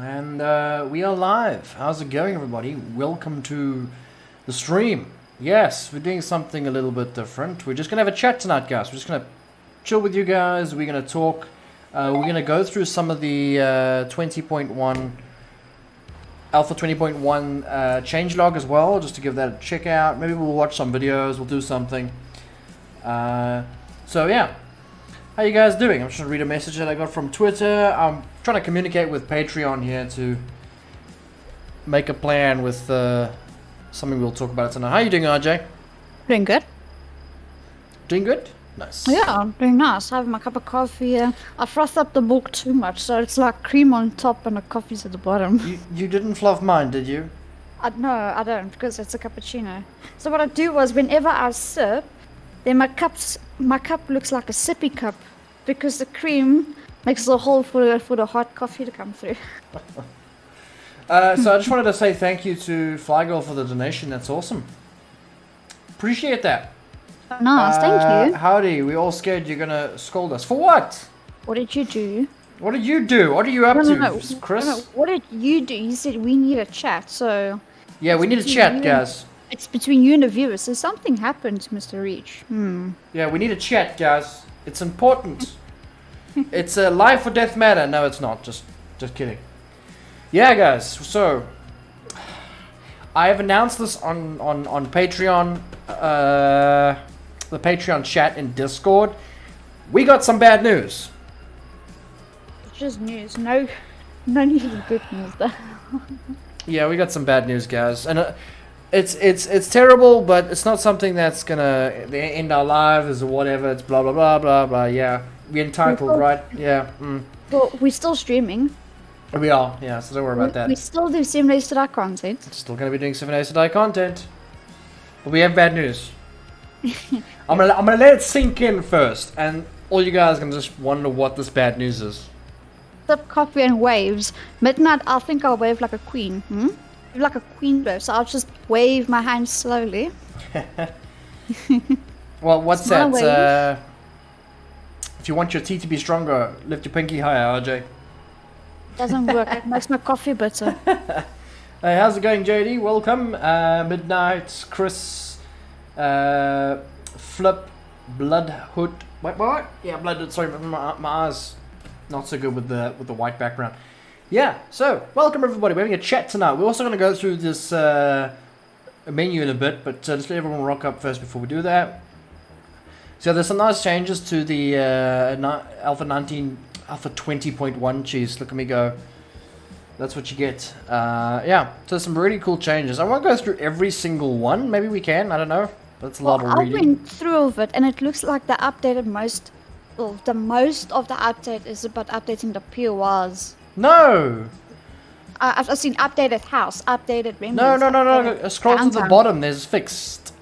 And we are live. How's it going, everybody? Welcome to the stream. Yes, we're doing something a little bit different. We're just going to have a chat tonight, guys. We're just going to chill with you guys. We're going to talk. We're going to go through some of the 20.1, Alpha 20.1 changelog as well, just to give that a check out. Maybe we'll watch some videos. We'll do something. So, yeah. How you guys doing? I'm just going to read a message that I got from Twitter. I'm trying to communicate with Patreon here to make a plan with something we'll talk about tonight. How you doing, RJ? Doing good. Doing good? Nice. Yeah, I'm doing nice. Having my cup of coffee. I frothed up the milk too much, so it's like cream on top and the coffee's at the bottom. You didn't fluff mine, did you? No, I don't, because it's a cappuccino. So what I do was, whenever I sip, then my cup looks like a sippy cup, because the cream makes the hole for the hot coffee to come through. So I just wanted to say thank you to Flygirl for the donation. That's awesome. Appreciate that. Nice, thank you. Howdy, we all scared you're gonna scold us. For what? What did you do? What did you do? What are you up to, No, Chris? no, what did you do? You said we need a chat, so... Yeah, we need a chat, guys. It's between you and the viewers, so something happened, Mr.Reach. Yeah, we need a chat, guys. It's important. It's a life or death matter. No, it's not. Just kidding. Yeah, guys. So I have announced this on Patreon, the Patreon chat in Discord. We got some bad news. It's just news. No need of good news though. Yeah, we got some bad news, guys, and it's terrible, but it's not something that's gonna end our lives or whatever. It's blah blah blah blah blah. Yeah, we're entitled, right? Yeah. Well, we're still streaming. We are, yeah. So don't worry about that. We still do 7 days to die content. Still gonna be doing 7 days to die content, but we have bad news. I'm gonna let it sink in first, and all you guys can just wonder what this bad news is. Sip coffee and waves. Midnight, I think I'll wave like a queen. Like a queen wave, so I'll just wave my hands slowly. Well, what's Smile that? If you want your tea to be stronger, lift your pinky higher, RJ. Doesn't work. It makes my coffee bitter. Hey, how's it going, JD? Welcome. Midnight, Chris, Flip, Bloodhood. What? Yeah, Bloodhood. Sorry, my eyes not so good with the white background. Yeah, so welcome everybody. We're having a chat tonight. We're also going to go through this menu in a bit, but let's let everyone rock up first before we do that. So there's some nice changes to the Alpha 20.1. Jeez, look at me go. That's what you get. Yeah, so some really cool changes. I won't go through every single one. Maybe we can. I don't know. That's a lot of reading. I went through all of it, and it looks like the updated most. Well, the most of the update is about updating the PORs. No! I've seen updated house, updated remnants. No. Scroll to the bottom. There's fixed.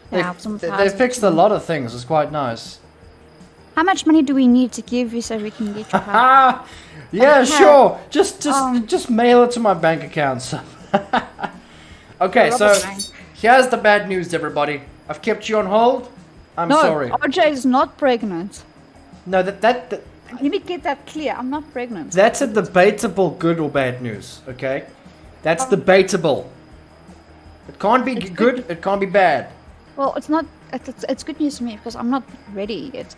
They fixed a lot of things. It's quite nice. How much money do we need to give you so we can get your house? Yeah, sure. Just mail it to my bank account. So. Okay, so here's the bad news, everybody. I've kept you on hold. I'm sorry. RJ is not pregnant. No, that Let me get that clear. I'm not pregnant. That's a debatable good or bad news, okay? That's debatable. It can't be good, it can't be bad. Well, it's not. It's good news to me because I'm not ready yet.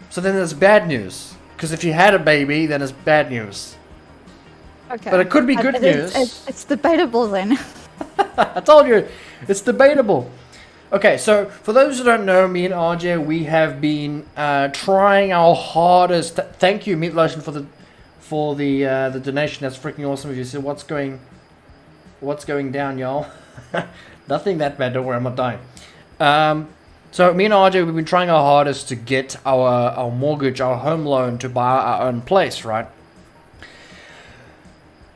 So then there's bad news. Because if you had a baby, then it's bad news. Okay. But it could be good news. It's debatable then. I told you, it's debatable. Okay, so for those who don't know, me and RJ, we have been trying our hardest. Thank you, Meat Lotion, for the donation. That's freaking awesome. If you said what's going down, y'all. Nothing that bad. Don't worry, I'm not dying. So me and RJ, we've been trying our hardest to get our mortgage, our home loan, to buy our own place, right?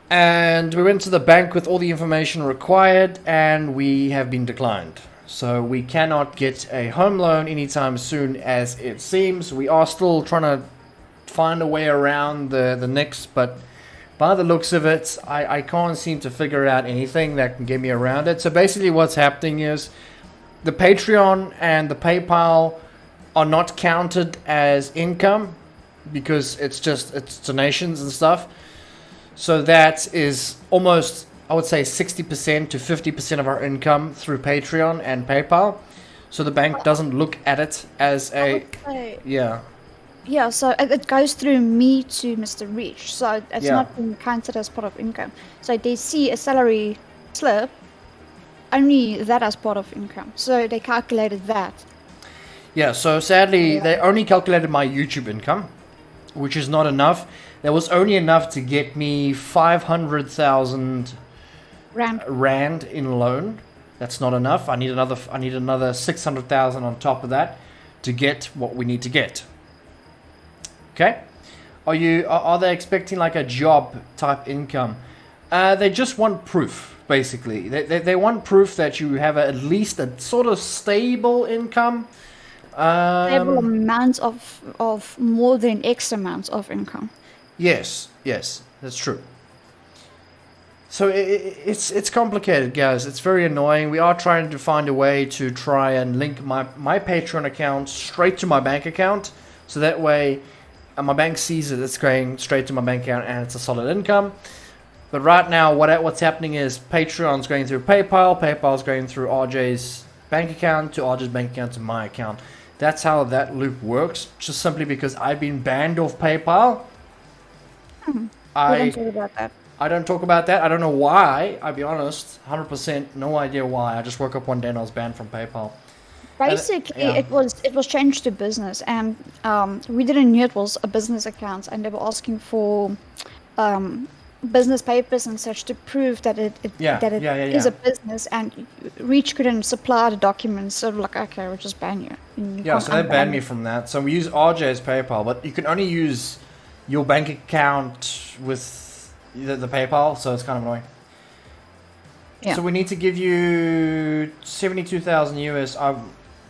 And we went to the bank with all the information required, and we have been declined. So we cannot get a home loan anytime soon, as it seems. We are still trying to find a way around the NICs, but by the looks of it, I can't seem to figure out anything that can get me around it. So basically what's happening is the Patreon and the PayPal are not counted as income because it's donations and stuff. So that is almost, I would say, 60% to 50% of our income through Patreon and PayPal. So the bank doesn't look at it as yeah. Yeah, so it goes through me to Mr.Reach, so it's Yeah. not being counted as part of income. So they see a salary slip, only that as part of income. So they calculated that. Yeah, so sadly, they only calculated my YouTube income, which is not enough. That was only enough to get me 500,000 rand in loan. That's not enough. I need another 600,000 on top of that to get what we need to get. Okay? Are they expecting like a job type income? They just want proof, basically. They want proof that you have at least a sort of stable income. Stable amounts of more than X amount of income. Yes, that's true. So it's complicated, guys. It's very annoying. We are trying to find a way to try and link my Patreon account straight to my bank account, so that way my bank sees it. It's going straight to my bank account and it's a solid income. But right now, what's happening is Patreon's going through PayPal. PayPal's going through RJ's bank account to RJ's bank account to my account. That's how that loop works. Just simply because I've been banned off PayPal. I don't talk about that. I don't talk about that. I don't know why. I'll be honest. 100% no idea why. I just woke up one day and I was banned from PayPal. Basically, it was changed to business, and we didn't know it was a business account, and they were asking for business papers and such to prove that it is a business, and Reach couldn't supply the documents, so like, okay, we'll just ban you. Yeah, so they banned me from that. So we use RJ's PayPal, but you can only use your bank account with the PayPal, so it's kind of annoying. Yeah. So we need to give you 72,000 US.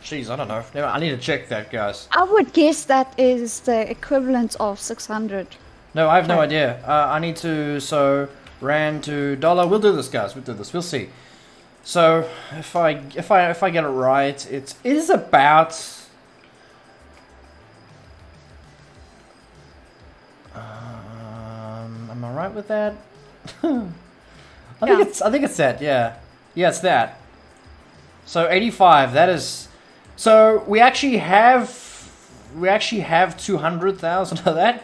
Jeez, I don't know. I need to check that, guys. I would guess that is the equivalent of 600. No, I have no idea. I need to, so rand to dollar. We'll do this, guys. We'll do this. We'll see. So if I get it right, it is about. Am I right with that? I think it's that. Yeah, it's that. So 85. That is. So we actually have 200,000 of that.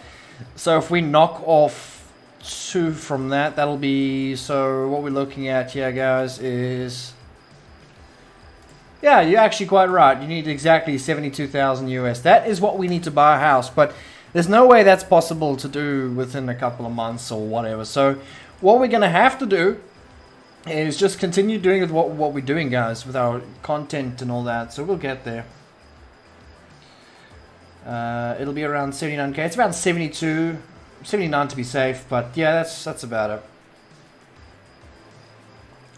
So if we knock off 2 from that, that'll be, so what we're looking at here, guys, is, yeah, you're actually quite right. You need exactly 72,000 US. That is what we need to buy a house, but there's no way that's possible to do within a couple of months or whatever. So what we're going to have to do is just continue doing what we're doing, guys, with our content and all that. So we'll get there. It'll be around 79k. It's around 72, 79 to be safe, but yeah, that's about it.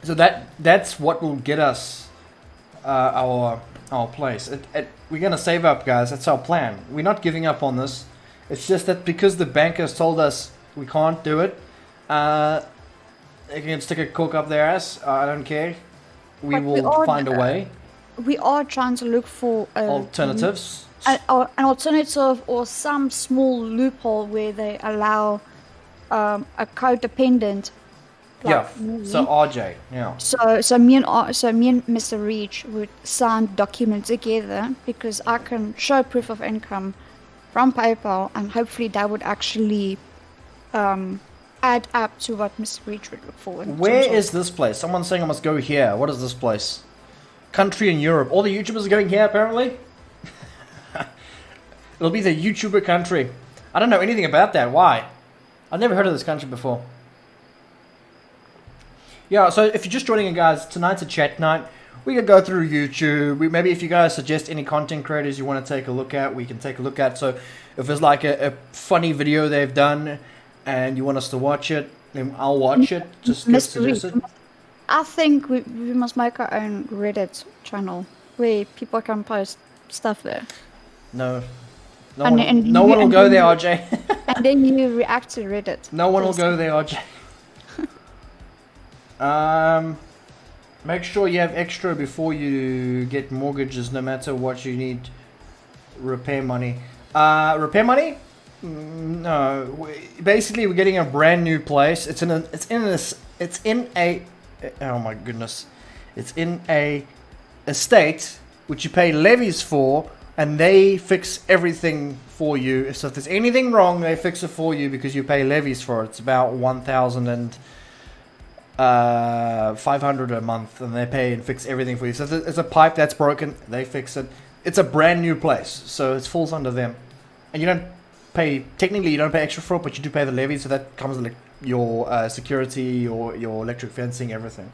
So that's what will get us our place. We're gonna save up, guys. That's our plan. We're not giving up on this. It's just that because the bankers told us we can't do it, they can stick a cork up their ass. I don't care. We will find a way. We are trying to look for alternatives. An alternative or some small loophole where they allow a codependent. So RJ, yeah. So me and Mr.Reach would sign document together, because I can show proof of income from PayPal, and hopefully that would actually add up to what Mr.Reach would look for. Where is this place? Someone's saying I must go here. What is this place? Country in Europe. All the YouTubers are going here, apparently. It'll be the YouTuber country. I don't know anything about that. Why? I've never heard of this country before. Yeah, so if you're just joining in, guys, tonight's a chat night. We could go through YouTube. Maybe if you guys suggest any content creators you want to take a look at, we can take a look at. So if there's like a funny video they've done and you want us to watch it, then I'll watch it. Just get suggested. I think we must make our own Reddit channel where people can post stuff there. No one will go there, RJ. And then you react to Reddit. No one will go there, RJ. Make sure you have extra before you get mortgages, no matter what you need. Repair money. Repair money? No, basically we're getting a brand new place. It's in a oh my goodness, it's in a estate which you pay levies for, and they fix everything for you. So if there's anything wrong, they fix it for you because you pay levies for it. It's about 1,500 a month, and they pay and fix everything for you. So if there's a pipe that's broken, they fix it. It's a brand new place, so it falls under them, and you don't pay. Technically, you don't pay extra for it, but you do pay the levy, so that comes with your security, or your electric fencing, everything.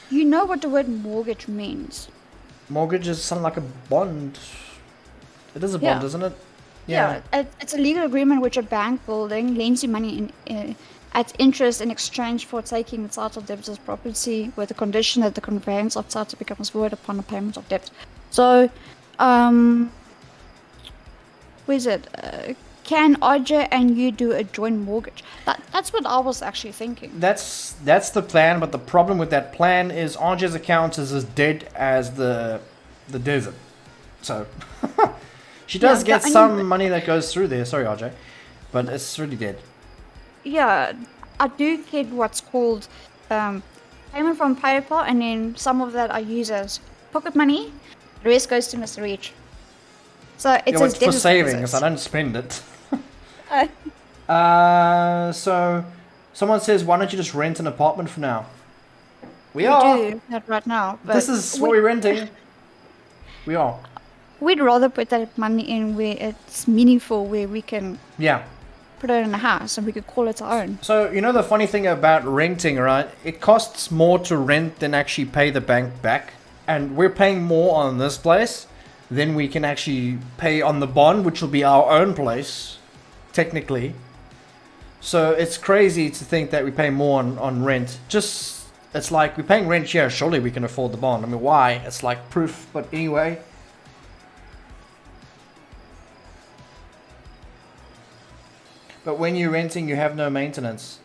You know what the word mortgage means? Mortgage is something like a bond. It is a bond, isn't it? Yeah. It's a legal agreement which a bank building lends you money at interest in exchange for taking the title debtor's property, with the condition that the conveyance of title becomes void upon the payment of debt. So, where is it? Can RJ and you do a joint mortgage? That's what I was actually thinking. That's the plan, but the problem with that plan is RJ's account is as dead as the desert. So she does get some money that goes through there. Sorry, RJ, but it's really dead. Yeah, I do get what's called payment from PayPal, and then some of that I use as pocket money. The rest goes to Mr.Reach. So it's as for savings. I don't spend it. So someone says, why don't you just rent an apartment for now? We are. Do that right now. But this is what we're renting. We are. We'd rather put that money in where it's meaningful, where we can put it in a house and we could call it our own. So, you know the funny thing about renting, right? It costs more to rent than actually pay the bank back. And we're paying more on this place than we can actually pay on the bond, which will be our own place, technically. So it's crazy to think that we pay more on rent. Just, it's like, we're paying rent here, surely we can afford the bond. I mean, why? It's like proof, but anyway. But when you're renting, you have no maintenance.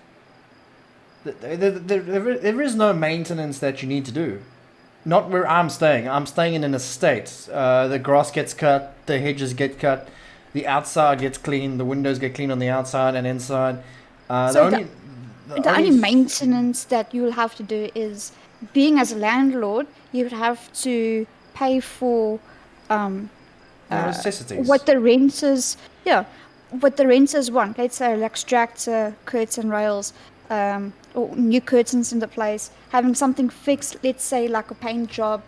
There is no maintenance that you need to do. Not where I'm staying. I'm staying in an estate. The grass gets cut, the hedges get cut, the outside gets cleaned, the windows get cleaned on the outside and inside. The only maintenance that you'll have to do is, being as a landlord, you would have to pay for necessities. What the renters want. Let's say like extractor, curtain rails, or new curtains in the place, having something fixed, let's say like a paint job.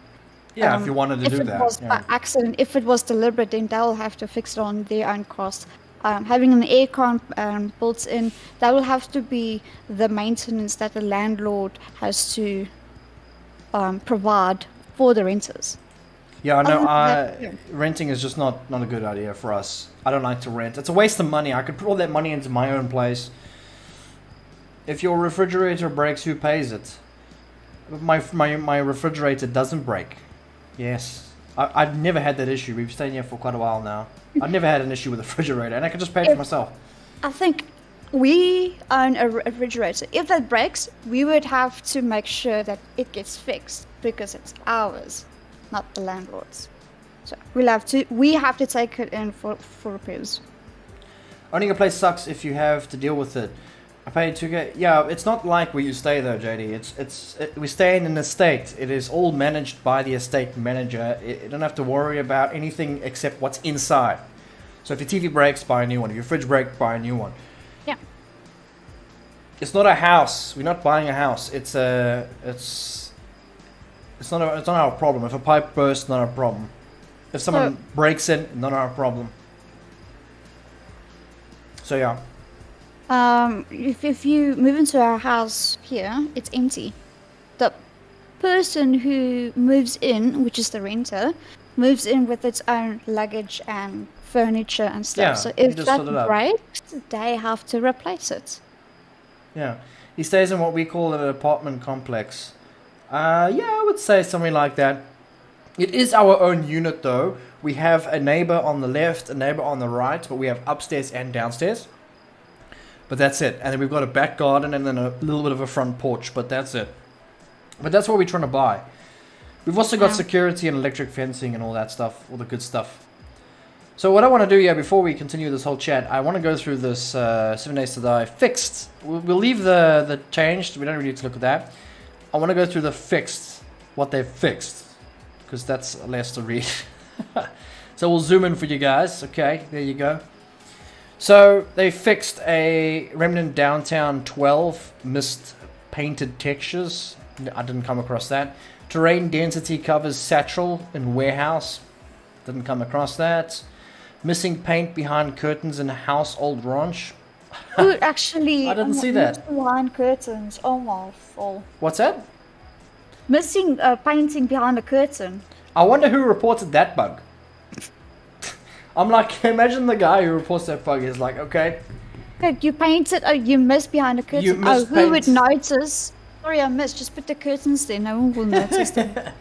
Yeah, if you wanted to do that. If it was by accident, if it was deliberate, then they'll have to fix it on their own cost. Having an aircon built in, that will have to be the maintenance that the landlord has to provide for the renters. Yeah, no, renting is just not a good idea for us. I don't like to rent. It's a waste of money. I could put all that money into my own place. If your refrigerator breaks, who pays it? My refrigerator doesn't break. Yes. I've never had that issue. We've stayed here for quite a while now. I've never had an issue with a refrigerator, and I can just pay it for myself. I think we own a refrigerator. If that breaks, we would have to make sure that it gets fixed, because it's ours, not the landlord's. So we have to take it in for repairs. Owning a place sucks if you have to deal with it. I paid $2K. Yeah, it's not like where you stay though, JD. We stay in an estate. It is all managed by the estate manager. You don't have to worry about anything except what's inside. So if your TV breaks, buy a new one. If your fridge breaks, buy a new one. Yeah. It's not a house. We're not buying a house. It's not our problem. If a pipe bursts, not our problem. If someone breaks it, not our problem. So yeah. If you move into our house here, it's empty. The person who moves in, which is the renter, moves in with its own luggage and furniture and stuff. Yeah, so if that breaks, they have to replace it. Yeah. He stays in what we call an apartment complex. Yeah, I would say something like that. It is our own unit though. We have a neighbor on the left, a neighbor on the right, but we have upstairs and downstairs. But that's it. And then we've got a back garden and then a little bit of a front porch, but that's it. But that's what we're trying to buy. We've also got security and electric fencing and all that stuff, all the good stuff. So what I want to do, before we continue this whole chat, I want to go through this 7 Days to Die fixed. We'll leave the changed. We don't really need to look at that. I want to go through the fixed, what they've fixed, because that's less to read. So we'll zoom in for you guys. Okay, there you go. So they fixed a Remnant Downtown 12 mist painted textures. I didn't come across that. Terrain density covers satchel in warehouse. Didn't come across that. Missing paint behind curtains in house old ranch. Who actually? I didn't see that. Behind curtains. Oh my fall. What's that? Missing painting behind a curtain. I wonder who reported that bug. I'm like, imagine the guy who reports that bug is like, okay. You painted. Oh, you missed behind a curtain. You missed who would notice? Sorry, I missed. Just put the curtains there. No one will notice the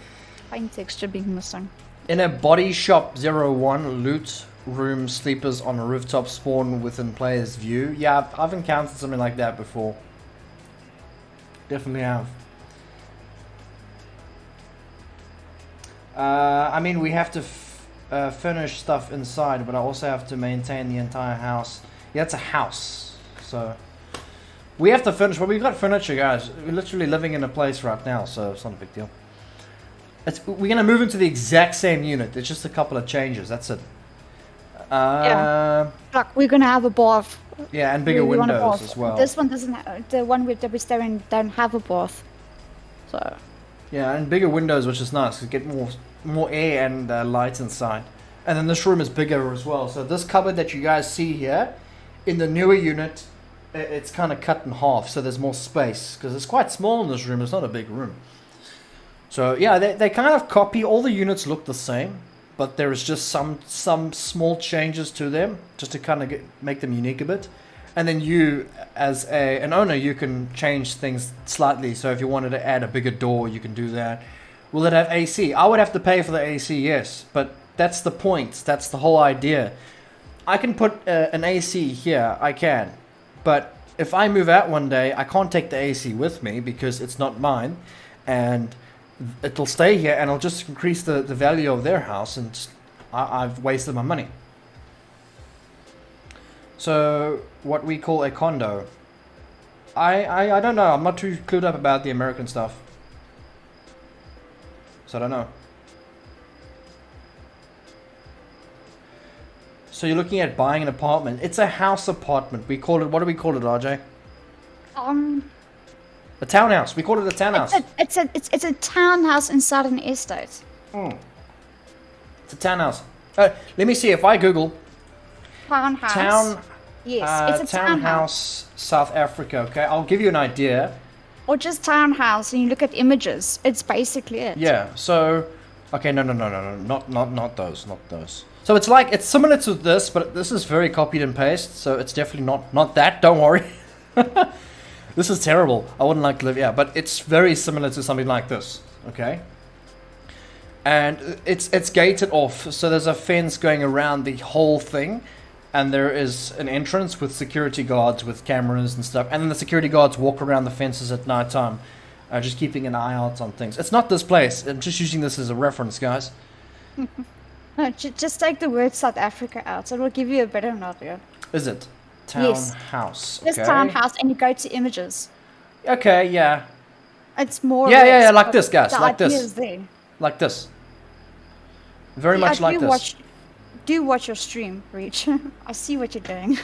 paint texture being missing. In a body shop 01, loot room sleepers on a rooftop spawn within player's view. Yeah, I've encountered something like that before. Definitely have. I mean, we have to furnish stuff inside, but I also have to maintain the entire house. Yeah, it's a house, so we have to furnish. Well, we've got furniture, guys. We're literally living in a place right now, so it's not a big deal. We're gonna move into the exact same unit. It's just a couple of changes. That's it. Yeah. Like we're gonna have a bath. Yeah, and bigger windows as well. This one doesn't. The one that we're staring don't have a bath. So. Yeah, and bigger windows, which is nice. You get more air and light inside. And then this room is bigger as well. So this cupboard that you guys see here, in the newer unit, it's kind of cut in half. So there's more space because it's quite small in this room. It's not a big room. So yeah, they kind of copy. All the units look the same, but there is just some small changes to them, just to kind of make them unique a bit. And then you, as an owner, you can change things slightly. So if you wanted to add a bigger door, you can do that. Will it have AC? I would have to pay for the AC, yes, but that's the point. That's the whole idea. I can put an AC here, I can, but if I move out one day, I can't take the AC with me because it's not mine, and it'll stay here and it'll just increase the value of their house, and I've wasted my money. So what we call a condo, I don't know. I'm not too clued up about the American stuff, so I don't know. So you're looking at buying an apartment. It's a house apartment. We call it. What do we call it, RJ? A townhouse. We call it a townhouse. It's a townhouse inside an estate. It's a townhouse. Let me see if I Google Townhouse. Yes, it's a townhouse, South Africa. Okay, I'll give you an idea. Or just townhouse, and you look at images. It's basically it. Yeah. So, okay, no, not those. So it's similar to this, but this is very copied and paste. So it's definitely not that. Don't worry. This is terrible. I wouldn't like to live. Yeah, but it's very similar to something like this. Okay. And it's gated off, so there's a fence going around the whole thing. And there is an entrance with security guards with cameras and stuff. And then the security guards walk around the fences at night time, just keeping an eye out on things. It's not this place. I'm just using this as a reference, guys. No, just take the word South Africa out. It will give you a better idea. Is it? Townhouse. Yes. This townhouse, and you go to images. Okay, yeah. It's more... Yeah, like this, guys. Like this. Is there. Like this. Very much like this. Do watch your stream, Reach. I see what you're doing.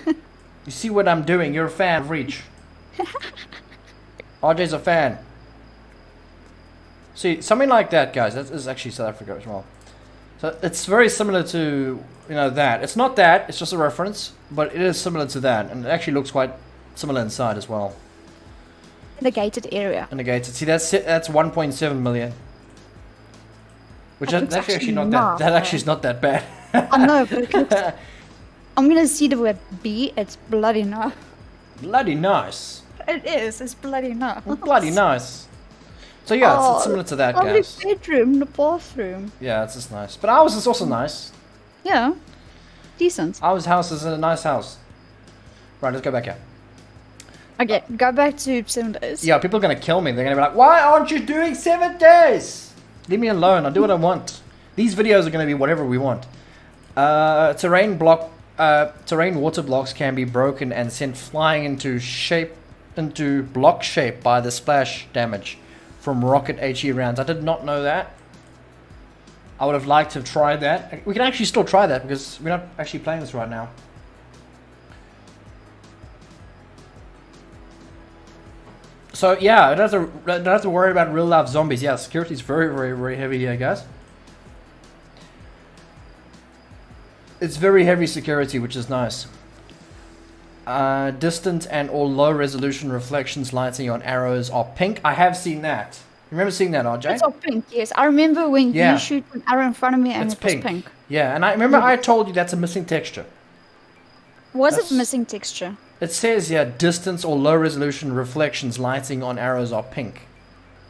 You see what I'm doing. You're a fan of Reach. RJ's a fan. See, something like that, guys. That is actually South Africa as well. So it's very similar to, that. It's not that. It's just a reference. But it is similar to that. And it actually looks quite similar inside as well. In the gated area. In the gated. See, that's 1.7 million. Which that's actually not that. That actually is not that bad. I know, but I'm gonna see the word B. It's bloody nice. Bloody nice. It is. It's bloody nice. Bloody nice. So yeah, it's similar to that, guys. The bedroom, the bathroom. Yeah, it's just nice. But ours is also nice. Yeah, decent. Our house is a nice house. Right, let's go back here. Okay, go back to 7 days. Yeah, people are gonna kill me. They're gonna be like, "Why aren't you doing 7 days? Leave me alone. I do what I want." These videos are gonna be whatever we want. Terrain water blocks can be broken and sent flying into block shape by the splash damage from rocket HE rounds. I did not know that. I would have liked to have tried that. We can actually still try that because we're not actually playing this right now. So yeah, I don't have to worry about real life zombies. Yeah, security is very, very, very heavy here, guys. It's very heavy security, which is nice. Distant and or low resolution reflections lighting on arrows are pink. I have seen that. Remember seeing that, RJ? It's all pink, yes. I remember when you shoot an arrow in front of me and it's it was pink. Yeah, and I remember I told you that's a missing texture. Was it missing texture? It says here, distance or low resolution reflections lighting on arrows are pink.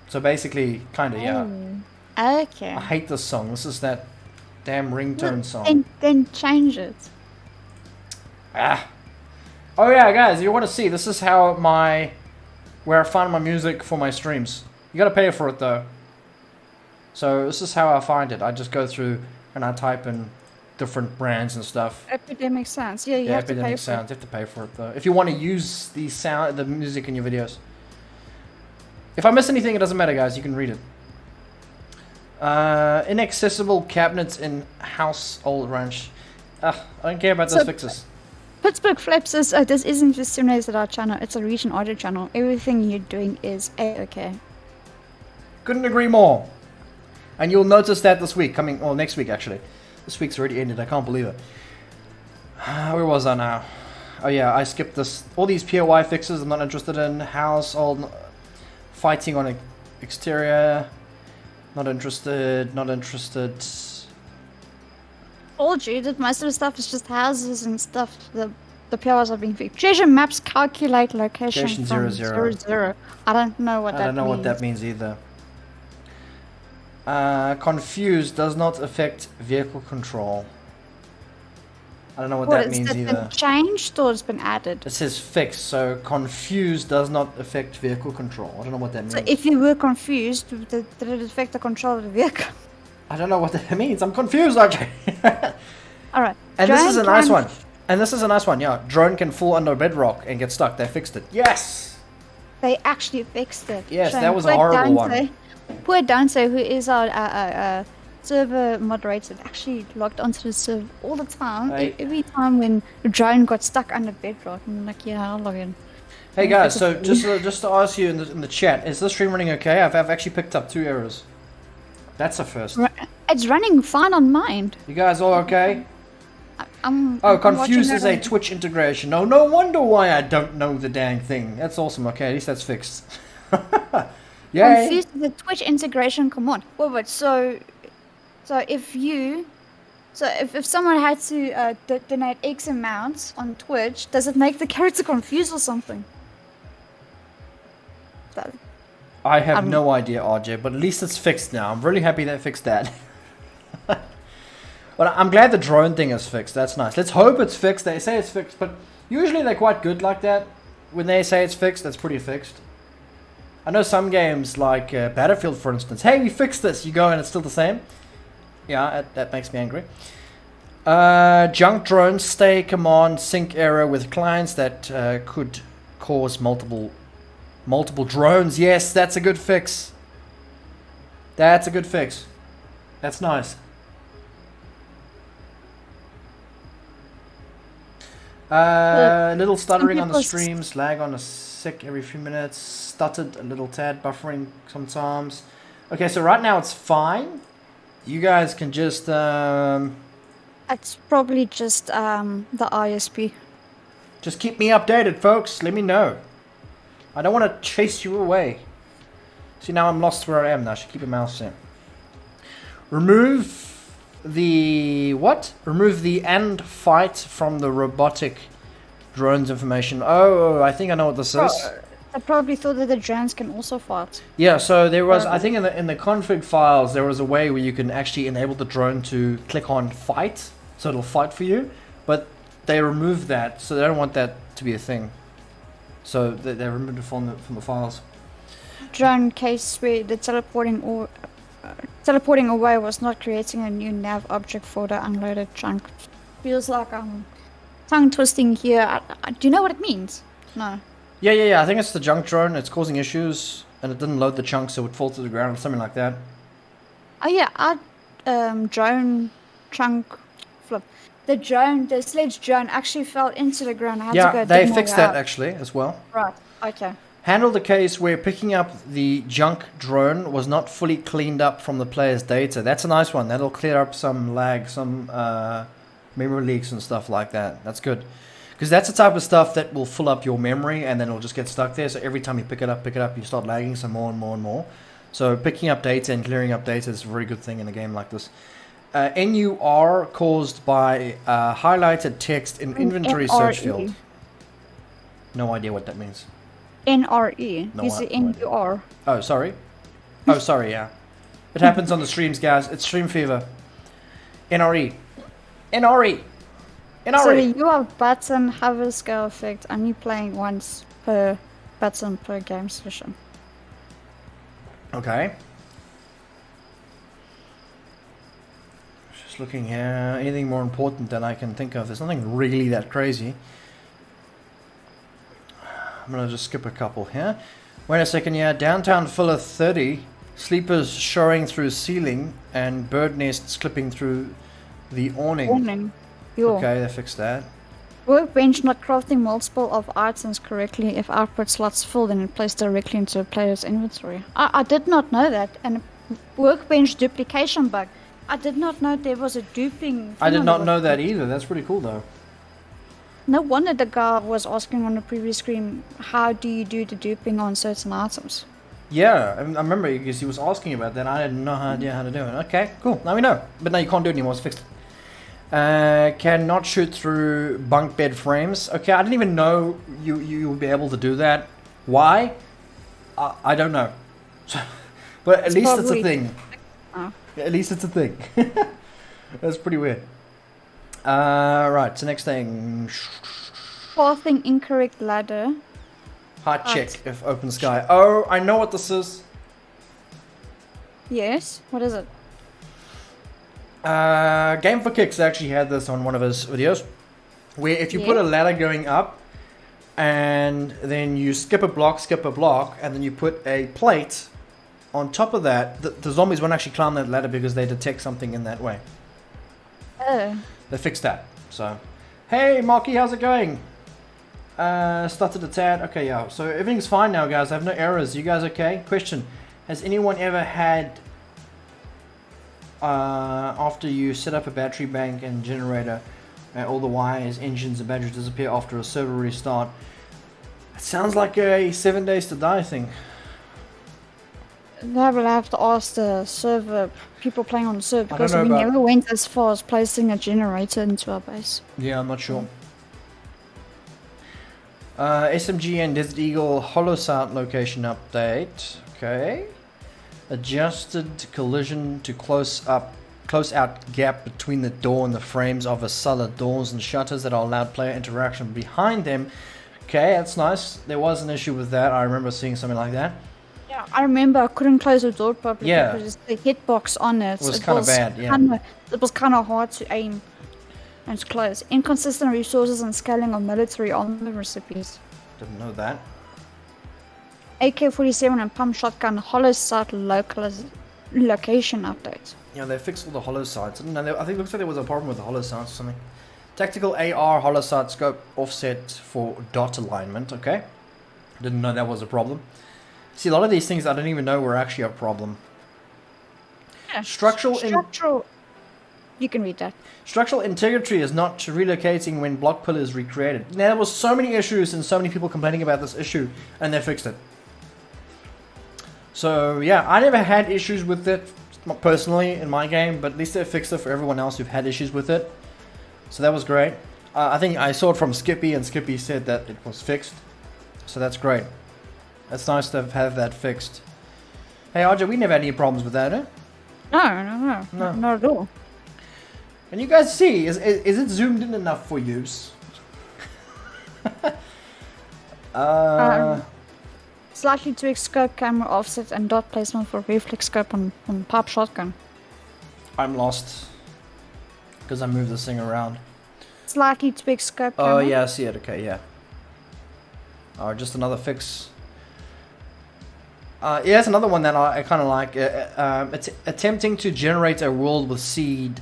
So basically, kind of, yeah. Okay. I hate this song. This is that damn ringtone song. Then change it. Ah. Oh yeah, guys, you want to see, this is how where I find my music for my streams. You gotta pay for it though. So this is how I find it. I just go through and I type in different brands and stuff. Epidemic Sounds. Yeah, you have to pay for it. Epidemic Sounds. You have to pay for it though. If you want to use the music in your videos. If I miss anything, it doesn't matter, guys. You can read it. Inaccessible cabinets in household ranch. I don't care about those fixes. Pittsburgh Flaps says, this isn't just simulated our channel, it's a region audio channel. Everything you're doing is A-okay. Couldn't agree more. And you'll notice that this week, next week actually. This week's already ended, I can't believe it. Where was I now? Oh yeah, I skipped this. All these POI fixes I'm not interested in. Household, fighting on exterior. Not interested. Told you that most of the stuff is just houses and stuff. The POIs are being fixed. Treasure maps calculate location from 0, I don't know what that means. I don't know what that means either. Confused does not affect vehicle control. I don't know what that means either. Has it been changed or it's been added? It says fixed, so confused does not affect vehicle control. I don't know what that means. So if you were confused, did it affect the control of the vehicle? I don't know what that means. I'm confused, okay. Alright. And this is a nice one. Yeah, drone can fall under bedrock and get stuck. They fixed it. Yes! They actually fixed it. Yes, that was a horrible one. Poor Dante, who is our server moderator, actually logged onto the server all the time. Every time when a drone got stuck under bedrock, I'm like, yeah, I'll log in. Hey guys, so just to ask you in the chat, is this stream running okay? I've actually picked up 2 errors. That's a first. It's running fine on mine. You guys all okay? Confused is a Twitch integration. No wonder why I don't know the dang thing. That's awesome. Okay, at least that's fixed. Yay. Confused is a Twitch integration. Come on. Wait. So if someone had to donate X amounts on Twitch, does it make the character confused or something? I have no idea, RJ, but at least it's fixed now. I'm really happy they fixed that. But I'm glad the drone thing is fixed. That's nice. Let's hope it's fixed. They say it's fixed, but usually they're quite good like that. When they say it's fixed, that's pretty fixed. I know some games like Battlefield, for instance. Hey, we fixed this. You go and it's still the same. Yeah, that makes me angry. Junk drones stay command sync error with clients that could cause multiple drones. Yes, that's a good fix. That's nice. Little stuttering on the streams, lag on a sec every few minutes, stuttered a little tad, buffering sometimes. Okay, so right now it's fine. You guys can just It's probably just the ISP. Just keep me updated, folks. Let me know. I don't want to chase you away. See, now I'm lost where I am now. I should keep a mouse in. Remove the what? Remove the and fight from the robotic drones information. Oh, I think I know what this is. I probably thought that the drones can also fight. Yeah, so there was, I think in the config files, there was a way where you can actually enable the drone to click on fight, so it'll fight for you. But they removed that, so they don't want that to be a thing. So they removed it from the files. Drone case where the teleporting or Teleporting away was not creating a new nav object for the unloaded chunk. Feels like I'm tongue twisting here. Do you know what it means? No. Yeah. I think it's the junk drone. It's causing issues, and it didn't load the chunk, so it would fall to the ground, something like that. Oh yeah, our drone chunk flip. The sledge drone actually fell into the ground. I had to go they dig my fixed way that out. actually as well. Right. Okay. Handled the case where picking up the junk drone was not fully cleaned up from the player's data. That's a nice one. That'll clear up some lag, some memory leaks and stuff like that. That's good. Because that's the type of stuff that will fill up your memory and then it'll just get stuck there. So every time you pick it up, you start lagging some more and more and more. So picking up data and clearing up data is a very good thing in a game like this. NUR caused by highlighted text in inventory search field. No idea what that means. NRE. You say NUR. Oh, sorry. Oh, sorry, yeah. It happens on the streams, guys. It's stream fever. NRE. NRE. NRE. So you have button hover scale effect only playing once per button per game session. Okay. Just looking here. Anything more important than I can think of? There's nothing really that crazy. I'm gonna just skip a couple here. Wait a second, yeah. Downtown filler 30. Sleepers showing through ceiling and bird nests clipping through the awning. Okay, they fixed that. Workbench not crafting multiple of items correctly. If output slots full, then it plays directly into a player's inventory. I did not know that. And workbench duplication bug. I did not know there was a duping. I did not know that either. That's pretty cool though. No wonder the guy was asking on the previous screen, how do you do the duping on certain items? Yeah, I remember because he was asking about that. I had no idea how to do it. Okay, cool. Now we know. But now you can't do it anymore. It's fixed. Cannot shoot through bunk bed frames. Okay, I didn't even know you would be able to do that. Why? I don't know. But at least it's a thing. At least it's a thing. That's pretty weird. Right, so next thing. Pathing incorrect ladder. Hard check if open sky. Oh, I know what this is. Yes, what is it? Game for Kicks actually had this on one of his videos. Where if you put a ladder going up and then you skip a block, and then you put a plate on top of that, the zombies won't actually climb that ladder because they detect something in that way. Oh. They fixed that. So, hey Marky, how's it going? Stuttered a tad. Okay, yeah. So everything's fine now, guys. I have no errors. You guys okay? Question: has anyone ever had after you set up a battery bank and generator, all the wires, engines, and batteries disappear after a server restart? It sounds like a 7 days to die thing. I will have to ask the server, people playing on the server, because we about... never went as far as placing a generator into our base. Yeah, I'm not sure. SMG and Desert Eagle holosight location update. Okay. Adjusted collision to close out gap between the door and the frames of a cellar, doors and shutters that allowed player interaction behind them. Okay, that's nice. There was an issue with that. I remember seeing something like that. Yeah, I remember I couldn't close the door properly Yeah. because the hitbox on it was kind of bad. Yeah. It was kind of hard to aim and to close. Inconsistent resources and scaling of military armor recipes. Didn't know that. AK-47 and pump shotgun hollow sight location update. Yeah, they fixed all the hollow sights. I think it looks like there was a problem with the hollow sights or something. Tactical AR hollow sight scope offset for dot alignment. Okay. Didn't know that was a problem. See, a lot of these things I didn't even know were actually a problem. Yeah, Structural. You can read that. Structural integrity is not relocating when block pillar is recreated. Now, there was so many issues and so many people complaining about this issue, and they fixed it. So, yeah, I never had issues with it, not personally, in my game, but at least they fixed it for everyone else who've had issues with it. So that was great. I think I saw it from Skippy, and Skippy said that it was fixed. So that's great. It's nice to have that fixed. Hey, RJ, we never had any problems with that, eh? No, not at all. And you guys see, is it zoomed in enough for use? Slightly tweak scope, camera offset, and dot placement for reflex scope on pipe shotgun. I'm lost. Because I moved this thing around. Slightly tweak scope, camera. Oh, yeah, I see it. Okay, yeah. Oh, just another fix. Yeah, it's another one that I kind of like. It's attempting to generate a world with seed.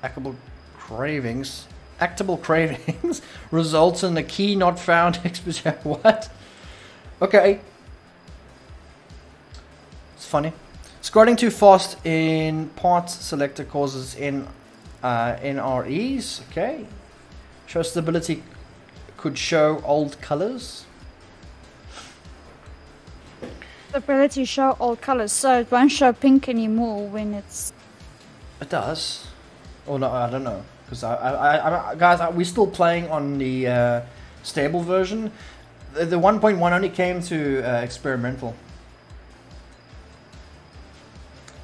Actable cravings results in a key not found. What? Okay. It's funny. Scrolling too fast in parts selector causes NREs. Okay. Show stability could show old colors. Stability show old colors, so it won't show pink anymore when it's. It does. Oh no, I don't know. Because guys, we're still playing on the stable version. The 1.1 only came to experimental.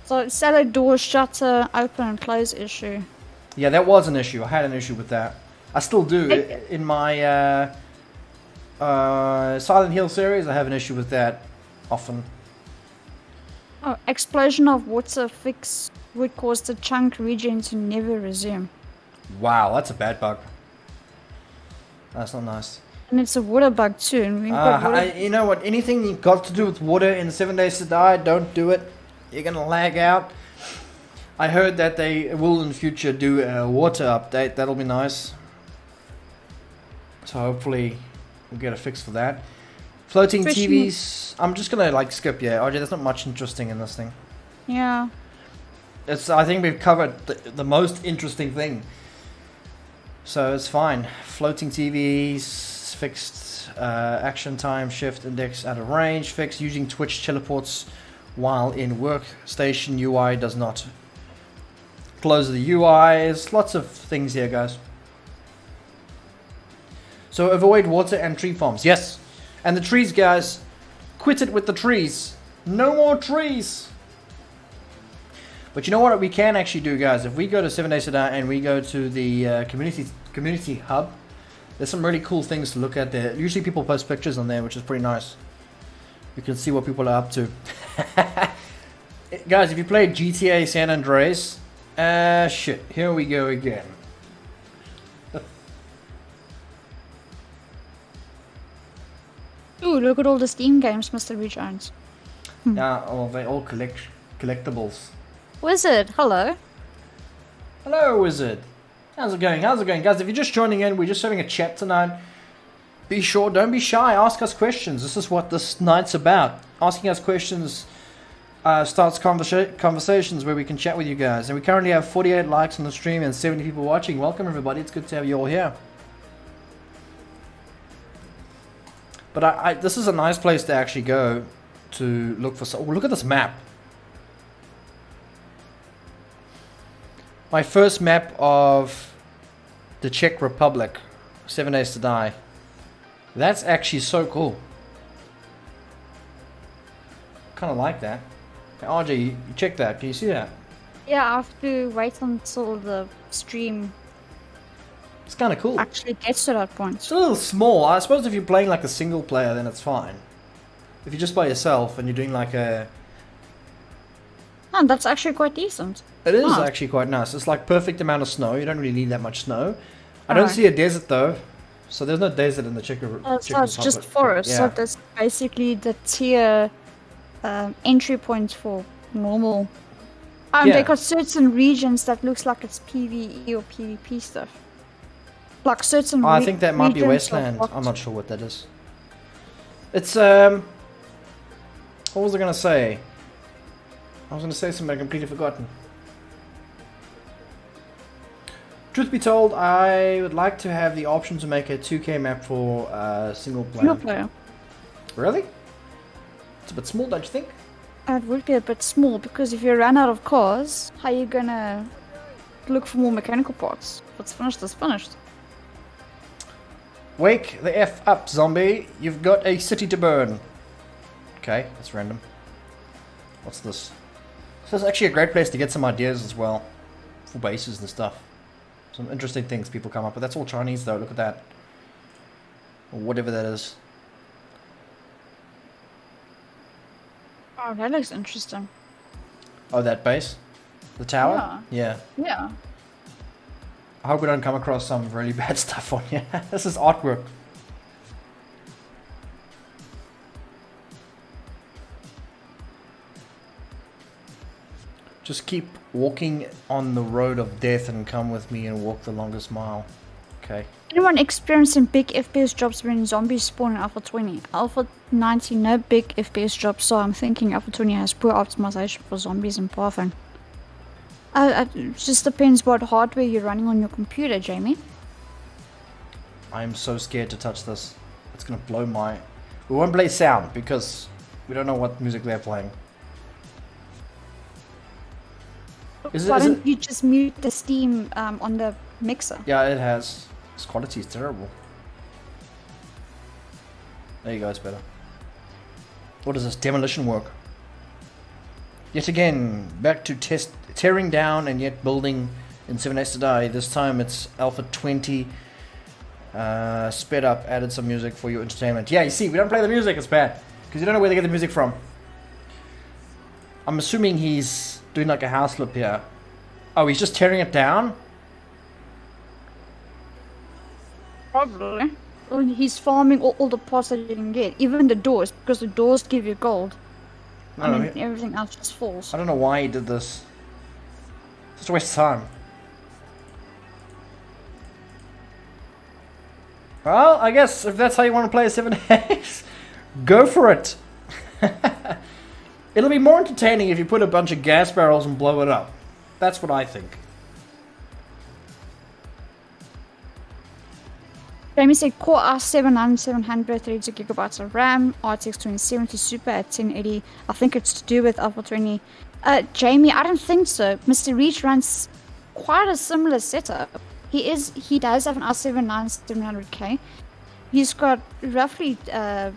So it's cellar door shutter open and close issue. Yeah, that was an issue. I had an issue with that. I still do. In my Silent Hill series, I have an issue with that often. Oh, explosion of water fix would cause the chunk regen to never resume. Wow, that's a bad bug. That's not nice. And it's a water bug too. And we've got water. You know what? Anything you got to do with water in 7 Days to Die, don't do it. You're gonna lag out. I heard that they will in the future do a water update. That'll be nice. So hopefully we'll get a fix for that. Floating TVs. I'm just gonna like skip. Yeah, RJ, there's not much interesting in this thing. Yeah. I think we've covered the most interesting thing. So it's fine. Floating TVs, fixed action time, shift index out of range, fixed using Twitch teleports while in workstation UI does not. Close the UI. There's lots of things here, guys. So avoid water and tree farms. Yes. And the trees, guys. Quit it with the trees. No more trees. But you know what we can actually do, guys? If we go to 7 Days to Die and we go to the community hub, there's some really cool things to look at there. Usually people post pictures on there, which is pretty nice. You can see what people are up to. Guys, if you played GTA San Andreas, shit, here we go again. Ooh, look at all the Steam games Mr.Reach owns. Yeah, oh, they all collectibles. Wizard, hello. Hello, Wizard. How's it going? How's it going? Guys, if you're just joining in, we're just having a chat tonight. Be sure, don't be shy, ask us questions. This is what this night's about. Asking us questions starts conversations where we can chat with you guys. And we currently have 48 likes on the stream and 70 people watching. Welcome, everybody. It's good to have you all here. But this is a nice place to actually go to look for... Oh, look at this map. My first map of the Czech Republic. 7 Days to Die. That's actually so cool. Kind of like that. Hey, RJ, you check that. Can you see that? Yeah, I have to wait until the stream It's kind of cool. actually gets to that point. It's a little small. I suppose if you're playing like a single player, then it's fine. If you're just by yourself and you're doing like a... Oh, that's actually quite decent. It is Oh. actually quite nice. It's like perfect amount of snow. You don't really need that much snow. I don't see a desert though. So there's no desert in the Czech Republic. So it's just forest. Yeah. So that's basically the tier entry point for normal. Yeah. They got certain regions that looks like it's PvE or PvP stuff. Like certain. I think that might be regions Westland. of I'm not sure what that is. It's what was I gonna say? I was gonna say something I completely forgotten. Truth be told, I would like to have the option to make a 2K map for single player. Single player. Really? It's a bit small, don't you think? It would be a bit small because if you run out of cars, how are you gonna look for more mechanical parts? What's finished is finished. Wake the F up, zombie. You've got a city to burn. Okay, that's random. What's this? This is actually a great place to get some ideas as well. For bases and stuff. Some interesting things people come up with. That's all Chinese though, look at that. Or whatever that is. Oh, that looks interesting. Oh, that base? The tower? Yeah. Yeah. I hope we don't come across some really bad stuff on here. This is artwork. Just keep walking on the road of death and come with me and walk the longest mile. Okay. Anyone experiencing big FPS drops when zombies spawn in Alpha 20? Alpha 90, no big FPS drops, so I'm thinking Alpha 20 has poor optimization for zombies and pathing. It just depends what hardware you're running on your computer, Jamie. I'm so scared to touch this. It's gonna blow my... We won't play sound because we don't know what music they're playing. Why don't you just mute the Steam on the mixer? Yeah, it has. This quality is terrible. There you go, it's better. What is this? Demolition work. Yet again, back to tearing down and yet building in 7 Days to Die. This time it's Alpha 20. Sped up, added some music for your entertainment. Yeah, you see, we don't play the music, it's bad. Because you don't know where they get the music from. I'm assuming he's doing like a house flip here. Oh, he's just tearing it down? Probably. Well, he's farming all the parts that you can get. Even the doors, because the doors give you gold. I mean, everything else just falls. I don't know why he did this. Just a waste of time. Well, I guess if that's how you want to play 7 Days, go for it. It'll be more entertaining if you put a bunch of gas barrels and blow it up. That's what I think. Jamie said Core i7 700, 32 gigabytes of RAM, RTX 2070 Super at 1080. I think it's to do with Alpha 20. Jamie, I don't think so. Mr.Reach runs quite a similar setup. He does have an i7 9700K. He's got roughly that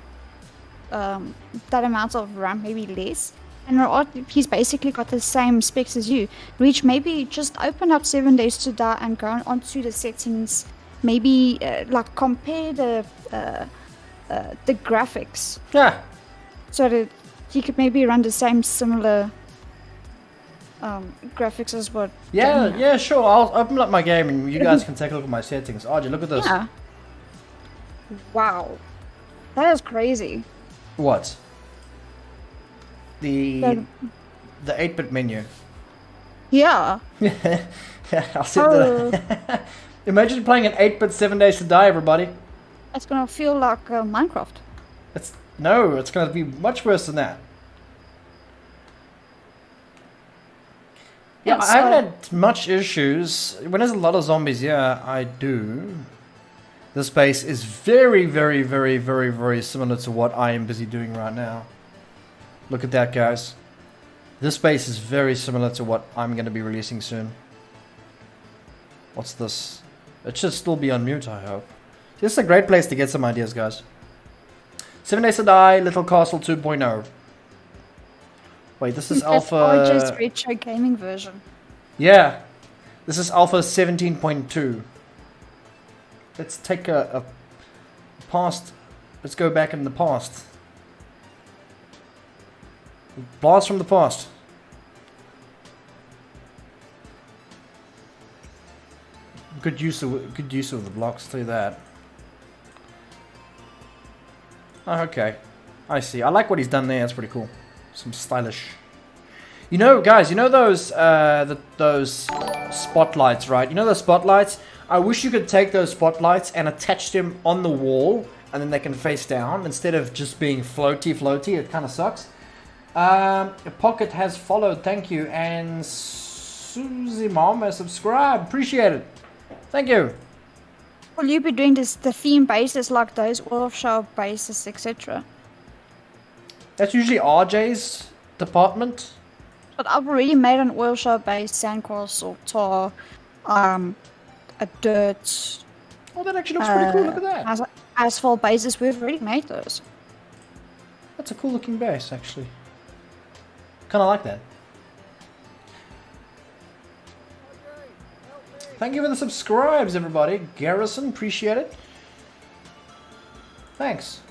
amount of RAM, maybe less. And he's basically got the same specs as you. Reach, maybe just open up 7 Days to Die and go onto the settings. Maybe like compare the graphics. Yeah. So that you could maybe run the same similar graphics as what. Yeah, sure. I'll open up my game and you guys can take a look at my settings. Archie, look at this. Yeah. Wow, that is crazy. What? The 8-bit menu. Yeah. Yeah, I'll set that. Imagine playing an 8-bit 7 Days to Die, everybody. It's gonna feel like Minecraft. It's gonna be much worse than that. Yeah, I haven't had much issues. When there's a lot of zombies, yeah, I do. This base is very, very, very, very, very similar to what I am busy doing right now. Look at that, guys. This base is very similar to what I'm going to be releasing soon. What's this? It should still be on mute, I hope. This is a great place to get some ideas, guys. 7 Days to Die, Little Castle 2.0. Wait, this is Alpha... just retro gaming version. Yeah. This is Alpha 17.2. Let's take a past... Let's go back in the past. Blast from the past. Good use of the blocks, through that. Oh, okay, I see. I like what he's done there. That's pretty cool. Some stylish. You know, guys. You know those those spotlights, right? You know those spotlights. I wish you could take those spotlights and attach them on the wall, and then they can face down instead of just being floaty. It kind of sucks. Pocket has followed, thank you, and Susie Mom has subscribed, appreciate it, thank you. Will you be doing the theme bases like those offshore bases, etc.? That's usually RJ's department. But I've already made an oil shell base, sandcastle, tar, a dirt. Oh, that actually looks pretty cool, look at that. Asphalt bases, we've already made those. That's a cool looking base, actually. Kind of like that. Thank you for the subscribes, everybody. Garrison, appreciate it. Thanks.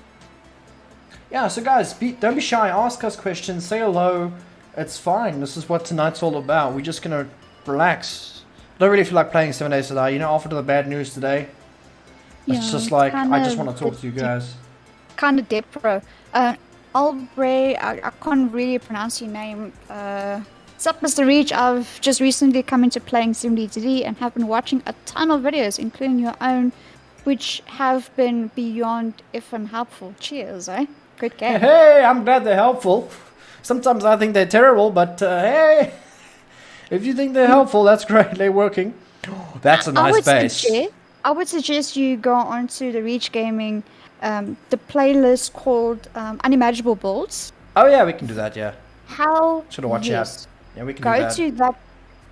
Yeah, so guys, don't be shy. Ask us questions. Say hello. It's fine. This is what tonight's all about. We're just gonna relax. Don't really feel like playing 7 Days to Die. You know, after the bad news today, it's just like I just want to talk to you guys. Kind of depro. Albre, I can't really pronounce your name. What's up, Mr.Reach? I've just recently come into playing 7D and have been watching a ton of videos, including your own, which have been beyond effing helpful. Cheers, eh? Good game. Hey, I'm glad they're helpful. Sometimes I think they're terrible, but hey, if you think they're helpful, that's great. They're working. That's a nice base. I would suggest you go onto the Reach Gaming, the playlist called Unimaginable Builds. Oh yeah, we can do that. Yeah. Should have watched out. Yeah, we can do that.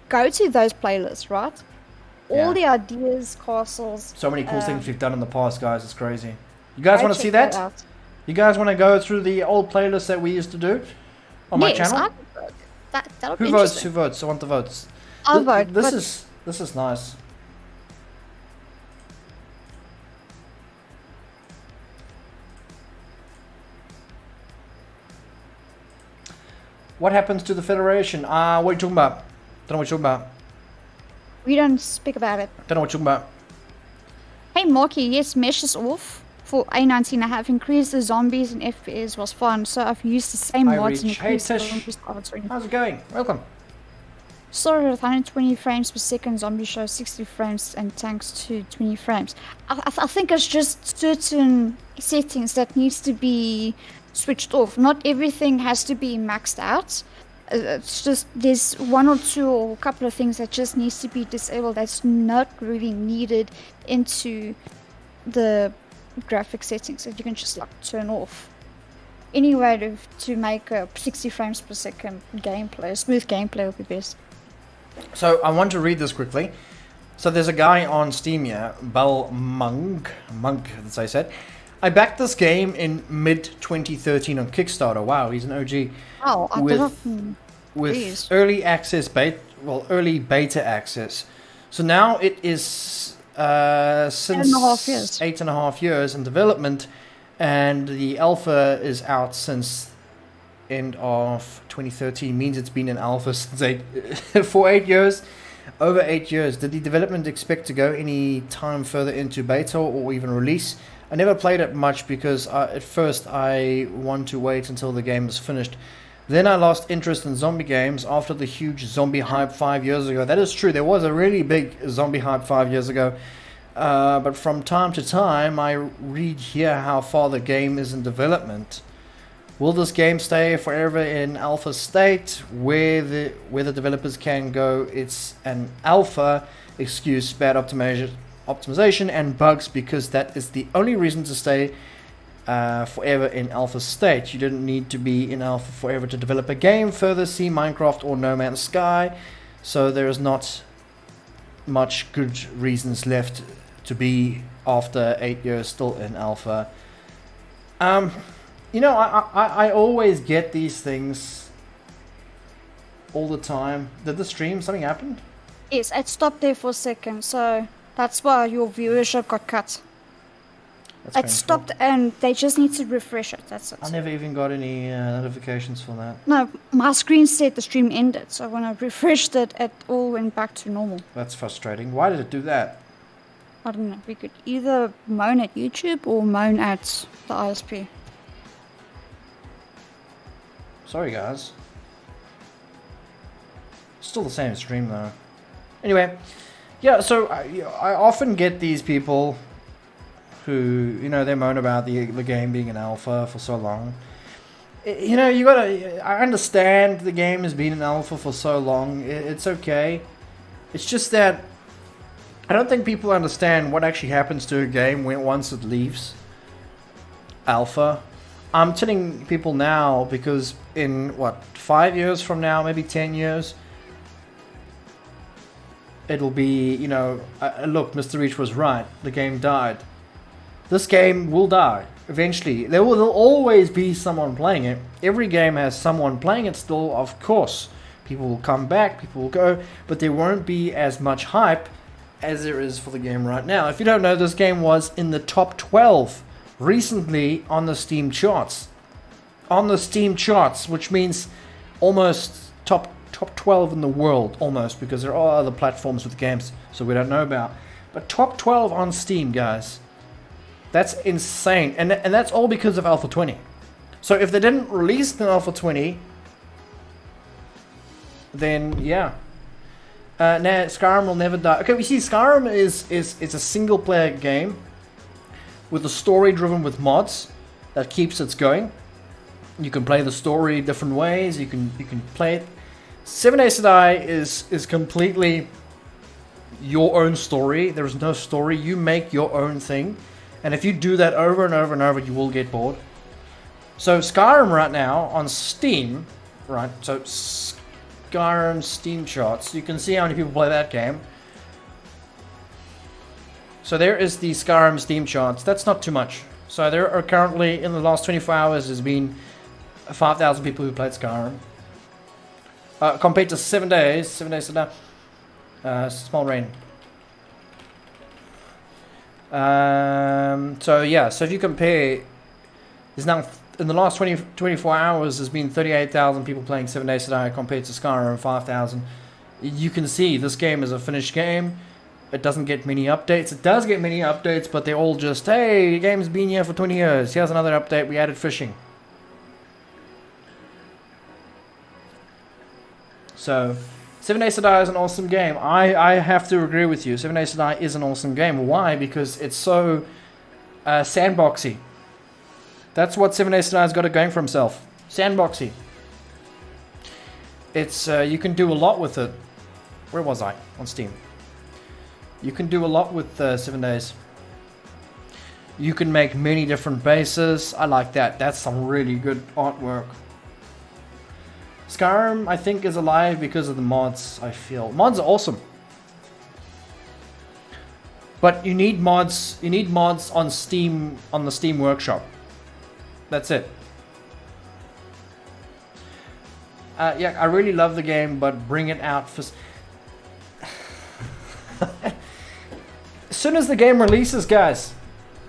Go to those playlists, right? All the ideas, castles. So many cool things we've done in the past, guys. It's crazy. You guys want to see that? You guys want to go through the old playlists that we used to do on my channel? That'll be Who votes? Who votes? I want the votes. I'll vote. This is nice. What happens to the Federation? What are you talking about? Don't know what you're talking about. We don't speak about it. Don't know what you're talking about. Hey Marky, yes, mesh is off for A19. I have increased the zombies and FPS was fun, so I've used the same mods and increased the zombies. How's it going? Welcome. Sorry, with 120 frames per second, zombie shows 60 frames and tanks to 20 frames. I think it's just certain settings that needs to be switched off. Not everything has to be maxed out. It's just there's one or two or a couple of things that just needs to be disabled that's not really needed into the graphic settings that you can just like turn off. Anyway, to make a 60 frames per second gameplay, smooth gameplay would be best. So I want to read this quickly. So there's a guy on Steam here, Monk, as I said. I backed this game in mid-2013 on Kickstarter. Wow, he's an OG. Oh, I with early access early beta access. So now it is since 8.5 years in development, and the alpha is out since end of 2013. Means it's been in alpha since for 8 years. Over 8 years. Did the development expect to go any time further into beta or even release? I never played it much because at first I want to wait until the game is finished. Then I lost interest in zombie games after the huge zombie hype 5 years ago. That is true. There was a really big zombie hype 5 years ago. But from time to time I read here how far the game is in development. Will this game stay forever in alpha state where the developers can go? It's an alpha. Excuse bad optimization and bugs, because that is the only reason to stay forever in alpha state. You didn't need to be in alpha forever to develop a game. Further, see Minecraft or No Man's Sky. So there is not much good reasons left to be after 8 years still in alpha. You know, I always get these things all the time. Did the stream, something happened? Yes, it stopped there for a second, so that's why your viewership got cut. It stopped and they just need to refresh it, that's it. I never even got any notifications for that. No, my screen said the stream ended, so when I refreshed it, it all went back to normal. That's frustrating. Why did it do that? I don't know, we could either moan at YouTube or moan at the ISP. Sorry guys. Still the same stream though. Anyway, yeah, so I often get these people who, you know, they moan about the game being in alpha for so long. You know, I understand the game has been in alpha for so long. It's okay. It's just that I don't think people understand what actually happens to a game once it leaves alpha. I'm telling people now because in, 5 years from now, maybe 10 years, it'll be, you know, look, Mr.Reach was right. The game died. This game will die eventually. There will always be someone playing it. Every game has someone playing it still, of course. People will come back, people will go, but there won't be as much hype as there is for the game right now. If you don't know, this game was in the top 12 recently on the Steam charts. on the Steam charts, which means almost top 12 in the world, almost, because there are other platforms with games, so we don't know about. But top 12 on Steam, guys. That's insane, and that's all because of Alpha 20. So if they didn't release the Alpha 20, then yeah. Nah, Skyrim will never die. Okay, we see Skyrim is a single player game with a story driven with mods that keeps it going. You can play the story different ways. You can play it. 7 Days to Die is completely your own story. There is no story. You make your own thing, and if you do that over and over and over, you will get bored. So Skyrim right now on Steam, right? So Skyrim Steam charts. You can see how many people play that game. So there is the Skyrim Steam charts. That's not too much. So there are currently, in the last 24 hours, there's been 5,000 people who played Skyrim. Compared to 7 days. 7 days to die. Small rain. So yeah, so if you compare, there's now, in the last 24 hours, there's been 38,000 people playing 7 Days to Die compared to Skyrim 5,000. You can see this game is a finished game. It doesn't get many updates. It does get many updates, but they're all just, hey, the game's been here for 20 years. Here's another update. We added fishing. So, 7 Days to Die is an awesome game. I have to agree with you. 7 Days to Die is an awesome game. Why? Because it's so sandboxy. That's what 7 Days to Die has got it going for himself. Sandboxy. It's you can do a lot with it. Where was I? On Steam. You can do a lot with 7 Days. You can make many different bases. I like that. That's some really good artwork. Skyrim, I think, is alive because of the mods, I feel. Mods are awesome. But you need mods on Steam, on the Steam Workshop. That's it. Yeah, I really love the game, but bring it out for... As soon as the game releases, guys,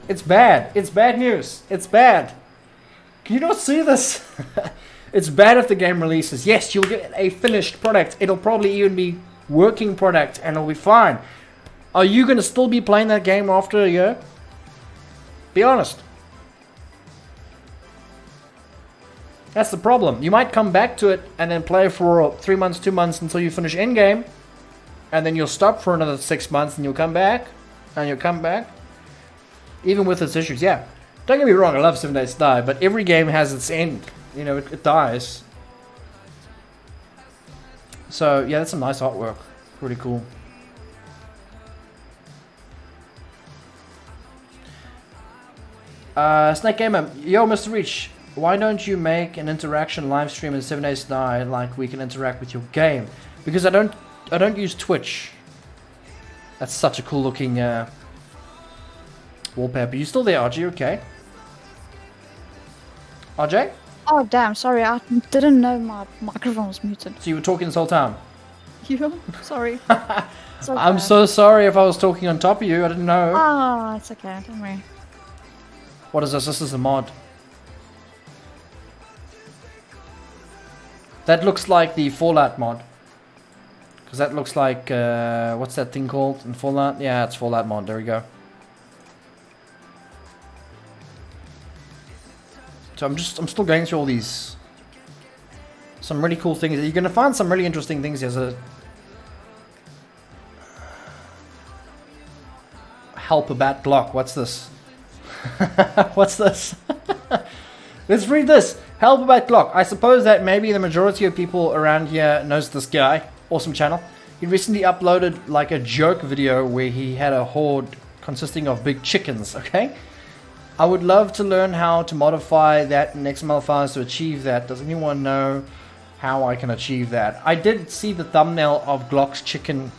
it's bad. It's bad news. It's bad. Can you not see this? It's bad if the game releases. Yes, you'll get a finished product. It'll probably even be working product, and it'll be fine. Are you going to still be playing that game after a year? Be honest. That's the problem. You might come back to it and then play for 3 months, 2 months until you finish endgame, and then you'll stop for another 6 months, and you'll come back, and you'll come back. Even with its issues, yeah. Don't get me wrong, I love 7 Days to Die, but every game has its end. You know, it dies. So, yeah, that's some nice artwork. Pretty cool. Snake Gamer, yo, Mr.Reach, why don't you make an interaction live stream in 7 Days to Die like we can interact with your game? Because I don't use Twitch. That's such a cool looking wallpaper. You still there, RJ? Okay. RJ? Oh damn, sorry, I didn't know my microphone was muted. So you were talking this whole time? Yeah, sorry. I'm so sorry if I was talking on top of you, I didn't know. Ah, it's okay, don't worry. What is this? This is a mod. That looks like the Fallout mod. Because that looks like, what's that thing called in Fallout? Yeah, it's Fallout mod, there we go. So I'm still going through all these, some really cool things. You're gonna find some really interesting things. There's a help about Glock. What's this? What's this? Let's read this. Help about Glock. I suppose that maybe the majority of people around here knows this guy. Awesome channel. He recently uploaded like a joke video where he had a horde consisting of big chickens. Okay. I would love to learn how to modify that in XML files to achieve that. Does anyone know how I can achieve that? I did see the thumbnail of Glock's chicken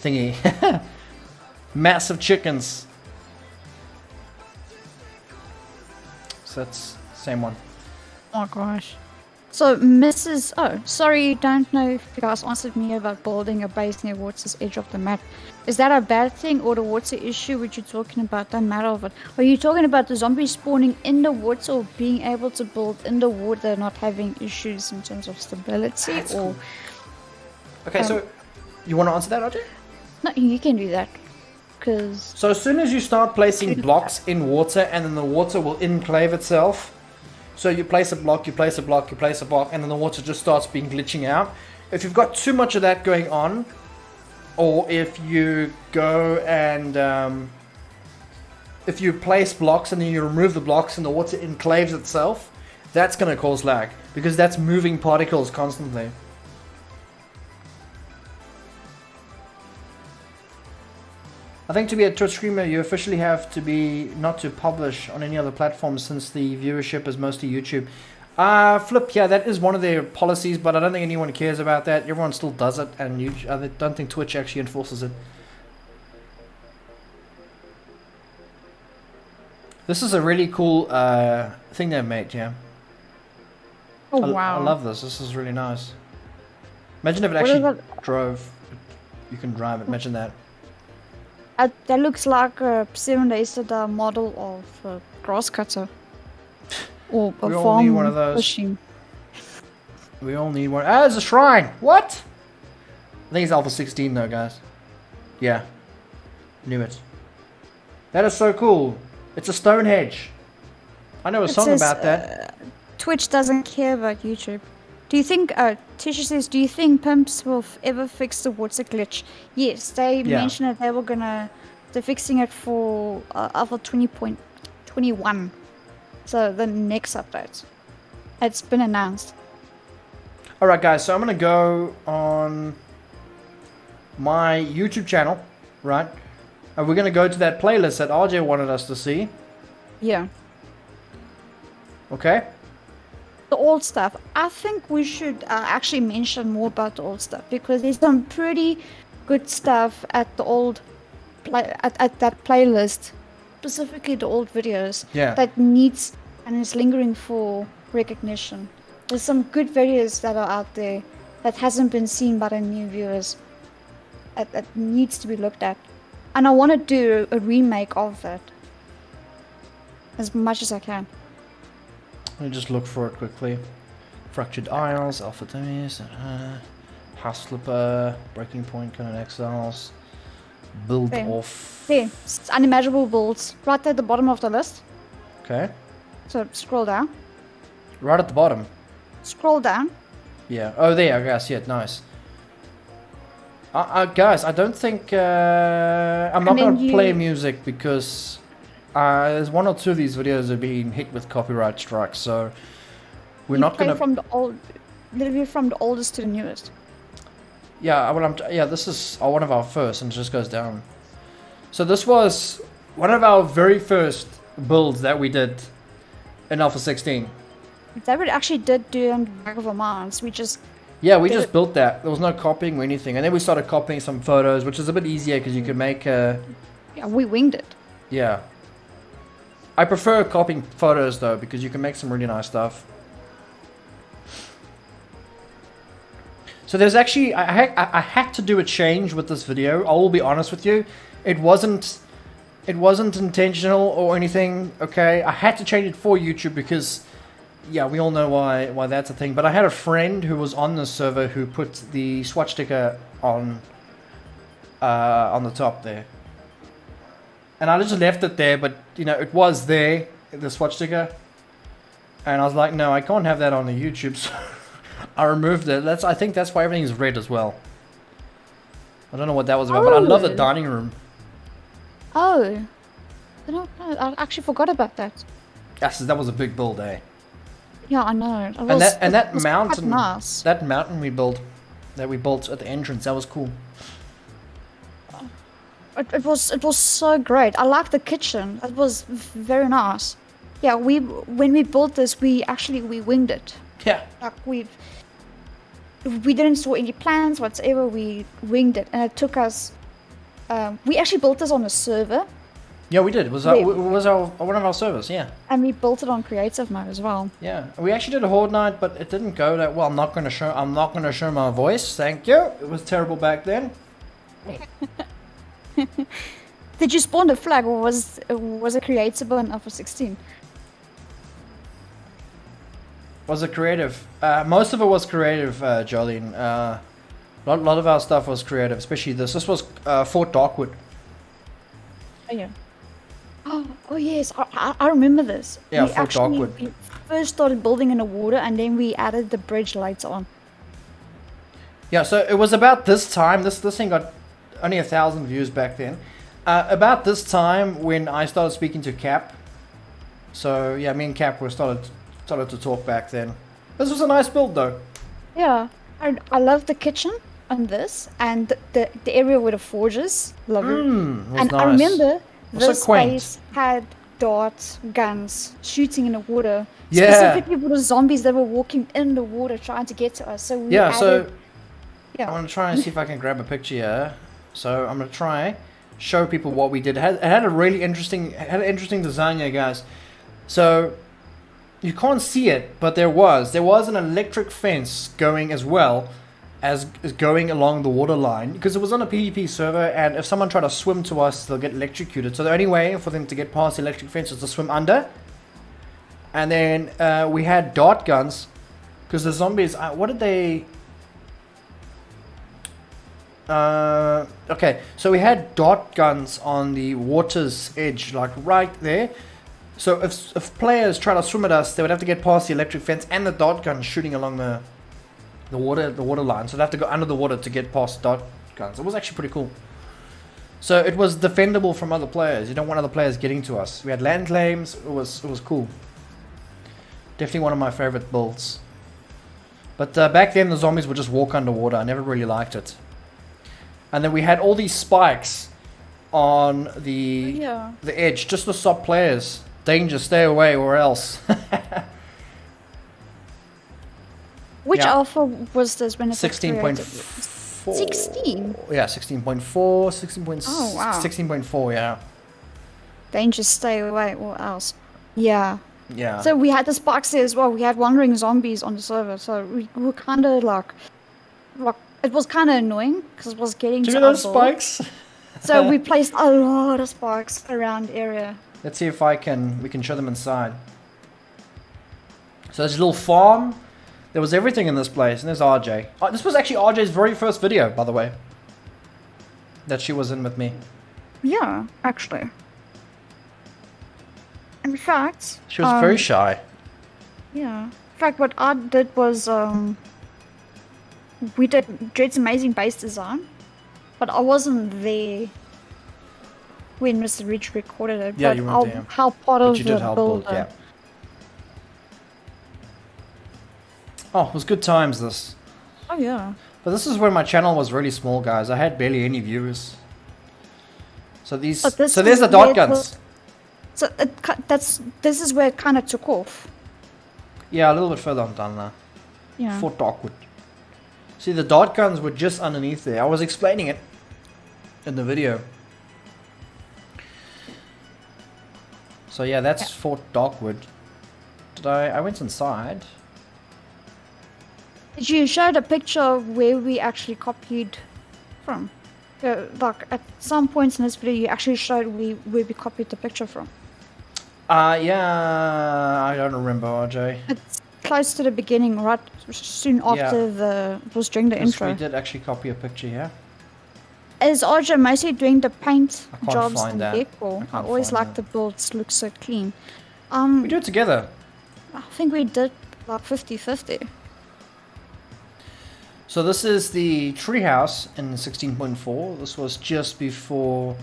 thingy. Massive chickens. So that's the same one. Oh gosh. So, Mrs. Oh, sorry, don't know if you guys answered me about building a base near water's edge of the map. Is that a bad thing or the water issue which you're talking about? Don't matter of it. Are you talking about the zombies spawning in the water or being able to build in the water, not having issues in terms of stability? That's or cool. Okay, so you want to answer that, RJ? No, you can do that. Because So as soon as you start placing blocks in water, and then the water will enclave itself. So you place a block, you place a block, you place a block, and then the water just starts being glitching out. If you've got too much of that going on, or if you go and if you place blocks and then you remove the blocks and the water enclaves itself, that's going to cause lag because that's moving particles constantly. I think to be a Twitch streamer, you officially have to be not to publish on any other platform since the viewership is mostly YouTube. Flip, yeah, that is one of their policies, but I don't think anyone cares about that. Everyone still does it, and I don't think Twitch actually enforces it. This is a really cool thing they've made, yeah. oh wow, I love this. This is really nice. Imagine if it actually drove. You can drive it. Imagine that. That looks like a 7 days model of a grass cutter. Or a We all farm need one of those. machine. We all need one. Ah, there's a shrine. What? I think it's Alpha 16 though, guys. Yeah. Knew it. That is so cool. It's a Stonehenge. I know a song about that. Twitch doesn't care about YouTube. Do you think, Tisha says, do you think pimps will ever fix the water glitch? Yes, they mentioned that they're fixing it for Alpha 20.21. So the next update. It's been announced. Alright guys, so I'm going to go on my YouTube channel, right? And we're going to go to that playlist that RJ wanted us to see. Yeah. Okay? The old stuff. I think we should actually mention more about the old stuff because there's some pretty good stuff at the old at that playlist, specifically the old videos. Yeah. That needs and is lingering for recognition. There's some good videos that are out there that hasn't been seen by the new viewers. That needs to be looked at, and I want to do a remake of that as much as I can. Let me just look for it quickly. Fractured Isles, Alpha Dummies, House Flipper, Breaking Point, Conan Exiles, Build Off. There, it's unimaginable builds, right at the bottom of the list. Okay. So scroll down. Right at the bottom. Scroll down. Yeah. Oh, there, I guess. Yeah, nice. Guys, I don't think... I'm not going to play music because... there's one or two of these videos are being hit with copyright strikes, so we're not going to. From the old, literally from the oldest to the newest. Yeah, this is one of our first, and it just goes down. So this was one of our very first builds that we did in Alpha 16. David actually did do on the back of our minds. We just just built that. There was no copying or anything, and then we started copying some photos, which is a bit easier because you could make a. Yeah, we winged it. Yeah. I prefer copying photos though because you can make some really nice stuff. So there's actually I had to do a change with this video. I will be honest with you, it wasn't intentional or anything. Okay, I had to change it for YouTube because yeah, we all know why that's a thing. But I had a friend who was on the server who put the swatch sticker on the top there. And I just left it there, but you know, it was there, the swatch sticker. And I was like, no, I can't have that on the YouTube, so I removed it. I think that's why everything's red as well. I don't know what that was about, but I love the dining room. Oh. I don't know. I actually forgot about that. Yes, that was a big build, eh? Yeah, I know. That mountain, nice. that mountain we built at the entrance, that was cool. It was so great. I liked the kitchen. It was very nice. Yeah, when we built this, we winged it. Yeah. Like we didn't saw any plans whatsoever. We winged it, and it took us. We actually built this on a server, Yeah, we did. It was one of our servers, yeah. And we built it on creative mode as well. Yeah. We actually did a horde night, but it didn't go that well. I'm not gonna show my voice, thank you. It was terrible back then. Did you spawn the flag, or was it creatable in Alpha 16? Was it creative? Most of it was creative, Jolene. A lot of our stuff was creative, especially this. This was Fort Darkwood. Oh yeah. Oh yes, I remember this. Yeah, Fort Darkwood. We first started building in the water, and then we added the bridge later on. Yeah, so it was about this time. This thing got only 1,000 views back then. About this time when I started speaking to Cap. So yeah, me and Cap were started to talk back then. This was a nice build though. Yeah, I love the kitchen on this, and the area with the forges. Love it. And nice. I remember this so quaint. space had darts, guns, shooting in the water. Yeah. Specifically for the zombies that were walking in the water trying to get to us. So we added, I'm gonna try and see if I can grab a picture here. So I'm gonna try show people what we did. It had a really interesting design here, guys. So you can't see it, but there was an electric fence going as well as going along the water line, because it was on a PvP server, and if someone tried to swim to us, they'll get electrocuted. So the only way for them to get past the electric fence is to swim under. And then we had dart guns, because the zombies, what did they... okay, so we had dart guns on the water's edge, like right there. So if players try to swim at us, they would have to get past the electric fence and the dart gun shooting along the water line. So they have to go under the water to get past dart guns. It was actually pretty cool. So it was defendable from other players. You don't want other players getting to us. We had land claims. It was cool. Definitely one of my favorite builds. But back then the zombies would just walk underwater. I never really liked it. And then we had all these spikes on the edge just to stop players. Danger, stay away or else. Which alpha was this when it 16.4. 16? Yeah, 16.4, 16.6. Oh, wow. 16.4, yeah. Danger, stay away or else. Yeah. Yeah. So we had the spikes there as well. We had wandering zombies on the server. So we were kind of like, it was kind of annoying because it was getting to those spikes. So we placed a lot of spikes around the area. Let's see if we can show them inside. So there's a little farm. There was everything in this place, and there's RJ. Oh, this was actually RJ's very first video, by the way, that she was in with me. Yeah, actually. In fact, she was very shy. Yeah. In fact, what I did was we did Jed's amazing base design, but I wasn't there when Mr.Reach recorded it. Yeah, but you weren't there. How part of you the did help build. Yeah. Oh, it was good times, this. Oh yeah. But this is when my channel was really small, guys. I had barely any viewers. So these. So there's the dart guns. So this is where it kind of took off. Yeah, a little bit further on down there. Yeah. Fort Darkwood. See, the dart guns were just underneath there. I was explaining it in the video. So yeah, that's Fort Darkwood. I went inside. Did you show the picture of where we actually copied from? Like at some points in this video, you actually showed where we copied the picture from. Yeah, I don't remember, RJ. It's close to the beginning, right? Soon after it was during the intro. We did actually copy a picture here. Is RJ mostly doing the paint jobs find and that. decor? I always like the builds look so clean. We do it together. I think we did like 50-50. So this is the treehouse in 16.4. This was just before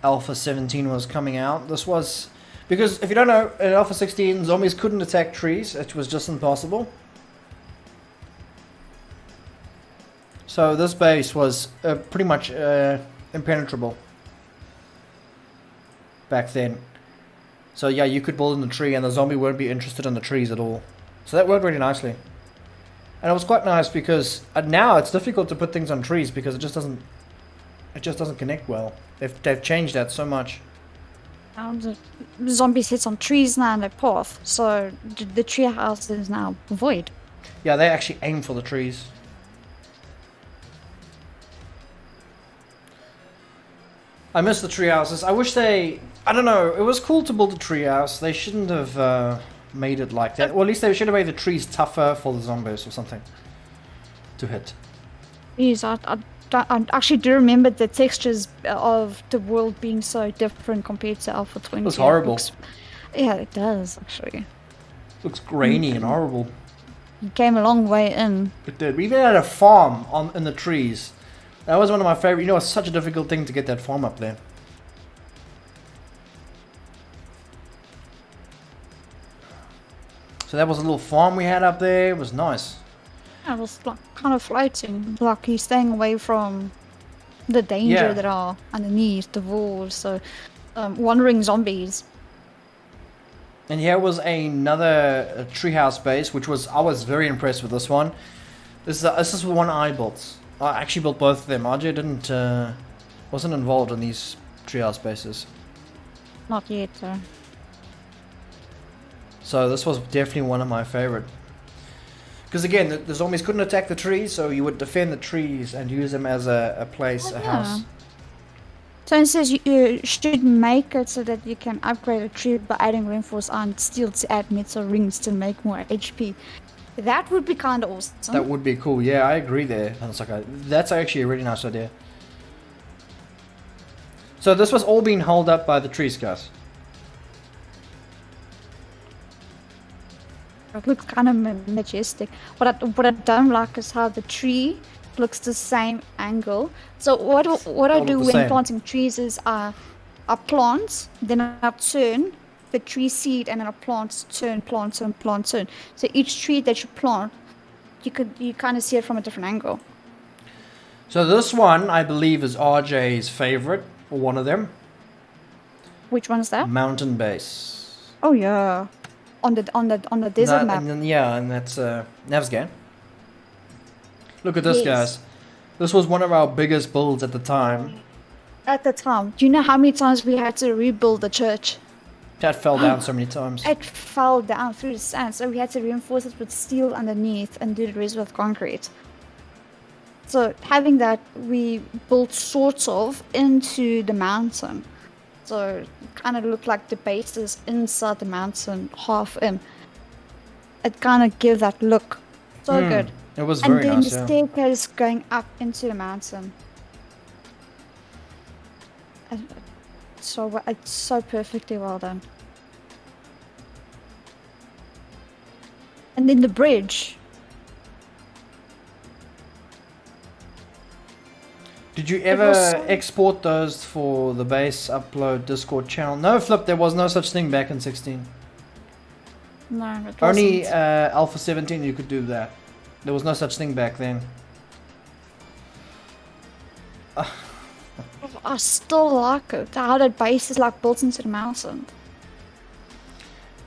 Alpha 17 was coming out. This was because if you don't know, in Alpha 16, zombies couldn't attack trees. It was just impossible. So this base was pretty much impenetrable back then. So yeah, you could build in the tree and the zombie won't be interested in the trees at all. So that worked really nicely. And it was quite nice because now it's difficult to put things on trees because it just doesn't connect well. They've changed that so much. The zombies hit on trees now in their path, so the tree house is now void. Yeah, they actually aim for the trees. I miss the tree houses. I wish they... I don't know, it was cool to build a tree house. They shouldn't have made it like that. Or at least they should have made the trees tougher for the zombies or something to hit. Yes, I actually do remember the textures of the world being so different compared to Alpha 20. It was horrible. Yeah, it does, actually. Looks grainy and horrible. It came a long way in. It did. We even had a farm in the trees. That was one of my favorite. You know, it's such a difficult thing to get that farm up there. So that was a little farm we had up there. It was nice. Yeah, it was like kind of floating, like he's staying away from the danger that are underneath the walls. So, wandering zombies. And here was another treehouse base, which was, I was very impressed with this one. This is one I built. I actually built both of them. RJ wasn't involved in these treehouse bases. Not yet, though. So this was definitely one of my favorite. Because again, the zombies couldn't attack the trees, so you would defend the trees and use them as a place, a house. So it says you should make it so that you can upgrade a tree by adding reinforced iron steel to add metal rings to make more HP. That would be kind of awesome. That would be cool. Yeah, I agree there. That's actually a really nice idea. So this was all being held up by the trees, guys. It looks kind of majestic. What I don't like is how the tree looks the same angle. So what I do when planting trees is I plant, then I turn the tree seed, and then I plant, turn. So each tree that you plant, you kind of see it from a different angle. So this one, I believe, is RJ's favorite, or one of them. Which one is that? Mountain base. Oh yeah, on the desert map. And then, yeah, and that's Navezgane. Look at this, guys. This was one of our biggest builds at the time. At the time, do you know how many times we had to rebuild the church? That fell down so many times. It fell down through the sand, so we had to reinforce it with steel underneath and do the rest with concrete. So having that, we built sort of into the mountain. So it kind of looked like the base is inside the mountain, half in. It kind of gave that look. So good. It was very nice, and then the staircase going up into the mountain. So it's so perfectly well done. And then the bridge. Did you ever export those for the base upload Discord channel? No, Flip, there was no such thing back in 16. No, it wasn't. Only Alpha 17 you could do that. There was no such thing back then. I still like it. How that base is like built into the mountain.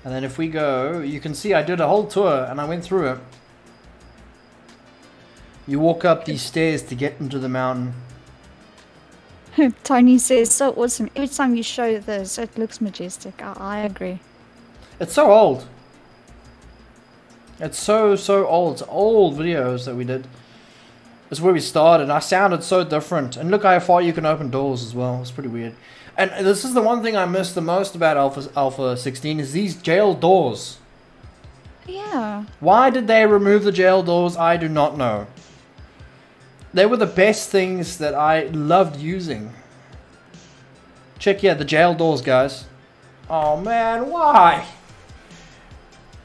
And then if we go, you can see I did a whole tour and I went through it. You walk up these stairs to get into the mountain. Tony says, so awesome. Every time you show this, it looks majestic. I agree. It's so old. It's so old. It's old videos that we did. It's where we started. I sounded so different. And look how far you can open doors as well. It's pretty weird. And this is the one thing I miss the most about Alpha 16 is these jail doors. Yeah. Why did they remove the jail doors? I do not know. They were the best things that I loved using. Check here, the jail doors, guys. Oh man, why?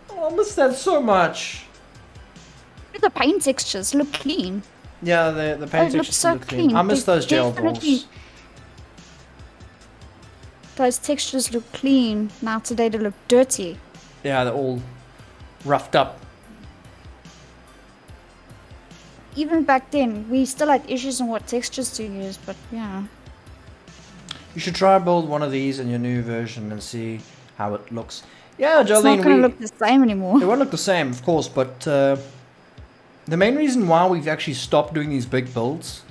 Oh, I miss that so much. The paint textures look clean. Yeah, the paint textures look clean. I miss those jail doors. Those textures look clean. Now today they look dirty. Yeah, they're all roughed up. Even back then, we still had issues on what textures to use, but yeah. You should try and build one of these in your new version and see how it looks. Yeah, Jolene, it's not going to look the same anymore. It won't look the same, of course, but the main reason why we've actually stopped doing these big builds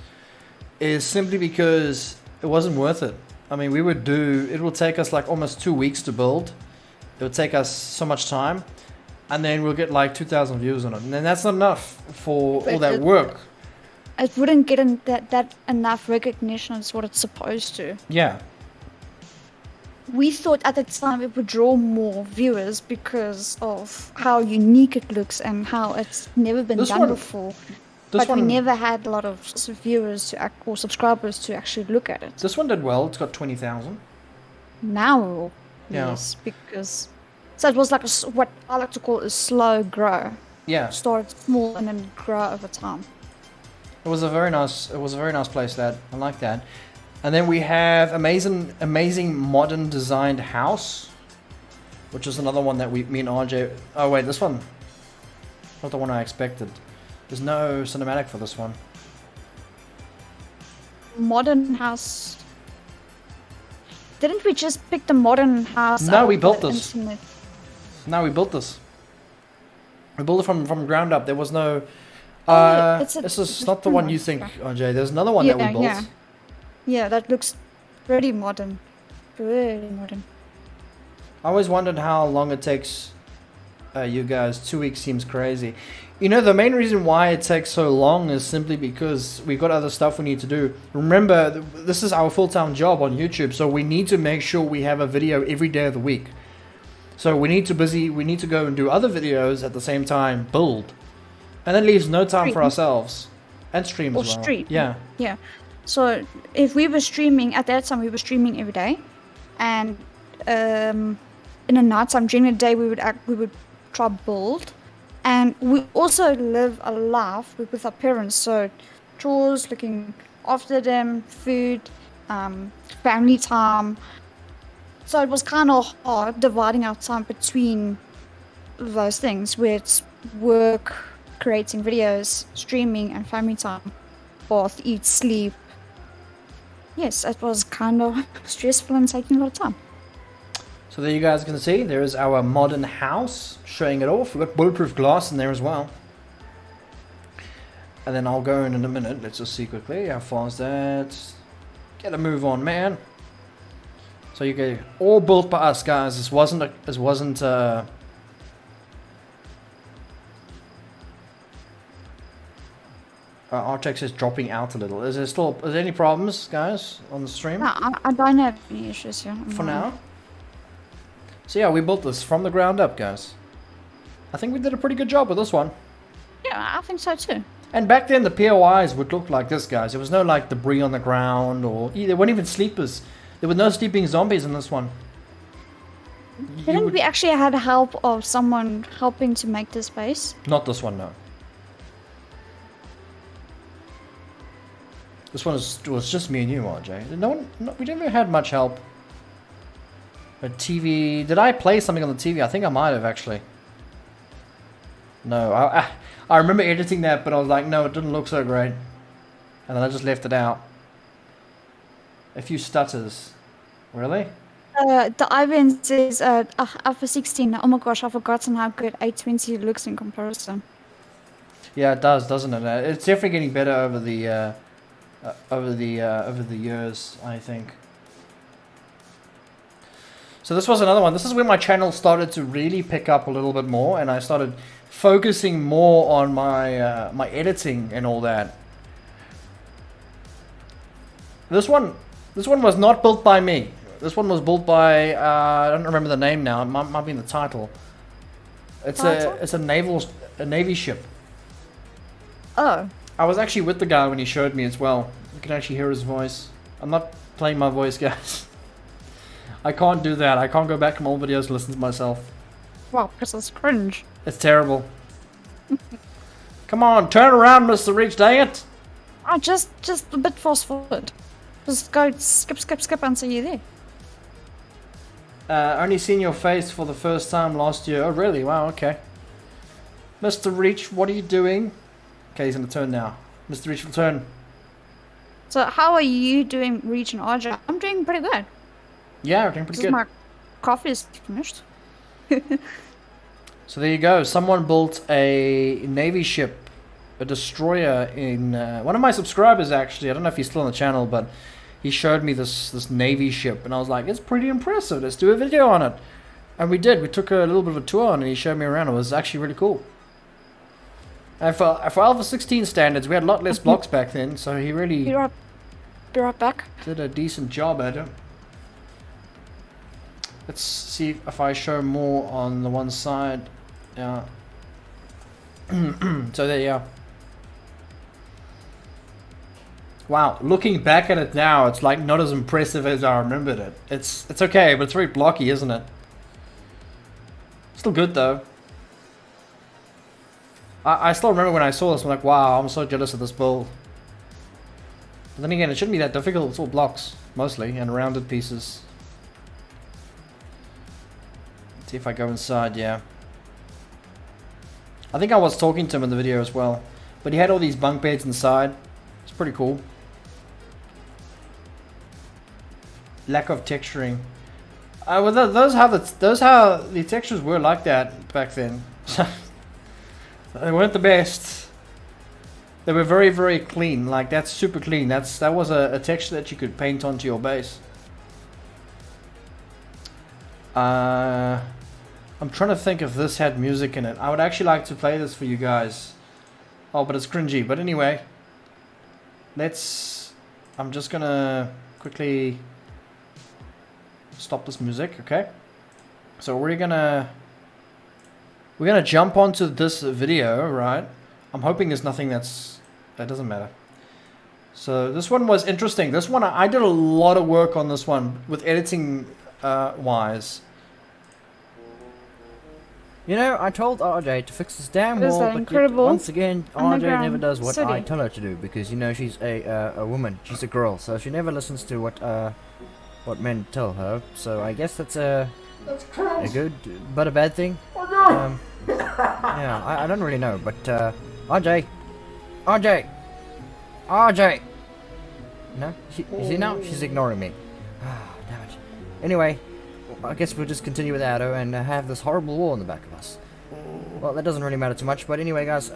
is simply because it wasn't worth it. I mean, it will take us like almost 2 weeks to build. It would take us so much time. And then we'll get like 2,000 views on it. And then that's not enough for all that work. It wouldn't get that enough recognition as what it's supposed to. Yeah. We thought at the time it would draw more viewers because of how unique it looks and how it's never been done before. But we never had a lot of viewers or subscribers to actually look at it. This one did well. It's got 20,000. Now, yes, because so it was like what I like to call a slow grow. Yeah. Start small and then grow over time. It was a very nice place. That I like that. And then we have amazing modern designed house, which is another one that me and RJ. Oh wait, this one, not the one I expected. There's no cinematic for this one. Modern house. Didn't we just pick the modern house? No, we built this. No, we built this. We built it from ground up. There was no. This is not the one you think, RJ. There's another one that we built. Yeah. Yeah, that looks pretty modern. Pretty modern. I always wondered how long it takes you guys. 2 weeks seems crazy. You know, the main reason why it takes so long is simply because we've got other stuff we need to do. Remember, this is our full-time job on YouTube, so we need to make sure we have a video every day of the week. So we need to go and do other videos at the same time, build. And that leaves no time for ourselves. And stream as well. Stream. Yeah. Yeah. So if we were streaming, at that time we were streaming every day. And in the nighttime, during the day, we would try build. And we also live a life with our parents. So chores, looking after them, food, family time. So it was kind of hard dividing our time between those things, where it's work, creating videos, streaming, and family time. Bath, eat, sleep. Yes, it was kind of stressful and taking a lot of time. So there you guys can see, there is our modern house, showing it off. We've got bulletproof glass in there as well. And then I'll go in a minute. Let's just see quickly, how far is that? Get a move on, man. So you get all built by us, guys. This wasn't Artex is dropping out a little. Is there any problems, guys, on the stream? No, I don't have any issues here. For now? So yeah, we built this from the ground up, guys. I think we did a pretty good job with this one. Yeah, I think so too. And back then the POIs would look like this, guys. There was no like debris on the ground, or there weren't even sleepers. There were no sleeping zombies in this one. Didn't we actually had help of someone helping to make this base? Not this one, no. This one was just me and you, RJ. We never had much help. A TV. Did I play something on the TV? I think I might have actually. No, I remember editing that, but I was like, no, it didn't look so great, and then I just left it out. A few stutters. Really? The Ivan says Alpha 16. Oh my gosh, I've forgotten how good A20 looks in comparison. Yeah, it does, doesn't it? It's definitely getting better over the years, I think. So this was another one. This is where my channel started to really pick up a little bit more, and I started focusing more on my my editing and all that. This one was not built by me. This one was built by I don't remember the name now. It might be in the title. It's a navy ship. Oh. I was actually with the guy when he showed me as well. You can actually hear his voice. I'm not playing my voice, guys. I can't do that. I can't go back to my old videos and listen to myself. Wow, because it's cringe. It's terrible. Come on, turn around, Mr.Reach, dang it! Just a bit fast forward. Just go skip until you're there. Only seen your face for the first time last year. Oh, really? Wow, okay. Mr.Reach, what are you doing? Okay, he's gonna turn now. Mr.Reach will turn. So how are you doing, Reach and RJ? I'm doing pretty good. Yeah, I'm doing pretty good. My coffee is finished. So there you go. Someone built a navy ship, a destroyer in one of my subscribers actually. I don't know if he's still on the channel, but he showed me this Navy ship, and I was like, it's pretty impressive. Let's do a video on it. And we did. We took a little bit of a tour, and he showed me around. It was actually really cool. And for Alpha 16 standards, we had a lot less blocks back then, so he really Be right back. did a decent job at it. Let's see if I show more on the one side. Yeah. So there you are. Wow, looking back at it now, it's like not as impressive as I remembered it. It's okay, but it's very blocky, isn't it? Still good though. I still remember when I saw this, I'm like, wow, I'm so jealous of this build. But then again, it shouldn't be that difficult. It's all blocks, mostly, and rounded pieces. Let's see if I go inside, yeah. I think I was talking to him in the video as well. But he had all these bunk beds inside. It's pretty cool. Lack of texturing. Well, those how the textures were like that back then. They weren't the best. They were very, very clean. Like, that's super clean. That was a texture that you could paint onto your base. I'm trying to think if this had music in it. I would actually like to play this for you guys. Oh, but it's cringy. But anyway, I'm just gonna quickly stop this music, okay? So we're gonna jump onto this video, right? I'm hoping there's nothing that doesn't matter. So this one was interesting. This one, I did a lot of work on this one with editing wise. You know, I told RJ to fix this damn Is wall, that but incredible? yet, once again, RJ Underground never does what city. I tell her to do, because, you know, she's a woman. She's a girl, so she never listens to what men tell her. So I guess that's a good but a bad thing. Yeah, I don't really know, but RJ, no, is he now? She's ignoring me. Ah, damn it. Anyway, I guess we'll just continue with Ado and have this horrible wall in the back of us. Well, that doesn't really matter too much, but anyway, guys,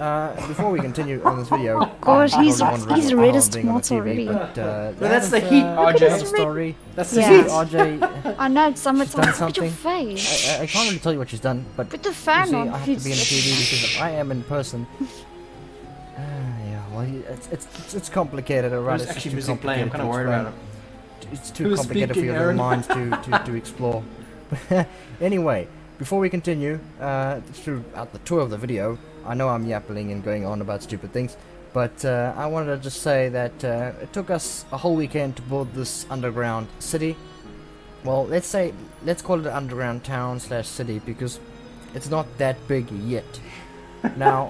before we continue on this video, Oh God, he's wondering red how as I'm being on the tomato TV, already. but, that's the that is, heat, Look at RJ. his story. That's the Yeah. heat. RJ, I know it's summertime. done Look at your something. face. I can't really tell you what she's done, but Put the you fan see, on. I have to be in the TV because I am in person. Yeah, well, it's complicated, alright? There's It's actually too music playing. I'm kind of worried complicated about it. It's too Who's complicated for speaking, your little Aaron? minds to explore. Anyway, before we continue throughout the tour of the video, I know I'm yapping and going on about stupid things, but I wanted to just say that it took us a whole weekend to build this underground city. Well, let's call it an underground town / city because it's not that big yet. Now,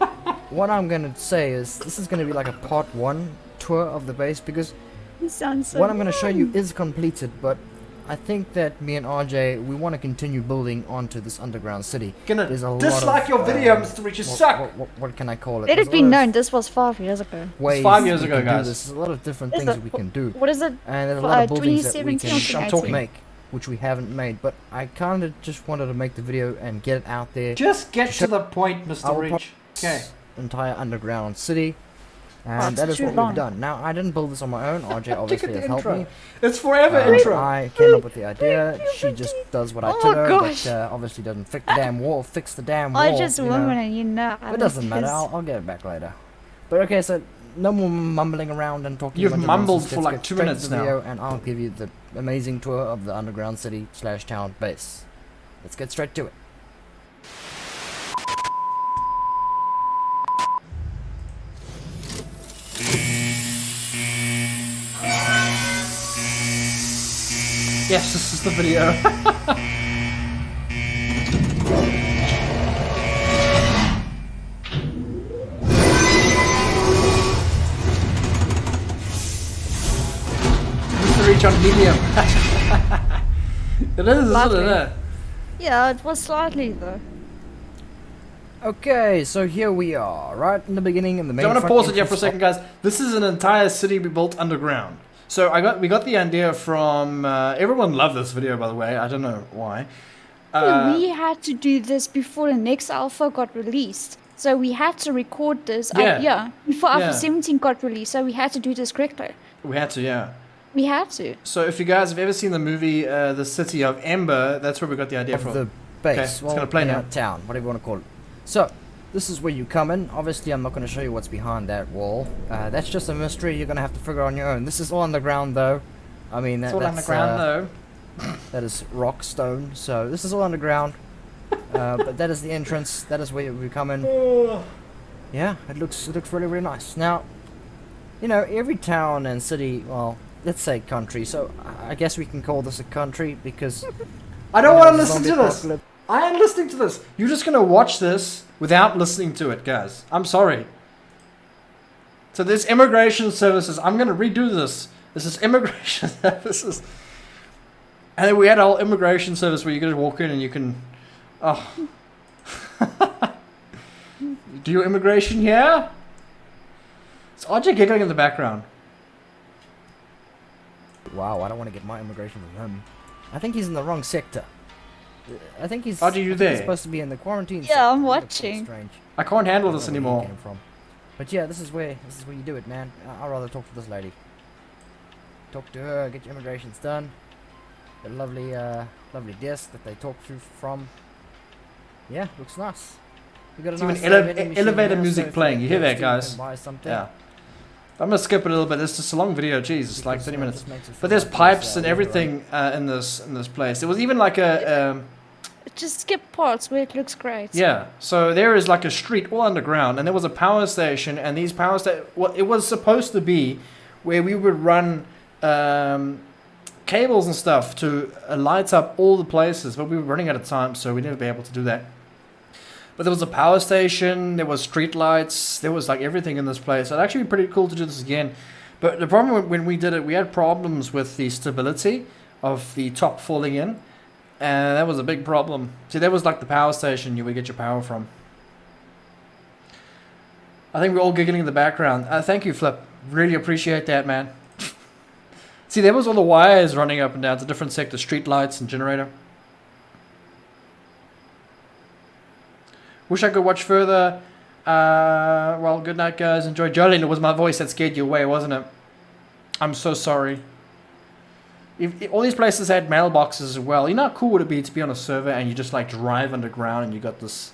what I'm gonna say is this is gonna be like a part 1 tour of the base because He sounds so what I'm gonna show you young. is completed, but I think that me and RJ, we want to continue building onto this underground city. Gonna There's a lot dislike of, your video, Mr.Reach. You suck. What can I call it? Let There's it a be lot of known, this was 5 years ago. ways 5 years we ago, can do guys. this. There's a lot of different Is things it- that we can do, What is it? and there's a lot of buildings that we 2017 can or I'm talking. make, which we haven't made. But I kind of just wanted to make the video and get it out there. Just get to the point, Mr. Our Reach. Okay. Entire underground city, and it's that is too what long. we've done. Now, I didn't build this on my own. RJ obviously the has helped intro. me. It's forever Uh, intro. I came up with the idea. She just does what I Oh tell her, gosh. but obviously doesn't fix the damn wall. Fix the damn wall. I just you woman know. and you know. I It doesn't matter. piss. I'll get it back later. But okay, so no more mumbling around and talking. You've a bunch of mumbled nonsense. for Let's like get 2 straight minutes to the now. video, and I'll give you the amazing tour of the underground city / town base. Let's get straight to it. Yes, this is the video. Mr. Reach on medium. It is, isn't Lovely. it? Yeah, it was slightly though. Okay, so here we are, right in the beginning, in the main. So I'm gonna front pause it here for a entrance second, guys. This is an entire city we built underground. So we got the idea from everyone loved this video, by the way. I don't know why. We had to do this before the next alpha got released. So we had to record this. Yeah. Before Alpha Yeah. 17 got released. So we had to do this correctly. We had to, yeah. We had to. So if you guys have ever seen the movie The City of Ember, that's where we got the idea from. The base. Okay, it's well, gonna play now. Town, whatever you want to call it. So, this is where you come in. Obviously, I'm not going to show you what's behind that wall. That's just a mystery you're going to have to figure on your own. This is all underground, though. I mean, It's all underground, though. That is rock stone. So, this is all underground. But that is the entrance. That is where we come in. Yeah, it looks really, really nice. Now, you know, every town and city, well, let's say country. So, I guess we can call this a country because... I don't want to listen to this. I am listening to this. You're just going to watch this without listening to it, guys. I'm sorry. So this immigration services, I'm going to redo this. This is immigration services. And then we had a whole immigration service where you can walk in and you can... Oh. Do your immigration here? It's RJ giggling in the background. Wow, I don't want to get my immigration from him. I think he's in the wrong sector. I think he's, RJ, you there? he's supposed to be in the quarantine. Yeah, I'm sector. watching. Strange. I can't handle I don't this know where he anymore. came from. But yeah, this is where you do it, man. I'd rather talk to this lady. Talk to her, get your immigrations done. A lovely, lovely desk that they talk through from. Yeah, looks nice. We got a It's nice even vending machine elevator here, music so if playing. You hear that, thirsty, guys? can buy something. Yeah. I'm going to skip it a little bit. It's just a long video. Jeez, it's like Because, 30 it minutes. just makes it But feel there's like it's, pipes and winter, everything in this place. There was even like a Just skip parts where it looks great. yeah. So there is like a street all underground, and there was a power station, and these power well, it was supposed to be where we would run cables and stuff to light up all the places, but we were running out of time, so we never be able to do that. But there was a power station, there was street lights, there was like everything in this place. So it'd actually be pretty cool to do this again. But the problem when we did it, we had problems with the stability of the top falling in. And that was a big problem. See, that was like the power station you would get your power from. I think we're all giggling in the background. Thank you, Flip. Really appreciate that, man. See, there was all the wires running up and down to different sectors, street lights and generator. Wish I could watch further. Well, good night, guys. Enjoy. Jolene, it was my voice that scared you away, wasn't it? I'm so sorry. If all these places had mailboxes as well, you know how cool would it be to be on a server and you just like drive underground and you got this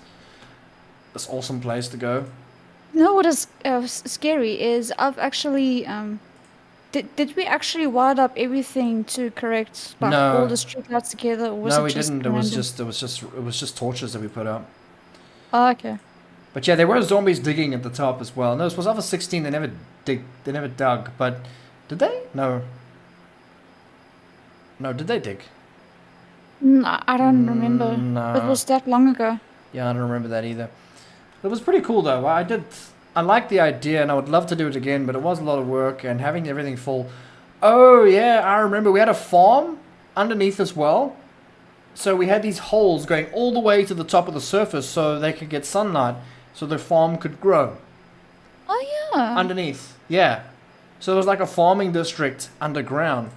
awesome place to go? You know what is scary is I've actually did we actually wire up everything to correct like No. all the streetlights together, or was No, it we just didn't. random? It was just torches that we put up. Oh, okay. But yeah, there were zombies digging at the top as well. No, this was Alpha 16. They never dug. But did they? No. No, did they dig? I don't remember. No. It was that long ago. Yeah, I don't remember that either. It was pretty cool though. I liked the idea and I would love to do it again, but it was a lot of work and having everything full. Oh yeah, I remember we had a farm underneath as well. So we had these holes going all the way to the top of the surface so they could get sunlight so the farm could grow. Oh yeah. Underneath, yeah. So it was like a farming district underground.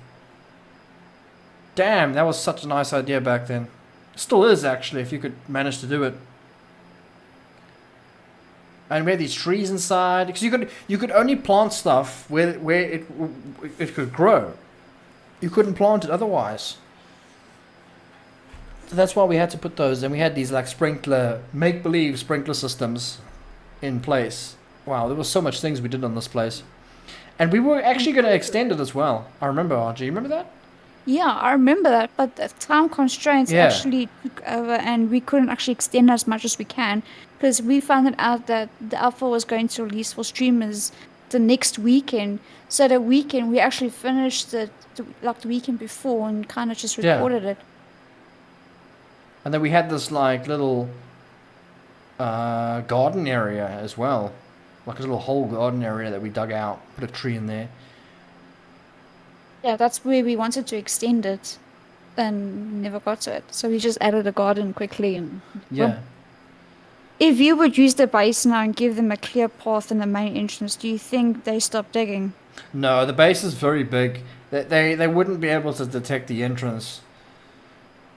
Damn, that was such a nice idea back then. Still is actually, if you could manage to do it. And we had these trees inside, because you could only plant stuff where it could grow. You couldn't plant it otherwise. So that's why we had to put those. And we had these like make-believe sprinkler systems in place. Wow, there was so much things we did on this place. And we were actually going to extend it as well. I remember, RG. You remember that? Yeah, I remember that, but the time constraints Yeah. actually took over and we couldn't actually extend as much as we can because we found out that the alpha was going to release for streamers the next weekend. So the weekend we actually finished the weekend before and kind of just Yeah. recorded it. And then we had this like little garden area as well. Like a little whole garden area that we dug out. Put a tree in there. Yeah, that's where we wanted to extend it and never got to it. So we just added a garden quickly. And Yeah. if you would use the base now and give them a clear path in the main entrance, do you think they stop digging? No, the base is very big. They wouldn't be able to detect the entrance.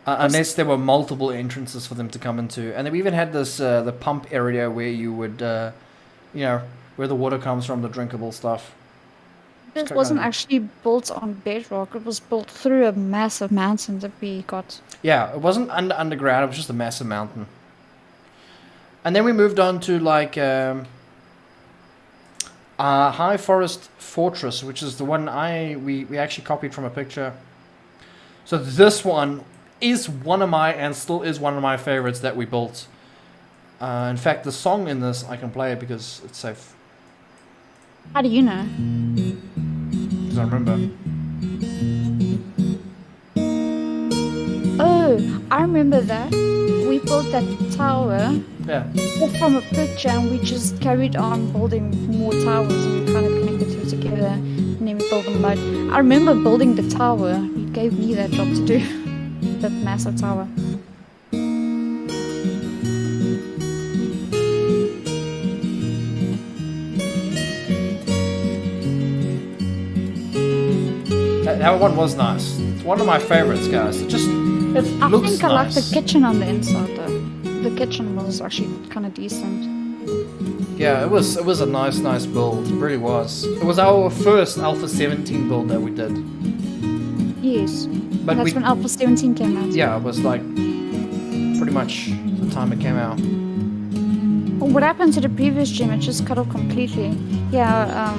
Unless there were multiple entrances for them to come into. And then we even had this, the pump area where you would, where the water comes from, the drinkable stuff. It wasn't actually built on bedrock. It was built through a massive mountain that we got. Yeah, it wasn't underground. It was just a massive mountain. And then we moved on to like High Forest Fortress, which is the one we actually copied from a picture. So this one is one of my, and still is one of my favorites that we built. In fact, the song in this, I can play it because it's safe. How do you know? Because I remember. Oh, I remember that. We built that tower Yeah. from a picture and we just carried on building more towers and we kind of connected them together and then we built them like... I remember building the tower. You gave me that job to do. That massive tower. That one was nice. It's one of my favorites, guys. It just I looks think I like nice. the kitchen on the inside though. The kitchen was actually kind of decent. Yeah, it was a nice build. It really was. It was our first Alpha 17 build that we did. Yes. But That's when Alpha 17 came out. Yeah, it was like pretty much the time it came out. What happened to the previous gym? It just cut off completely. Yeah,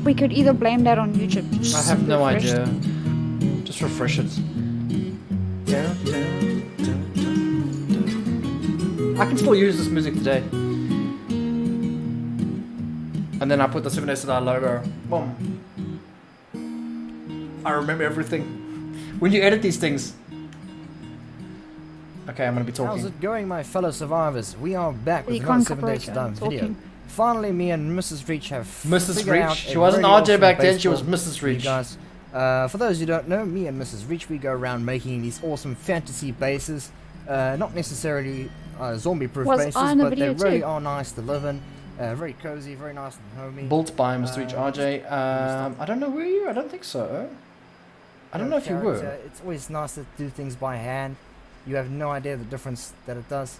we could either blame that on YouTube. I have no idea. Just refresh it. I can still use this music today. And then I put the 7 Days to Die logo. Boom. I remember everything. When you edit these things. Okay, I'm gonna be talking. How's it going, my fellow survivors? We are back with You another can't 7 Days to Die cooperate, video. talking. Finally, me and Mrs. Reach have Mrs. figured out Reach. a She wasn't really RJ back awesome then, she was baseball Mrs. for you Reach. guys. For those who don't know, me and Mrs. Reach, we go around making these awesome fantasy bases. Not necessarily zombie-proof Was bases, I in the but they video really too? are nice to live in. Very cozy, very nice and homey. Built by Mr. Reach RJ. I don't know, were you? I don't think so. I don't know if you were. It's always nice to do things by hand. You have no idea the difference that it does.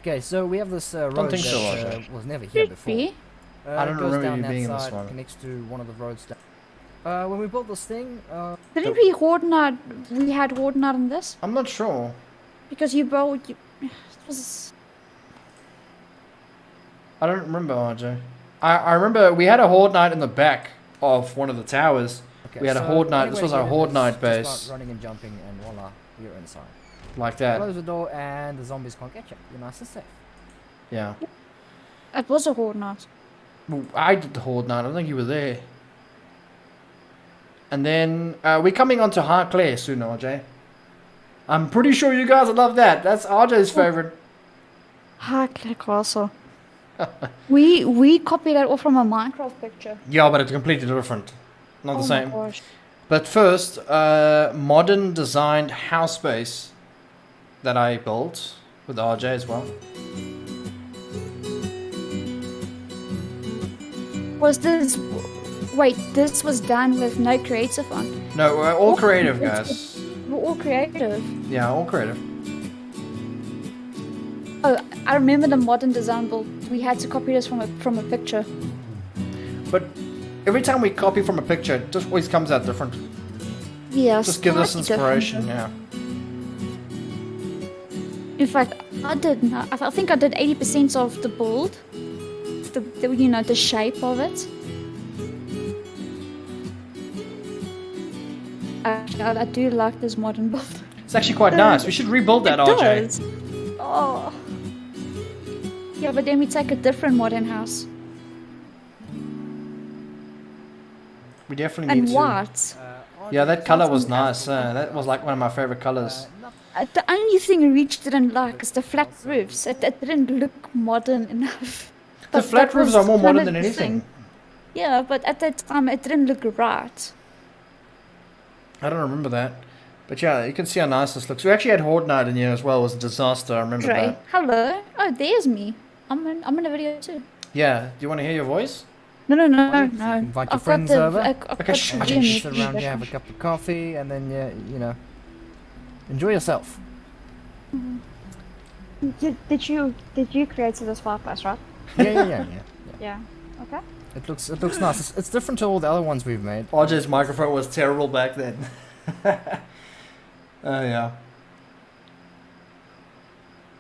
Okay, so we have this road think so, that RJ. was never here Should before. be. I don't It goes remember down you that being in this side, one. Connects to one of the roads down. When we built this thing, Didn't we Hordenite? We had Hordenite in this? I'm not sure. Because you built... It was... I don't remember RJ. I remember we had a Horde Knight in the back of one of the towers. okay, We had a so Horde Knight. anyway This was to our get Horde in Knight is base. just start running and jumping, and voila, you're inside. Like that. Close the door, and the zombies can't get you. You're nice and safe. Yeah. It was a Hordenite. Well, I did the Horde Knight. I don't think you were there. And then we're coming on to Harclair soon, RJ. I'm pretty sure you guys will love that. That's RJ's favorite. Harclair Castle. we copied that all from a Minecraft picture. Yeah, but it's completely different. Not Oh the my same. gosh. But first, modern designed house base that I built with RJ as well. Was this... Wait, this was done with no creative on? No, we're all creative, guys. We're all creative. Yeah, all creative. Oh, I remember the modern design build. We had to copy this from a picture. But every time we copy from a picture, it just always comes out different. Yeah, Just give us slightly different. inspiration, yeah. In fact, I think I did 80% of the build. You know, the shape of it. I do like this modern build. It's actually quite nice. We should rebuild that, It RJ. does. Oh. Yeah, but then we take a different modern house. We definitely need And to. what? Yeah, that color was nice. That was like one of my favorite colors. The only thing Reach didn't like is the flat roofs. It didn't look modern enough. The But flat that roofs was are more kind modern of than the anything. thing. Yeah, but at that time it didn't look right. I don't remember that. But yeah, you can see how nice this looks. We actually had Horde Knight in here as well. It was a disaster. I remember Great. that. Hello. Oh, there's me. I'm in a video too. Yeah. Do you want to hear your voice? No. Invite your friends over. I've got Okay, the shh, video shh, Sit meeting around, you have a cup of coffee, and then you know, enjoy yourself. Did you create this fireplace, right? Yeah. Yeah. Okay. It looks nice. It's different to all the other ones we've made. RJ's microphone was terrible back then. Oh yeah.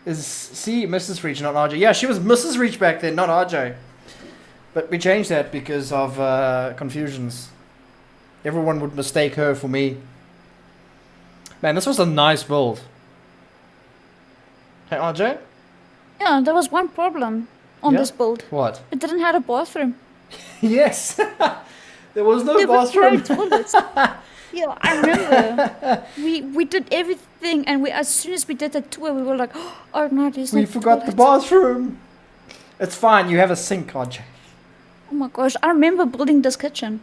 Is C Mrs. Reach, not RJ? Yeah, she was Mrs. Reach back then, not RJ. But we changed that because of confusions. Everyone would mistake her for me. Man, this was a nice build. Hey, RJ? Yeah, there was one problem on Yeah? this build. What? It didn't have a bathroom. Yes! There was no There was bathroom. no toilets. Yeah, I remember. We did everything, and as soon as we did the tour, we were like, oh no, there's no We forgot the toilet. bathroom. It's fine, you have a sink, RJ. Oh my gosh, I remember building this kitchen.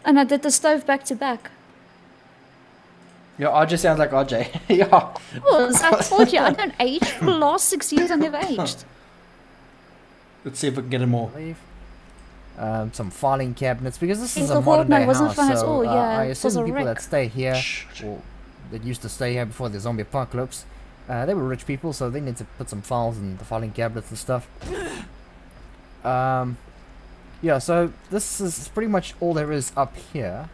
And I did the stove back to back. Yeah, RJ sounds like RJ. Yeah. Because I told you, I don't age. For the last 6 years, I never aged. Let's see if we can get him more. Some filing cabinets, because this Yes, is the a modern day Fortnite wasn't house, fun at so all, yeah, I it was assume a people wreck. that stay here, Shh. or that used to stay here before the zombie apocalypse, they were rich people, so they need to put some files in the filing cabinets and stuff. Yeah, so this is pretty much all there is up here.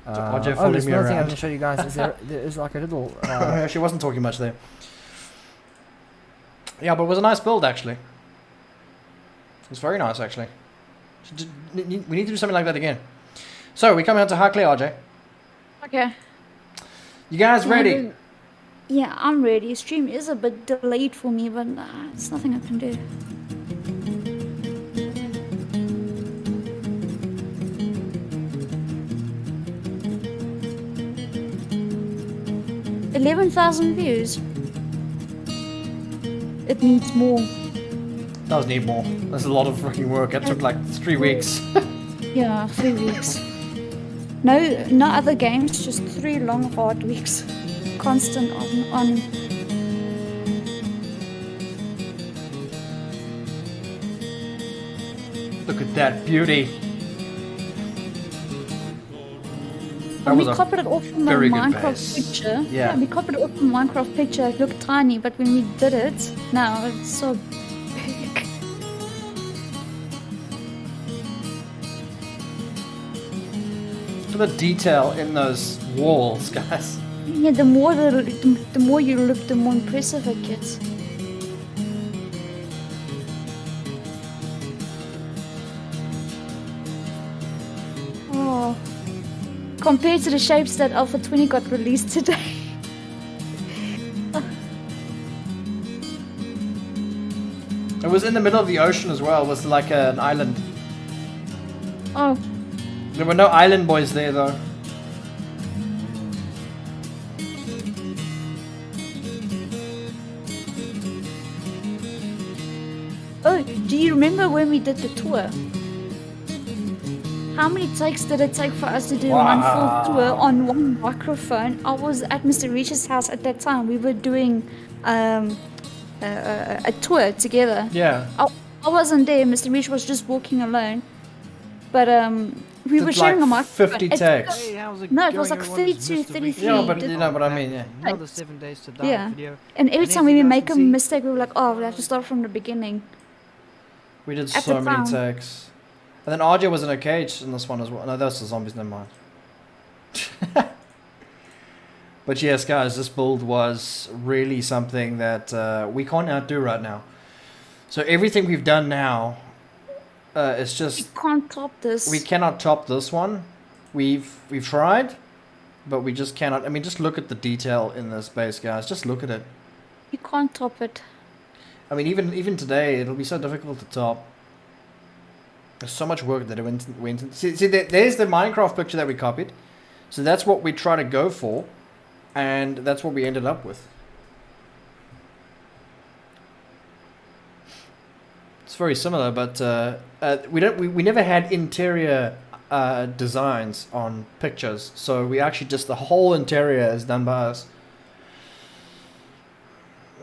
RJ There's followed me another thing I around. can show you guys. There is like a little. She wasn't talking much there. Yeah, but it was a nice build actually. It was very nice actually. We need to do something like that again. So we come out to Harkley, RJ. Okay. You guys ready? Yeah, I'm ready. Stream is a bit delayed for me, but it's nothing I can do. $11,000 views. It needs more. Does need more. There's a lot of freaking work. It took like 3 weeks. Yeah, 3 weeks. No other games, just 3 long hard weeks. Constant on. Look at that beauty. That We was a copied it off from the very good Minecraft base. picture. Yeah. We copied it off from Minecraft picture. It looked tiny, but when we did it, now it's so big. look at the detail in those walls, guys. Yeah, the more you look, the more impressive it gets. Oh, compared to the shapes that Alpha 20 got released today. It was in the middle of the ocean as well. It was like an island. Oh, There were no island boys there though. oh, do you remember when we did the tour? How many takes did it take for us to do one full tour on one microphone? I was at Mr. Reach's house at that time. We were doing a tour together. Yeah. I wasn't there. Mr. Reach was just walking alone. But we were Did sharing like a microphone. 50 It- takes. Hey, how's it No, it going, was like everyone? It's 32, Mr. 33. Yeah, but did- you know what I mean, yeah. Another 7 days to die Yeah. video. And every And time we anything make a else you can see? mistake, we were like, oh, we have to start from the beginning. We did At so the many time. takes. And then RJ was in a cage in this one as well. No, those are zombies, never mind. But yes, guys, this build was really something that we can't outdo right now. So everything we've done now is You just... can't top this. We cannot top this one. We've tried, but we just cannot. I mean, just look at the detail in this base, guys. Just look at it. You can't top it. I mean, even today, it'll be so difficult to top. There's so much work that it went in. See there's the Minecraft picture that we copied. So that's what we try to go for, and that's what we ended up with. It's very similar, but we never had interior designs on pictures. So we actually just the whole interior is done by us.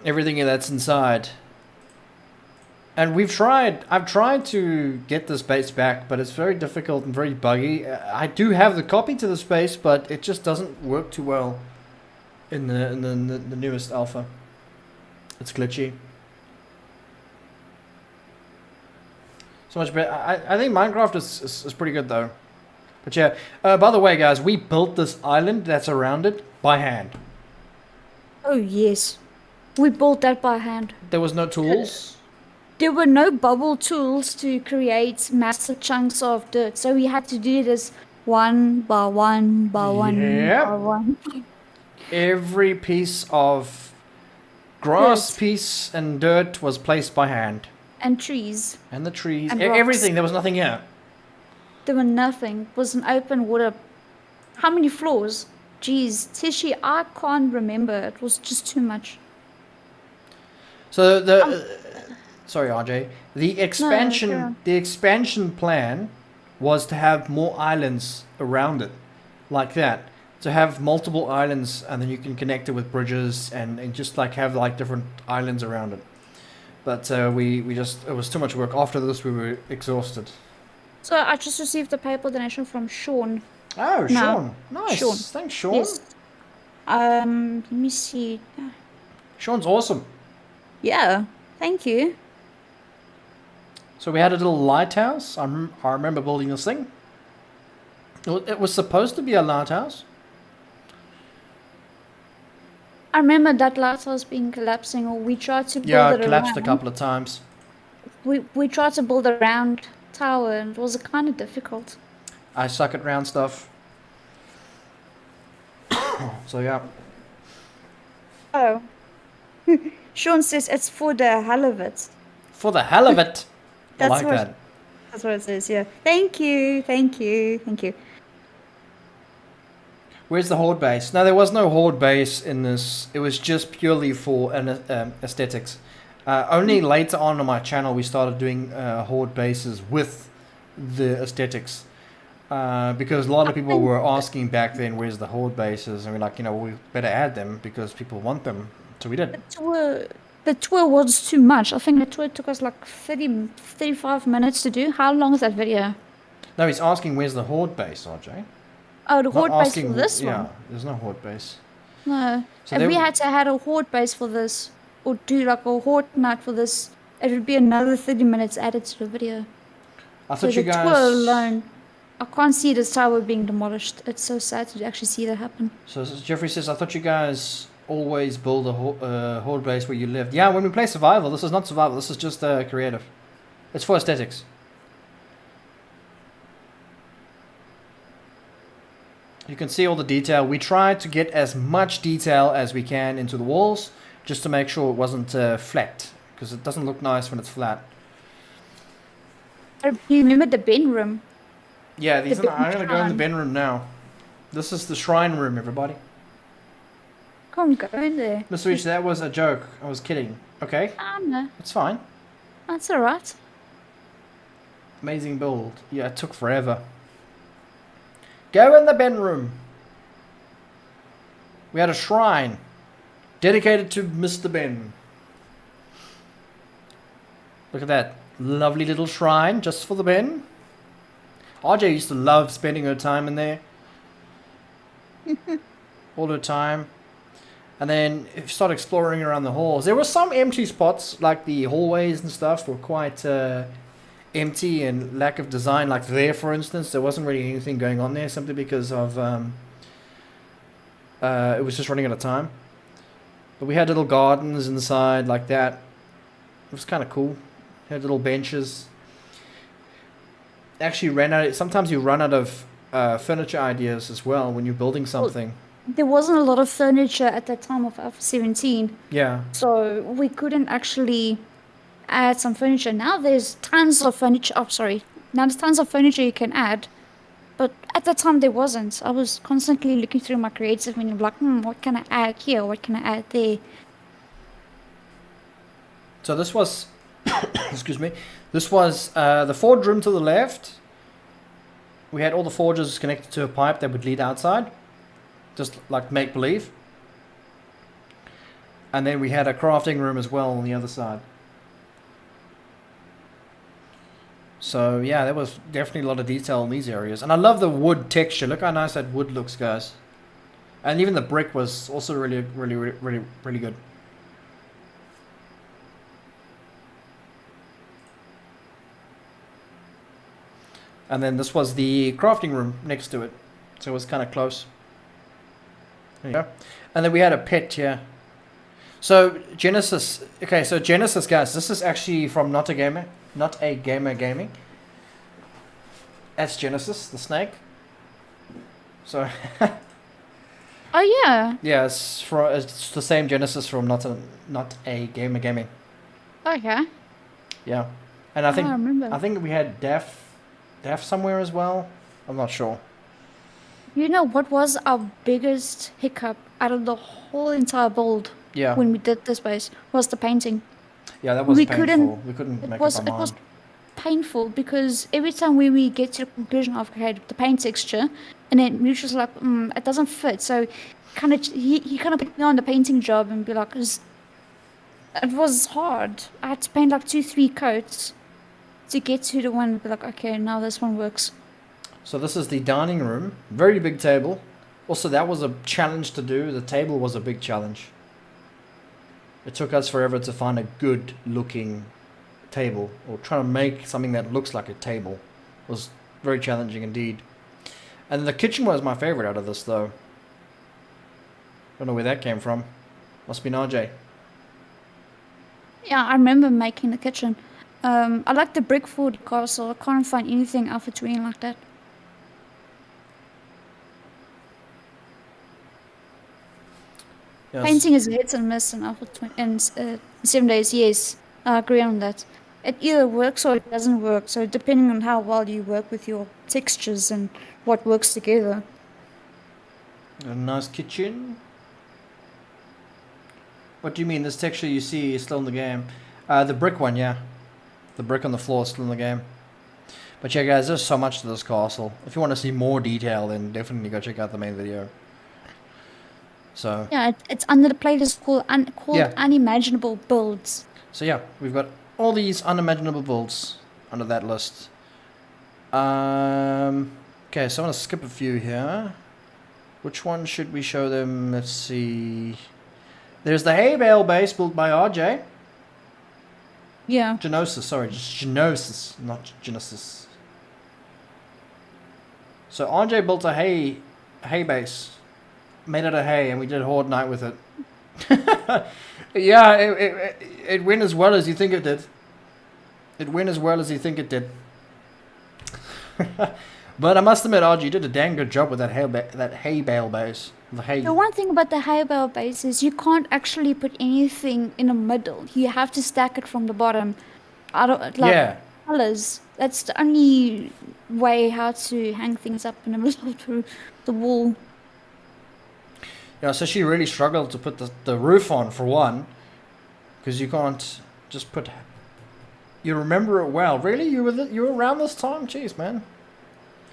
Everything that's inside. And I've tried to get the space back, but it's very difficult and very buggy. I do have the copy to the space, but it just doesn't work too well in the newest alpha. It's glitchy. So much better. I think Minecraft is pretty good though. But yeah, by the way, guys, we built this island that's around it by hand. Oh yes, we built that by hand. There was no tools. There were no bubble tools to create massive chunks of dirt, so we had to do this one by one by one Yep. by one. Every piece of grass Dirt. piece and dirt was placed by hand. And trees. And the trees, And everything. rocks. There was nothing here. There were nothing. It was an open water. How many floors? Jeez, Tishy, I can't remember. It was just too much. So the sorry, RJ. The expansion, carry on. the expansion plan was to have more islands around it, like that. To have multiple islands, and then you can connect it with bridges, and just like have like different islands around it. But we just, it was too much work. After this, we were exhausted. So I just received a PayPal donation from Sean. Oh, No. Sean. Nice. Sean. Thanks, Sean. Yes. Let me see. Sean's awesome. Yeah, thank you. So we had a little lighthouse. I remember building this thing. It was supposed to be a lighthouse. I remember that lighthouse being collapsing, or we tried to build Yeah, it it collapsed around. a couple of times. We tried to build a round tower, and it was kind of difficult. I suck at round stuff. So yeah. Oh. Sean says it's for the hell of it. For the hell of it. I That's like what- that. That's what it says, yeah. Thank you, thank you, thank you. Where's the horde base? No, there was no horde base in this. It was just purely for aesthetics. Only later on my channel we started doing horde bases with the aesthetics. Because a lot of people were asking back then, where's the horde bases? And we're like, we better add them because people want them. So we did. The tour was too much. I think the tour took us like 35 minutes to do. How long is that video? No, he's asking where's the horde base, RJ. Oh, the Not horde base asking- for this yeah, one? there's no horde base. No. So if they we were- had to had a horde base for this, or do like a horde night for this, it would be another 30 minutes added to the video. I So thought the you guys. tour alone, I can't see this tower being demolished. It's so sad to actually see that happen. So Jeffrey says, I thought you guys always build a horde base where you lived. Yeah, when we play survival, this is not survival. This is just creative. It's for aesthetics. You can see all the detail. We tried to get as much detail as we can into the walls, just to make sure it wasn't flat, because it doesn't look nice when it's flat. Do you remember the Ben room? Yeah, these The are, I'm gonna go in the shrine. Ben room now. This is the shrine room, everybody. Can't go in there. Mr.Reach, that was a joke. I was kidding. Okay, I don't know. it's fine. That's alright. Amazing build. Yeah, it took forever. Go in the Ben room. We had a shrine dedicated to Mr. Ben. Look at that lovely little shrine just for the Ben. RJ used to love spending her time in there. All her time. And then if you start exploring around the halls, there were some empty spots, like the hallways and stuff were quite empty and lack of design. Like there, for instance, there wasn't really anything going on there, simply because of it was just running out of time. But we had little gardens inside like that. It was kind of cool. Had little benches. Actually ran out. Sometimes you run out of furniture ideas as well when you're building something. There wasn't a lot of furniture at that time of Alpha 17, Yeah. so we couldn't actually add some furniture. Now there's tons of furniture. Oh, sorry. Now there's tons of furniture you can add, but at that time there wasn't. I was constantly looking through my creative menu, like, what can I add here? What can I add there? So this was, excuse me, this was the forge room to the left. We had all the forges connected to a pipe that would lead outside, just like make believe. And then we had a crafting room as well on the other side. So yeah, there was definitely a lot of detail in these areas. And I love the wood texture. Look how nice that wood looks, guys. And even the brick was also really good. And then this was the crafting room next to it. So it was kind of close. There you go. And then we had a pit here. So Genesis, okay, so Genesis, guys, this is actually from Not a Gamer Gaming. That's Genesis, the snake. So Oh yeah. yeah, it's the same Genesis from Not a Gamer Gaming. Okay. Yeah, and I remember. think we had Def somewhere as well. I'm not sure. You know what was our biggest hiccup out of the whole entire build? Yeah. When we did this base was the painting. Yeah, that was we painful. We couldn't make up our It was mind. painful because every time we get to the conclusion of okay, the paint texture, and then Rich was like, it doesn't fit. So, he kind of put me on the painting job and be like, it was hard. I had to paint like 2-3 coats to get to the one. Be like, okay, now this one works. So this is the dining room. Very big table. Also, that was a challenge to do. The table was a big challenge. It took us forever to find a good looking table, or trying to make something that looks like a table. It was very challenging indeed. And the kitchen was my favorite out of this though. Don't know where that came from. Must be RJ. Yeah, I remember making the kitchen. I like the brick for the castle. I can't find anything Alpha 20 like that. Yes. Painting is hit and miss in Alpha 20 and 7 days. Yes, I agree on that. It either works or it doesn't work. So depending on how well you work with your textures and what works together. A nice kitchen. What do you mean? This texture you see is still in the game? The brick one, yeah. The brick on the floor is still in the game. But yeah, guys, there's so much to this castle. If you want to see more detail, then definitely go check out the main video. So yeah, it's under the playlist called Unimaginable Builds. So yeah, we've got all these unimaginable builds under that list. Okay, so I'm gonna skip a few here. Which one should we show them? Let's see. There's the hay bale base built by RJ. Yeah. Genosis, sorry, just Genosis, not Genesis. So RJ built a hay base, made out of hay, and we did Horde Night with it. Yeah, it went as well as you think it did. It went as well as you think it did. But I must admit, RJ, you did a dang good job with that hay bale base. The one thing about the hay bale base is you can't actually put anything in the middle. You have to stack it from the bottom. Colors. That's the only way how to hang things up in the middle of the wall. Yeah, so she really struggled to put the roof on, for one. Because you can't just put... You remember it well. Really? You were around this time? Jeez, man.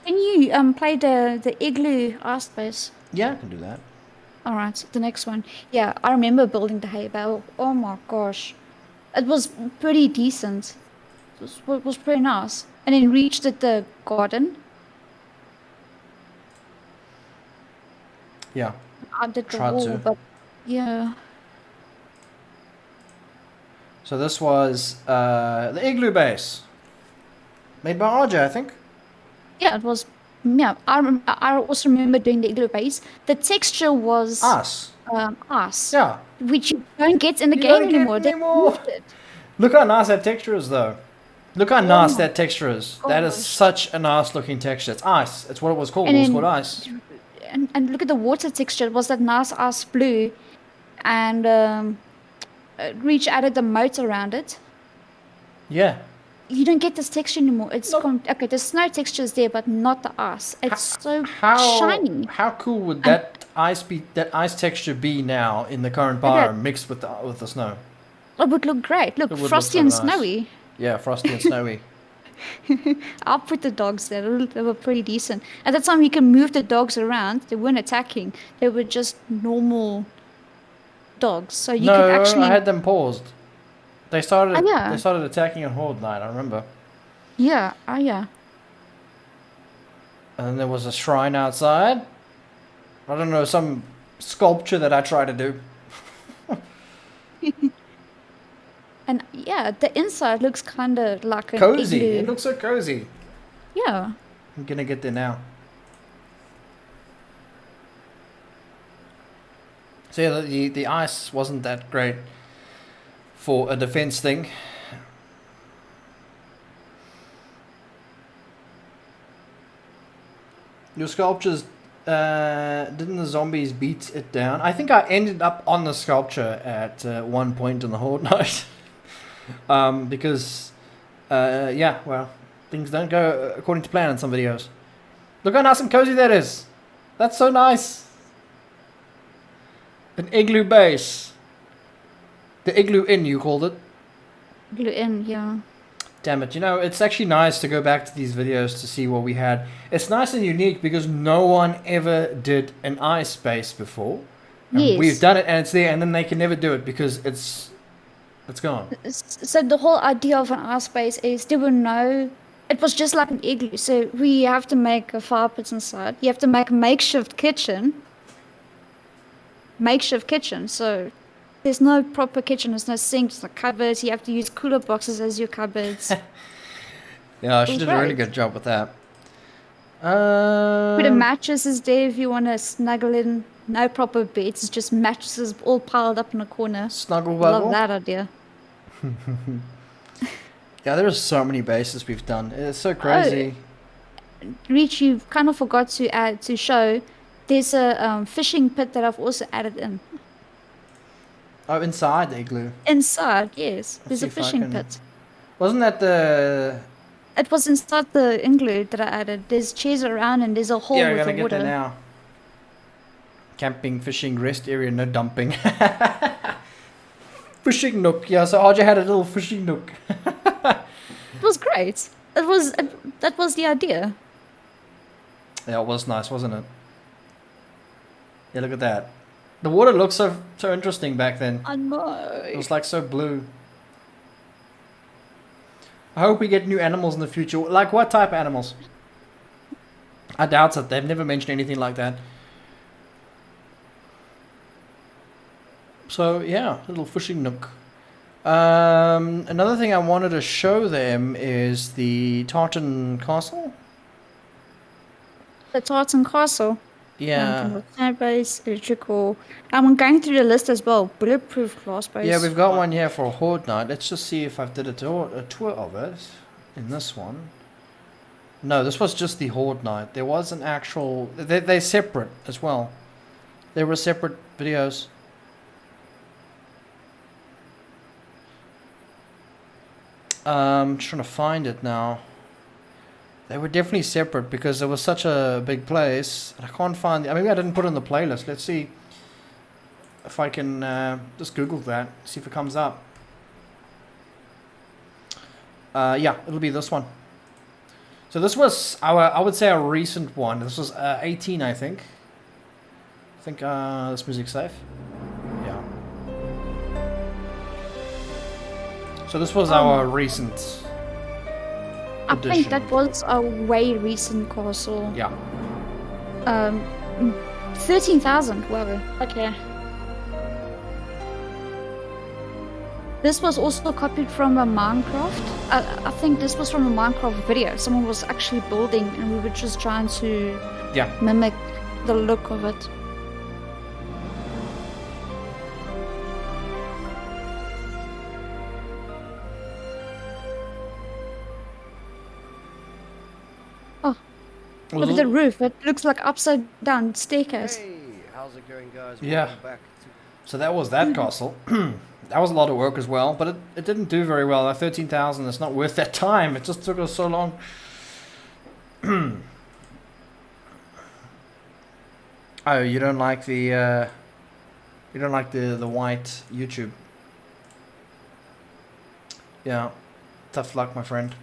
Can you play the igloo ice base? Yeah, I can do that. Alright, the next one. Yeah, I remember building the hay bale. Oh my gosh. It was pretty decent. It was pretty nice. And then reached the garden. Yeah. I did the Tried wall, to. but yeah. So this was the igloo base. Made by RJ, I think. Yeah, it was. Yeah, I also remember doing the igloo base. The texture was Us. ice. Yeah. Which you don't get in the You game don't get anymore. They anymore. moved it. Look how nice that texture is, though. Look how nice my that texture is. That is gosh. such a nice looking texture. It's ice. It's what it was called. And It was then- called ice. And look at the water texture. It was that nice ice blue. And Reach added the moat around it. Yeah. You don't get this texture anymore. It's Nope. okay. The snow texture is there, but not the ice. It's so How shiny. How cool would that ice texture be now in the current Okay. biome mixed with the snow? It would look great. Look, It would look frosty so and nice. snowy. Yeah, frosty and snowy. I'll put the dogs there. They were pretty decent. At that time, you can move the dogs around. They weren't attacking. They were just normal dogs. So you could actually. I had them paused. They started. Oh, yeah. They started attacking on Horde Night. I remember. Yeah. Oh yeah. And then there was a shrine outside. I don't know, some sculpture that I tried to do. And yeah, the inside looks kind of like an Cozy. igloo. It looks so cozy. Yeah. I'm gonna get there now. So yeah, the ice wasn't that great for a defense thing. Your sculptures, didn't the zombies beat it down? I think I ended up on the sculpture at one point in the Horde Night. Because, yeah, well, things don't go according to plan in some videos. Look how nice and cozy that is. That's so nice. An igloo base. The igloo inn, you called it. Glue in, yeah. Damn it, you know, it's actually nice to go back to these videos to see what we had. It's nice and unique because no one ever did an ice base before. And Yes. we've done it and it's there, and then they can never do it because it's gone. So the whole idea of an ice base is there were no... It was just like an igloo. So we have to make a fire pit inside. You have to make a makeshift kitchen. So there's no proper kitchen. There's no sinks, no cupboards. You have to use cooler boxes as your cupboards. Yeah, she It was did a really great. good job with that. But a mattress is there if you want to snuggle in. No proper beds. It's just mattresses all piled up in a corner. Snuggle I love bubble. that idea. Yeah, there's so many bases we've done. It's so crazy. Reach, you kind of forgot to add to show. There's a fishing pit that I've also added in. Oh, inside the igloo. Inside, yes. There's see a if I fishing can- pit. Wasn't that the... It was inside the igloo that I added. There's chairs around and there's a hole Yeah, I'm with gonna the get there water. now. Camping, fishing, rest area, no dumping. Fishing nook. Yeah, so RJ had a little fishing nook. It was great. That was the idea. Yeah, it was nice, wasn't it? Yeah, look at that. The water looked so interesting back then. I know. It was like so blue. I hope we get new animals in the future. Like what type of animals? I doubt it. They've never mentioned anything like that. So yeah, little fishing nook. Another thing I wanted to show them is the Tartan Castle. The Tartan Castle. Yeah. Sand base, electrical. I'm going through the list as well. Bulletproof glass base. Yeah, we've got one here for a Horde Night. Let's just see if I've did a tour of it in this one. No, this was just the Horde Night. There was an actual... They're separate as well. They were separate videos. Trying to find it now. They were definitely separate because it was such a big place. I can't find... Maybe I didn't put it in the playlist. Let's see if I can just Google that. See if it comes up. Yeah, it'll be this one. So this was I would say a recent one. This was 18, I think. I think this music's safe. Yeah. So this was our recent I edition. think that was a way recent castle. Yeah. 13,000. Wow. Okay. This was also copied from a Minecraft. I think this was from a Minecraft video. Someone was actually building and we were just trying to mimic the look of it. Oh, look at the roof. It looks like upside down staircase. Hey, how's it going, guys? Yeah. Welcome back to So that was that castle. That was a lot of work as well, but it didn't do very well. Like 13,000, it's not worth that time. It just took us so long. Oh, you don't like the white YouTube? Yeah, tough luck, my friend.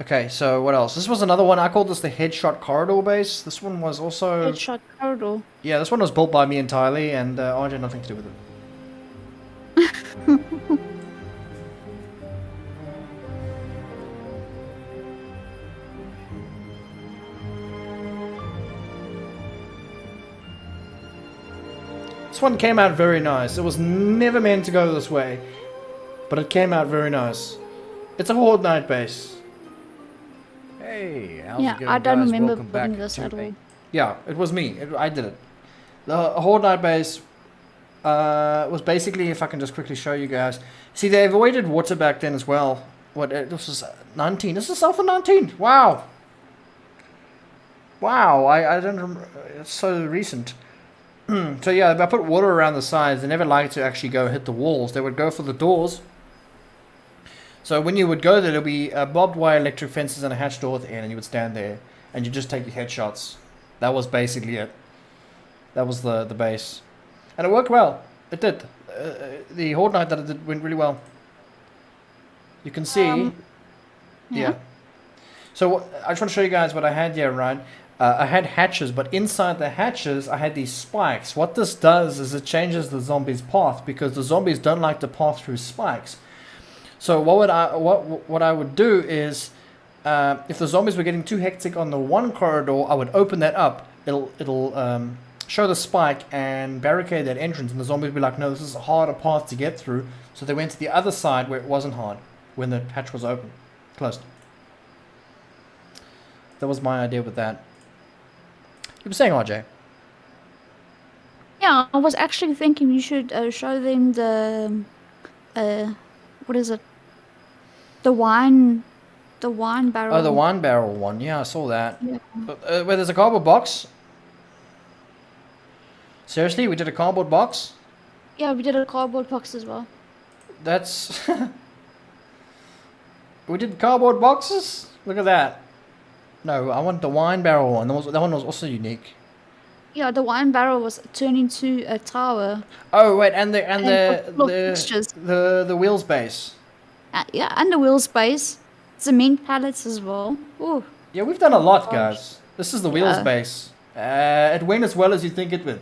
Okay, so what else? This was another one. I called this the Headshot Corridor base. This one was also... Headshot corridor. Yeah, this one was built by me entirely, and RJ had nothing to do with it. This one came out very nice. It was never meant to go this way, but it came out very nice. It's a Horde Night base. Hey, how's Yeah, it going, I don't guys? remember Welcome back building this to at all. Yeah, it was me. I did it. The Horde Night base was basically, if I can just quickly show you guys. See, they avoided water back then as well. What? This was 19. This is Alpha 19. Wow. Wow, I don't remember. It's so recent. So yeah, I put water around the sides. They never liked to actually go hit the walls. They would go for the doors. So when you would go there, there'll be barbed wire electric fences and a hatch door at the end, and you would stand there, and you just take your headshots. That was basically it. That was the base. And it worked well. It did. The Horde Night that it did went really well. You can see. Yeah. So I just want to show you guys what I had here, right? I had hatches, but inside the hatches, I had these spikes. What this does is it changes the zombies' path, because the zombies don't like to pass through spikes. So what I would do is, if the zombies were getting too hectic on the one corridor, I would open that up. It'll show the spike and barricade that entrance, and the zombies would be like, no, this is a harder path to get through. So they went to the other side where it wasn't hard, when the hatch was open, closed. That was my idea with that. You were saying, RJ? Yeah, I was actually thinking you should show them the, what is it? The wine barrel. Oh, the wine barrel one. Yeah, I saw that. Yeah. Where there's a cardboard box? Seriously, we did a cardboard box? Yeah, we did a cardboard box as well. That's... We did cardboard boxes? Look at that. No, I want the wine barrel one. That one was also unique. Yeah, the wine barrel was turned into a tower. Oh wait, and the wheels base. Yeah, and the wheel space, cement pallets as well. Ooh. Yeah, we've done a lot, Gosh. guys. This is the wheels base. It went as well as you think it would.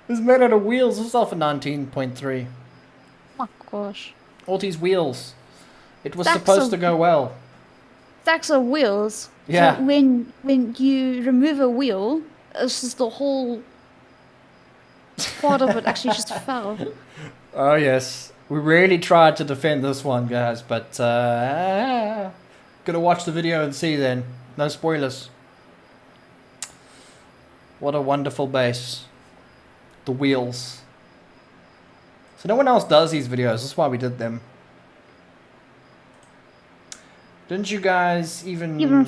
It's made out of wheels. This is Alpha 19.3. Oh my gosh. All these wheels. It was Stacks supposed of- to go well. Stacks of wheels. Yeah. So when you remove a wheel, it's just the whole part of it actually just fell. Oh yes, we really tried to defend this one, guys, but gonna watch the video and see then. No spoilers. What a wonderful base. The wheels. So no one else does these videos. That's why we did them. Didn't you guys even?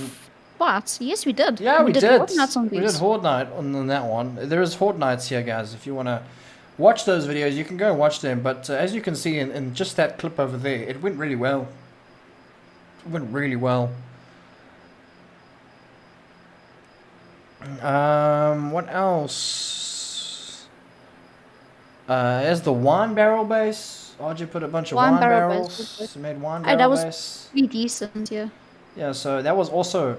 What? Yes, we did. Yeah, we did. Horde Nights on We these. did Horde Night on that one. There is Horde Nights here, guys. If you want to watch those videos, you can go and watch them. But as you can see in just that clip over there, it went really well. It went really well. What else? There's the wine barrel base. RJ put a bunch of wine barrels. Base. Made wine Hey, barrel that was base. pretty decent, yeah. Yeah, so that was also...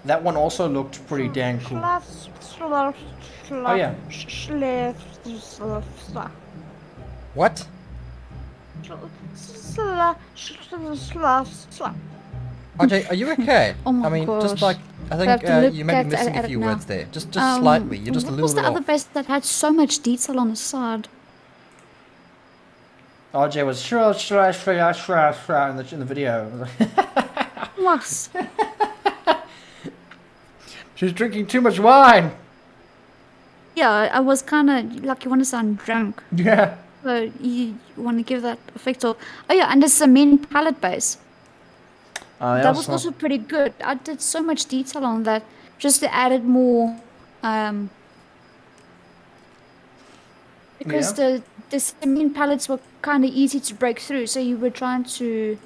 That one also looked pretty dang cool. Oh yeah. What? RJ, are you okay? Oh my I mean, just gosh. like, I I have to think look you may be at missing a it few now. words there. Just slightly. You're just a what little was bit the other off. base that had so much detail on the side? RJ was in the video. What? She's drinking too much wine. Yeah, I was kind of like, you want to sound drunk. Yeah. So you want to give that effect of... Oh yeah, and the cement pallet base. That was also pretty good. I did so much detail on that. Just to add it more... because the cement pallets were kind of easy to break through. So you were trying to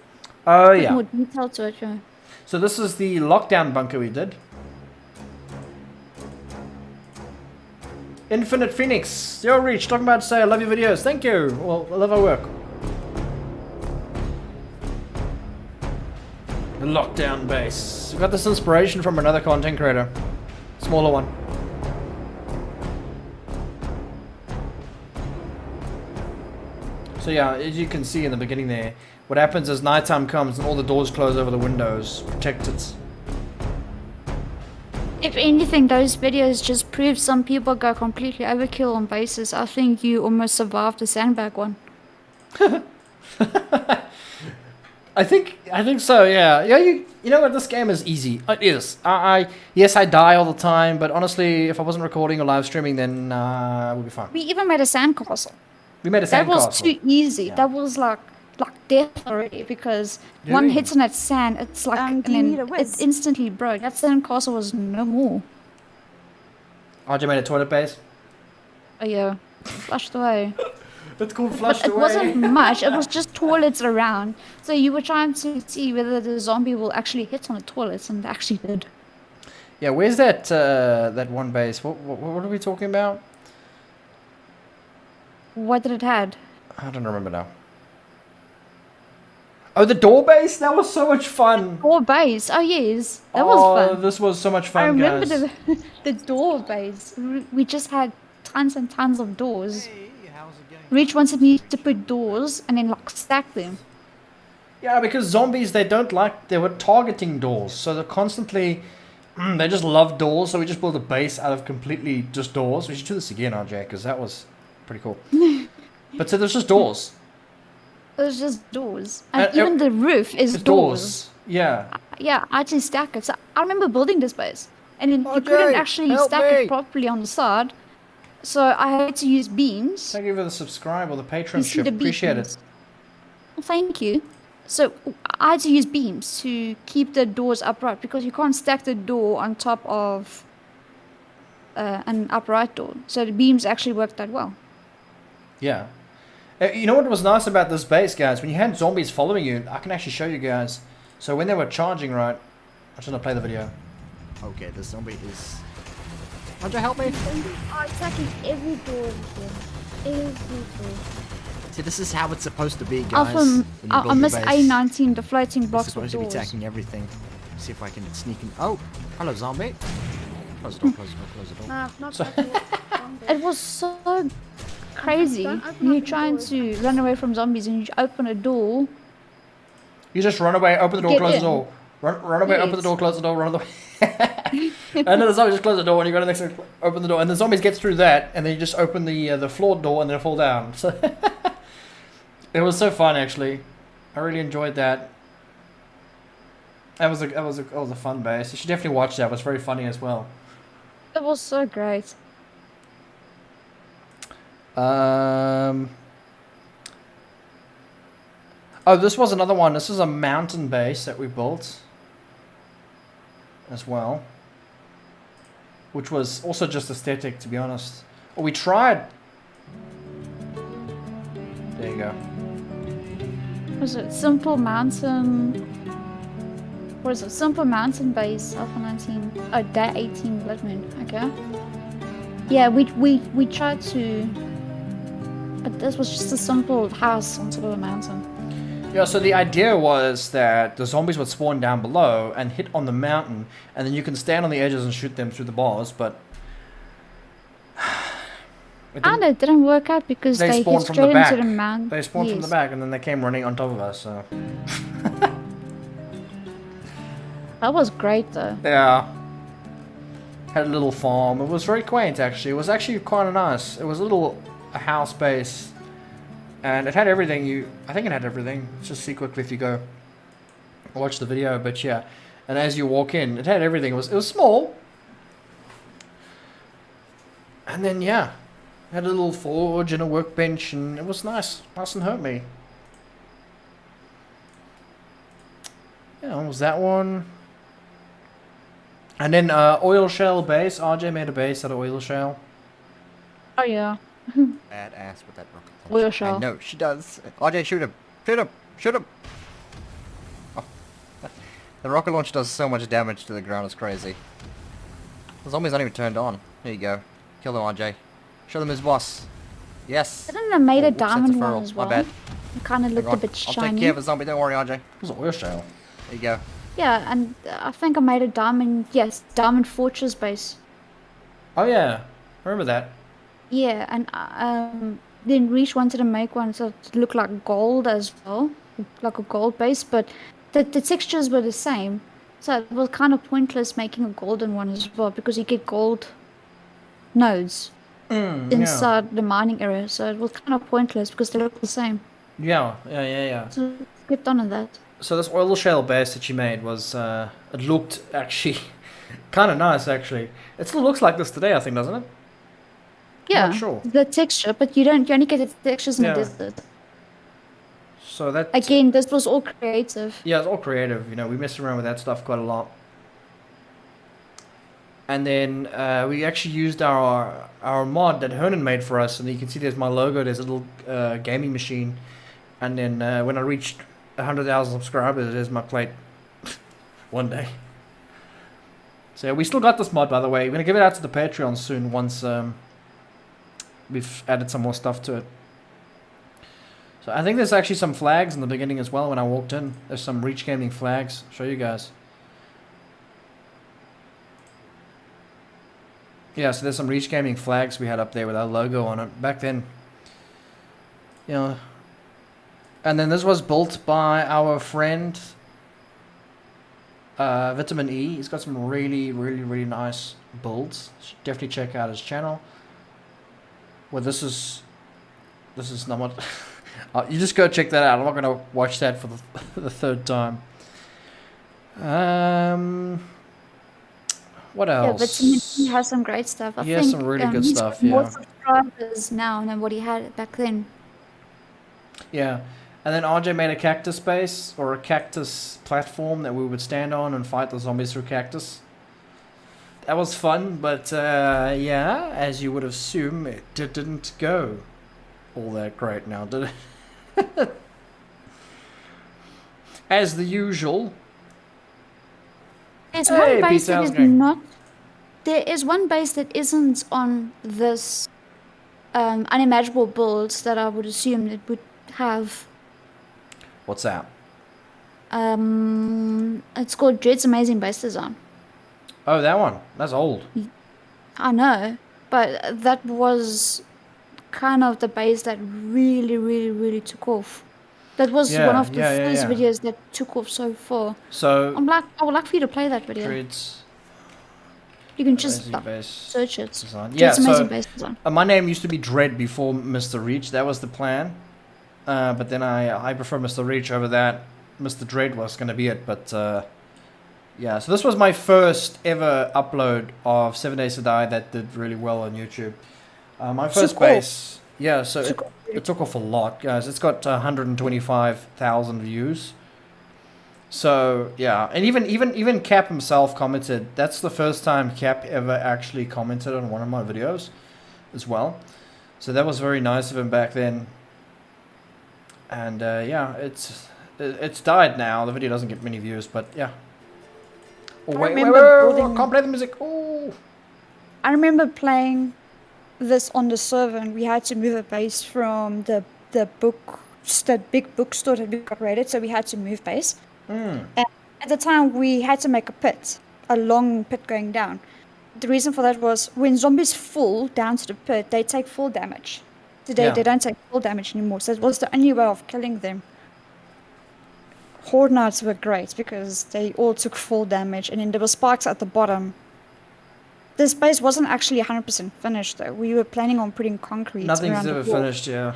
put more detail to it. Yeah. So this is the lockdown bunker we did. Infinite Phoenix, Yo Reach, talking about to say I love your videos. Thank you. Well, I love our work. The lockdown base. We got this inspiration from another content creator, smaller one. So yeah, as you can see in the beginning there, what happens is nighttime comes and all the doors close over the windows, protect it. If anything, those videos just prove some people go completely overkill on bases. I think you almost survived the sandbag one. I think so. Yeah. Yeah. You know what? This game is easy. It is. Yes, I die all the time, but honestly, if I wasn't recording or live streaming, then we'll be fine. We even made a sandcastle. We made a That was sandcastle. too easy. Yeah. That was like death already because Yeah. one hits on that sand, it's like and do you then need a it whiz? instantly broke. That sandcastle was no more. RJ made a toilet base. Oh yeah, flushed away. It's called flushed It away. wasn't much. It was just toilets around. So you were trying to see whether the zombie will actually hit on the toilets, and it actually did. Yeah. Where's that that one base? What are we talking about? What did it had? I don't remember now. Oh, the door base? That was so much fun. Door base. Oh yes, that was fun. This was so much fun, I remember guys. the door base. We just had tons and tons of doors. Hey, how's it going? Reach wanted me to put doors and then like stack them. Yeah, because zombies, they were targeting doors. So they're constantly, they just love doors. So we just built a base out of completely just doors. We should do this again, RJ, because that was pretty cool. But so there's just doors. It was just doors. And even the roof is It's doors. Yeah. Yeah, I just stack it. So I remember building this base. And then you RJ, couldn't actually help stack me. it properly on the side. So I had to use beams. Thank you for the subscribe or the You patron see ship. the Appreciate beams. it. Well, thank you. So I had to use beams to keep the doors upright because you can't stack the door on top of an upright door. So the beams actually worked that well. Yeah. You know what was nice about this base, guys? When you had zombies following you, I can actually show you guys. So when they were charging, right? I'm just going to play the video. Okay, the zombie is... RJ, help me! Oh, attacking every door again. Every door. See, this is how it's supposed to be, guys. I miss A19, the floating It's blocks of supposed to be doors. attacking everything. See if I can sneak in. Oh, hello, zombie. Close the door, close the door, close the door. Nah, not So- It was so crazy. Don't open You're up the trying doors. to run away from zombies and you open a door. You just run away, open the door, Get close the in. door. Run away, open the Yes. door, close the door, run away. And then the zombies just close the door and you go to the next one, open the door. And the zombies get through that and then you just open the floor door and they fall down. So it was so fun, actually. I really enjoyed that. That was a fun base. You should definitely watch that. It was very funny as well. It was so great. Oh, this was another one. This is a mountain base that we built as well, which was also just aesthetic, to be honest. Well, we tried. There you go. Was it simple mountain? What is it? Simple mountain base, Alpha 19. Oh, day 18 Blood Moon. Okay. Yeah, we tried to, but this was just a simple house on top of a mountain. Yeah, so the idea was that the zombies would spawn down below and hit on the mountain, and then you can stand on the edges and shoot them through the bars, but And it didn't work out because They they hit spawned from the straight into back. the mountain. they spawned from the back, and then they came running on top of us, so... That was great though. Yeah. Had a little farm. It was very quaint, actually. It was actually quite nice. It was a house base. And it had everything. I think it had everything. Let's just see quickly if you go watch the video. But yeah. And as you walk in, it had everything. It was small. And then, yeah. It had a little forge and a workbench. And it was nice. Nice and homey. Yeah, what was that one? And then oil shell base. RJ made a base out of oil shell. Oh yeah. Badass with that rocket launcher. Oil shell. I know, she does. RJ, shoot him. Shoot him. Shoot him. Oh. The rocket launch does so much damage to the ground, it's crazy. The zombie's not even turned on. There you go. Kill them, RJ. Show them his boss. Yes. Didn't they made Oh, a oops, that's diamond feral. one as well? My bad. It kind of Hang looked a on. bit I'll shiny. take care of the zombie, don't worry, RJ. There It was oil shell. you go. Yeah, and I think I made a diamond. Yes, diamond fortress base. Oh yeah. I remember that. Yeah, and then Reach wanted to make one so it looked like gold as well, like a gold base, but the textures were the same. So it was kind of pointless making a golden one as well because you get gold nodes inside the mining area. So it was kind of pointless because they look the same. Yeah. Yeah. So kept on in that. So this oil shale base that she made was, it looked actually kind of nice actually. It still looks like this today, I think, doesn't it? Yeah, I'm not sure. the texture, but you only get the textures in Yeah. the desert. So that Again, this was all creative. yeah, it's all creative. You know, we messed around with that stuff quite a lot. And then we actually used our mod that Hernan made for us, and you can see there's my logo. There's a little gaming machine, and then when I reached 100,000 subscribers, there's my plate. One day. So yeah, we still got this mod, by the way. We're gonna give it out to the Patreon soon once we've added some more stuff to it. So I think there's actually some flags in the beginning as well when I walked in. There's some Reach Gaming flags. I'll show you guys. Yeah, so there's some Reach Gaming flags we had up there with our logo on it back then. You know. And then this was built by our friend Vitamin E. He's got some really nice builds. Should definitely check out his channel. Well, this is not what... you just go check that out. I'm not going to watch that for the third time. What else? Yeah, Vitamin E has some great stuff. I He has think, some really good he's stuff, got more yeah. subscribers now than what he had back then. Yeah. And then RJ made a cactus base, or a cactus platform that we would stand on and fight the zombies through cactus. That was fun, but yeah, as you would assume, it didn't go all that great now, did it? As the usual. There's Hey, one base Pete, that how's is it going? not. There is one base that isn't on this unimaginable builds that I would assume it would have. What's that? It's called Dread's Amazing Base Design. Oh, that one. That's old. I know, but that was kind of the base that really took off. That was one of the first videos that took off so far. So, I would like for you to play that video. Dread's You can just Amazing Base search it. Design. Yeah, Dread's Amazing so Base Design. my name used to be Dread before Mr.Reach. That was the plan. But then I prefer Mr.Reach over that. Mr. Dread was going to be it, but yeah. So this was my first ever upload of 7 Days to Die that did really well on YouTube. My first base, yeah. So it took off a lot, guys. It's got 125,000 views. So yeah, and even Cap himself commented. That's the first time Cap ever actually commented on one of my videos, as well. So that was very nice of him back then. And yeah, it's died now. The video doesn't get many views, but yeah. Oh, wait, I can't play the music. Oh. I remember playing this on the server, and we had to move a base from the big bookstore that we got raided, so we had to move base. And at the time, we had to make a pit, a long pit going down. The reason for that was when zombies fall down to the pit, they take full damage. Today, they don't take full damage anymore, so it was the only way of killing them. Horde Knights were great because they all took full damage, and then there were spikes at the bottom. This base wasn't actually 100% finished, though. We were planning on putting concrete Nothing's around ever the wall. finished, yeah.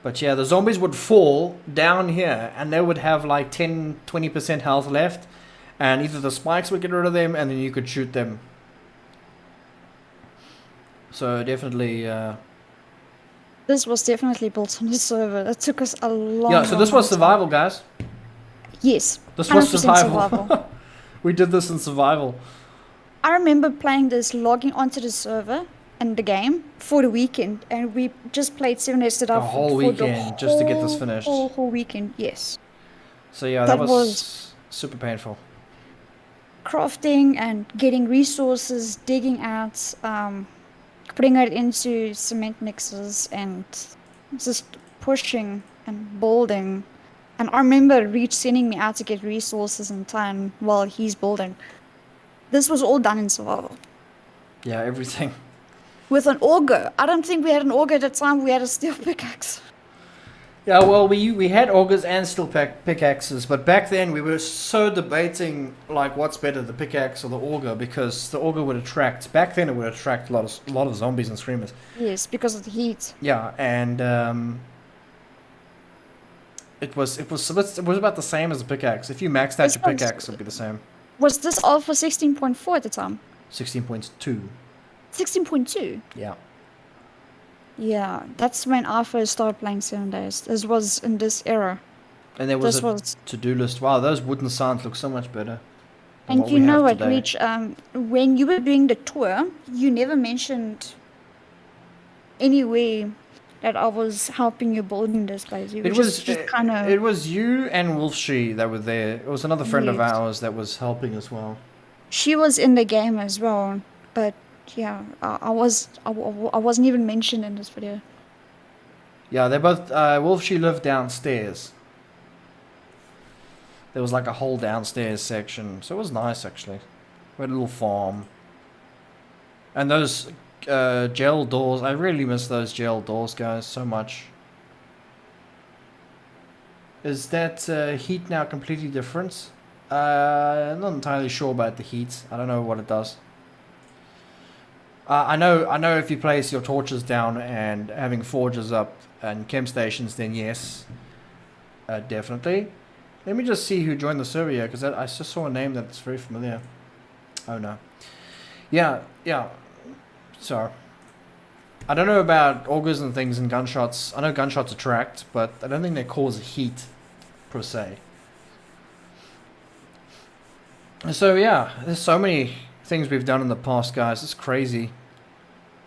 But yeah, the zombies would fall down here, and they would have like 10-20% health left, and either the spikes would get rid of them, and then you could shoot them. So definitely... This was definitely built on the server. It took us a long yeah, so this was survival, guys. Yes. This was 100% survival. We did this in survival. I remember playing this, logging onto the server and the game for the weekend, and we just played 7 Days to Die The whole weekend just to get this finished. Whole weekend, yes. So yeah, that was super painful. Crafting and getting resources, digging out, putting it into cement mixers, and just pushing and building. And I remember Reach sending me out to get resources in time while he's building. This was all done in survival. Yeah, everything. With an auger. I don't think we had an auger at the time. We had a steel pickaxe. Yeah, well, we had augers and steel pickaxes, but back then we were so debating like what's better, the pickaxe or the auger, because the auger would attract. Back then, it would attract a lot of zombies and screamers. Yes, because of the heat. Yeah, and it was about the same as a pickaxe. If you maxed out your pickaxe, it'd be the same. Was this all for 16.4 at the time? 16.2. 16.2? Yeah. Yeah, that's when I first started playing 7 Days. This was in this era. And there was to-do list. Wow, those wooden signs look so much better. And you know what, Reach, when you were doing the tour, you never mentioned anywhere that I was helping you building this place. It was just kind of... It was you and Wolfshe that were there. It was another friend of ours that was helping as well. She was in the game as well, but yeah, I wasn't even mentioned in this video. Yeah, they both... Wolfshe lived downstairs. There was like a whole downstairs section, so it was nice actually. We had a little farm. And those gel doors, I really miss those gel doors, guys, so much. Is that heat now completely different? I'm not entirely sure about the heat. I don't know what it does. I know if you place your torches down and having forges up and chem stations, then yes, definitely. Let me just see who joined the server here, because I just saw a name that's very familiar. Oh no. Yeah. So, I don't know about augers and things and gunshots. I know gunshots attract, but I don't think they cause heat, per se. So yeah, there's so many things we've done in the past, guys. It's crazy.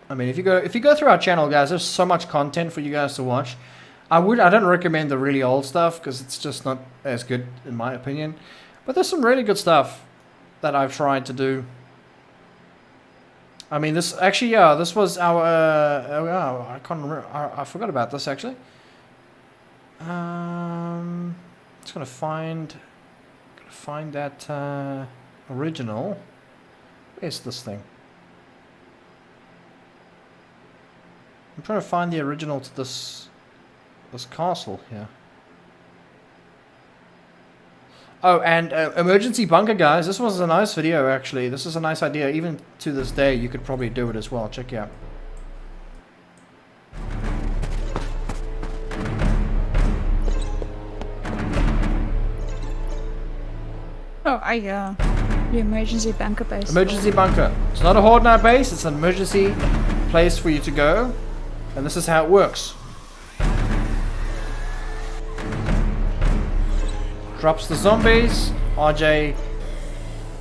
I mean, if you go through our channel, guys, there's so much content for you guys to watch. I don't recommend the really old stuff because it's just not as good in my opinion. But there's some really good stuff that I've tried to do. I mean, this was our I can't remember. I forgot about this actually. Just gonna find that original. Where's this thing? I'm trying to find the original to this castle here. Oh, and emergency bunker, guys. This was a nice video, actually. This is a nice idea. Even to this day, you could probably do it as well. Check it out. Oh, the emergency bunker base. Emergency bunker. It's not a horde night base. It's an emergency place for you to go. And this is how it works. Drops the zombies, RJ,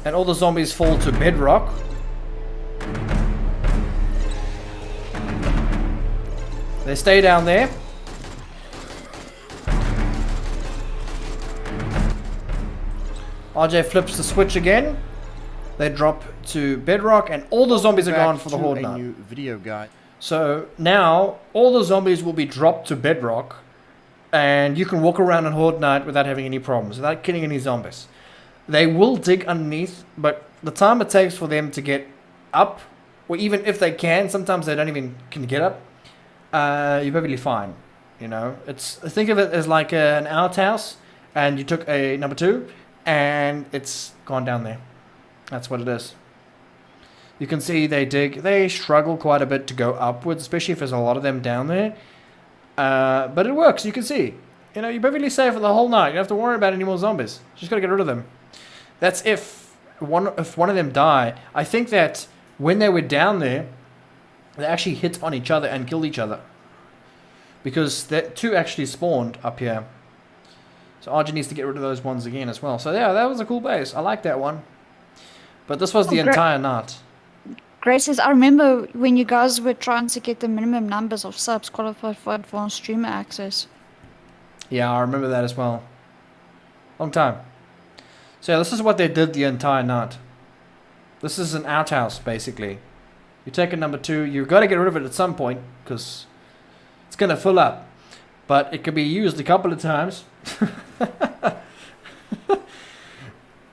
and all the zombies fall to bedrock. They stay down there. RJ flips the switch again. They drop to bedrock, and all the zombies are gone for the horde now. New video guide. So now all the zombies will be dropped to bedrock. And you can walk around on Horde Night without having any problems, without killing any zombies. They will dig underneath, but the time it takes for them to get up, or even if they can, sometimes they don't even can get up, you're perfectly fine. You know, think of it as like an outhouse, and you took a number 2, and it's gone down there. That's what it is. You can see they struggle quite a bit to go upwards, especially if there's a lot of them down there. But it works, you can see. You know, you're perfectly safe for the whole night. You don't have to worry about any more zombies. Just gotta get rid of them. That's if one of them die. I think that when they were down there, they actually hit on each other and killed each other. Because that 2 actually spawned up here. So RJ needs to get rid of those ones again as well. So yeah, that was a cool base. I like that one. But this was the entire night. Grace says, I remember when you guys were trying to get the minimum numbers of subs qualified for advanced streamer access. Yeah, I remember that as well. Long time. So yeah, this is what they did the entire night. This is an outhouse, basically. You take a number 2, you've got to get rid of it at some point, because it's going to fill up. But it could be used a couple of times.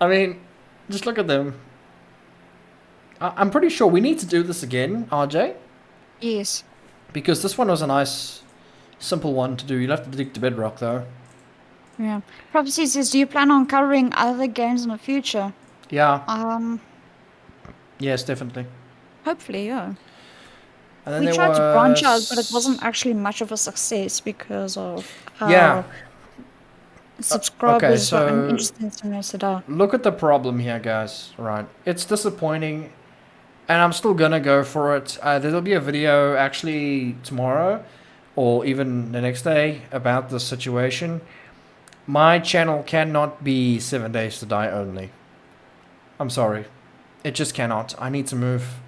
I mean, just look at them. I'm pretty sure we need to do this again, RJ. Yes. Because this one was a nice, simple one to do. You'll have to dig to bedrock, though. Yeah. Prophecy says, do you plan on covering other games in the future? Yeah. Yes, definitely. Hopefully, yeah. And then we tried to branch out, but it wasn't actually much of a success because of how... Yeah. subscribers so were interested in Seven look at the problem here, guys. Right, it's disappointing, and I'm still gonna go for it. There'll be a video actually tomorrow, or even the next day, about this situation. My channel cannot be 7 Days to Die only. I'm sorry, it just cannot. I need to move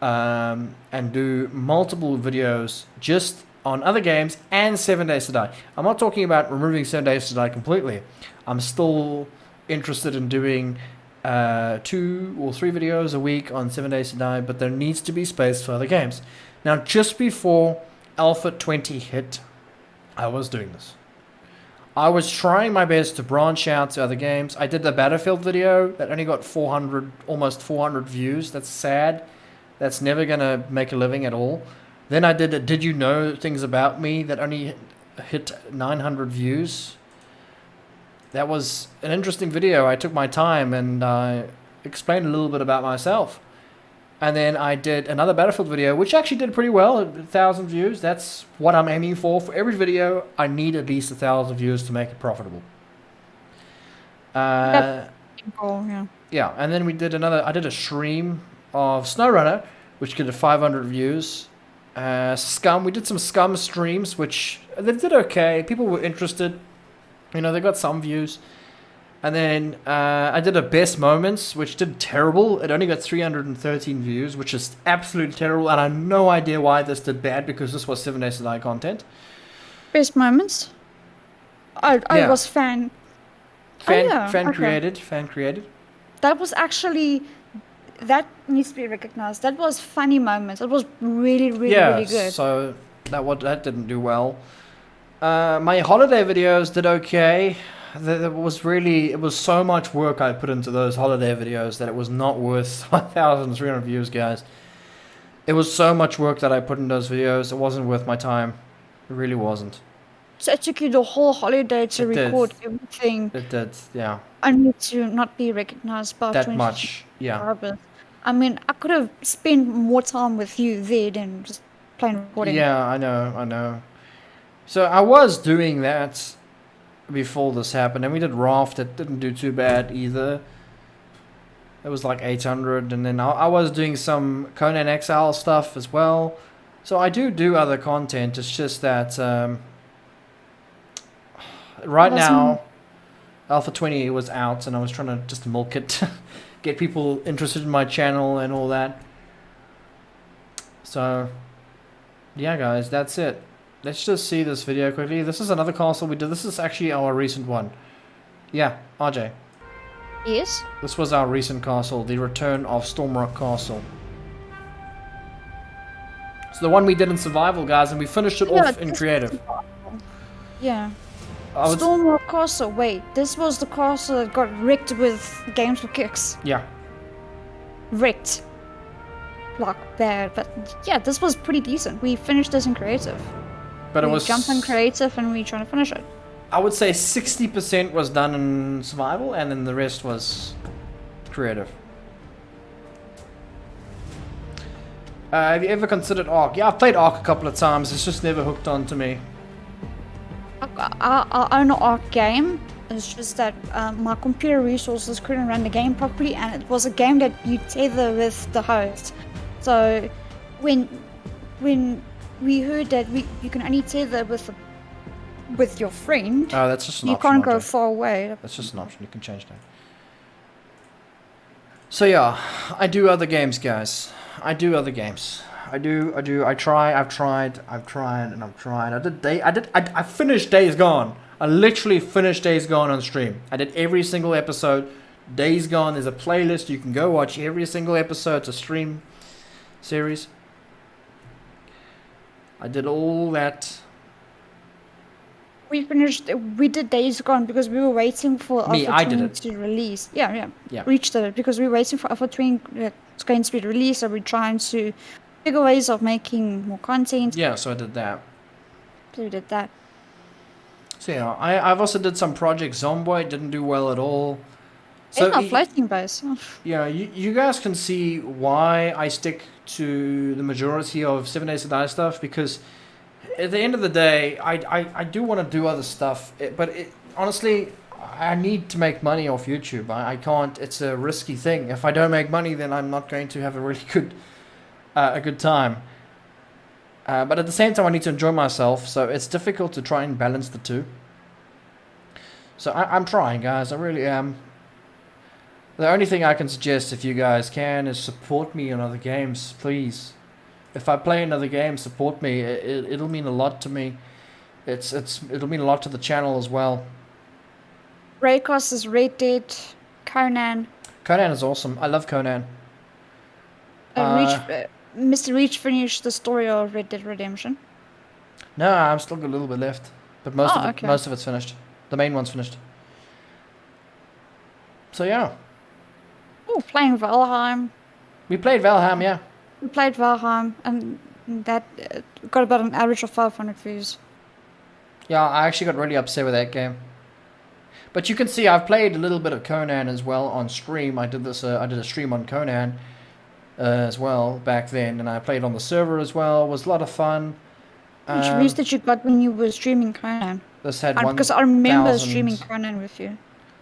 and do multiple videos just on other games and 7 Days to Die. I'm not talking about removing 7 Days to Die completely. I'm still interested in doing 2 or 3 videos a week on 7 Days to Die, but there needs to be space for other games. Now, just before Alpha 20 hit, I was doing this. I was trying my best to branch out to other games. I did the Battlefield video that only got 400, almost 400 views. That's sad. That's never gonna make a living at all. Then I did a Did You Know Things About Me that only hit 900 views. That was an interesting video. I took my time and I explained a little bit about myself. And then I did another Battlefield video, which actually did pretty well, 1,000 views. That's what I'm aiming for. For every video, I need at least 1,000 views to make it profitable. yeah. Yeah, and then we did I did a stream of SnowRunner, which did 500 views. Scum, we did some Scum streams, which they did okay. People were interested. You know, they got some views. And then I did a Best Moments, which did terrible. It only got 313 views, which is absolutely terrible. And I have no idea why this did bad, because this was 7 Days to Die content. Best Moments? I was fan created. That was actually... That needs to be recognized. That was funny moments. It was really good. Yeah, so that didn't do well. My holiday videos did okay. It was so much work I put into those holiday videos that it was not worth 1,300 views, guys. It was so much work that I put in those videos. It wasn't worth my time. It really wasn't. So it took you the whole holiday to record everything. It did, yeah. Only to not be recognized by that 20 much, yeah. subscribers. I mean, I could have spent more time with you there than just playing recording. Yeah, I know. So I was doing that before this happened, and we did Raft. That didn't do too bad either. It was like 800, and then I was doing some Conan Exile stuff as well. So I do other content. It's just that right now Alpha 20 was out, and I was trying to just milk it, get people interested in my channel and all that. So yeah, guys, that's it. Let's just see this video quickly. This is another castle we did. This is actually our recent one. Yeah, RJ. Yes? This was our recent castle, the Return of Stormrock Castle. It's the one we did in survival, guys, and we finished it off in creative. Yeah. Stormrock Castle. Wait, this was the castle that got wrecked with Games for Kicks. Yeah. Wrecked. Like bad, but yeah, this was pretty decent. We finished this in creative. But we jumped in creative and we trying to finish it. I would say 60% was done in survival, and then the rest was creative. Have you ever considered Ark? Yeah, I've played Ark a couple of times. It's just never hooked on to me. I own an Ark game. It's just that my computer resources couldn't run the game properly, and it was a game that you tether with the host. So when we heard that you can only tether with your friend, oh, that's just an option. You can't go far away. That's just an option. You can change that. So yeah, I do other games, guys. I do other games. I do. I've tried, and I've tried. I finished Days Gone. I literally finished Days Gone on stream. I did every single episode. Days Gone, there's a playlist. You can go watch every single episode. It's a stream series. I did all that. We did Days Gone because we were waiting for Alpha 20 to release. Yeah. Reached it because we were waiting for Alpha 20 it's going to be released, so we're trying to figure ways of making more content. Yeah, so I did that. So we did that. So yeah, I've also did some Project Zomboid, didn't do well at all. So it's not floating base. Yeah, you guys can see why I stick to the majority of 7 Days to Die stuff, because at the end of the day, I do want to do other stuff, but honestly, I need to make money off YouTube. I can't. It's a risky thing. If I don't make money, then I'm not going to have a really good time. But at the same time, I need to enjoy myself. So it's difficult to try and balance the two. So I'm trying, guys. I really am. The only thing I can suggest, if you guys can, is support me on other games, please. If I play another game, support me. It'll mean a lot to me. It'll mean a lot to the channel as well. Raycross is Red Dead, Conan. Conan is awesome. I love Conan. Mr. Reach finished the story of Red Dead Redemption. No, I'm still got a little bit left, but most of it's finished. The main one's finished. So yeah. Oh, playing Valheim. We played Valheim, yeah. We played Valheim, and that got about an average of 500 views. Yeah, I actually got really upset with that game. But you can see I've played a little bit of Conan as well on stream. I did this. I did a stream on Conan as well back then, and I played on the server as well. It was a lot of fun. Which views did you got when you were streaming Conan? This had because I remember streaming Conan with you.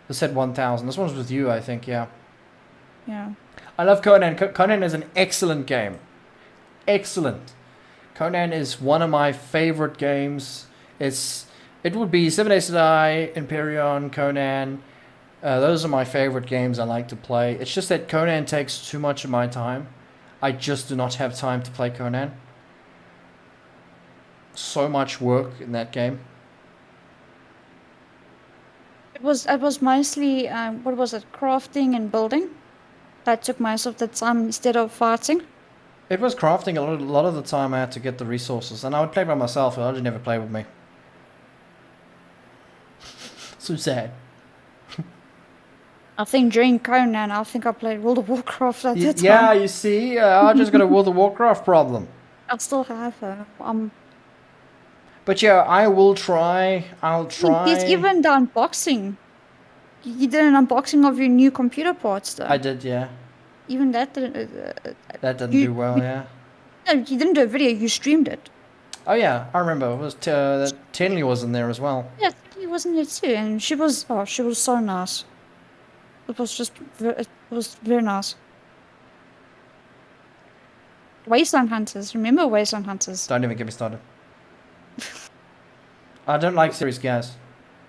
This had 1,000. This one was with you, I think. Yeah. Yeah. I love Conan. Conan is an excellent game. Excellent. Conan is one of my favorite games. It would be 7 Days to Die, Empyrean, Conan. Those are my favorite games I like to play. It's just that Conan takes too much of my time. I just do not have time to play Conan. So much work in that game. It was mostly what was it? Crafting and building. That took most of the time instead of fighting. It was crafting. A lot of the time I had to get the resources, and I would play by myself. I would never play with me. So sad. I think during Conan, I played World of Warcraft at that time. Yeah, you see, I just got a World of Warcraft problem. I still have But yeah, I will try. I'll try. There's even the unboxing. You did an unboxing of your new computer parts, though. I did, yeah. Even that didn't. That didn't do well, yeah. No, you didn't do a video. You streamed it. Oh yeah, I remember. It was Tenley was in there as well. Yeah, Tenley was in there too, and she was so nice. It was very nice. Wasteland Hunters. Remember Wasteland Hunters? Don't even get me started. I don't like series, guys.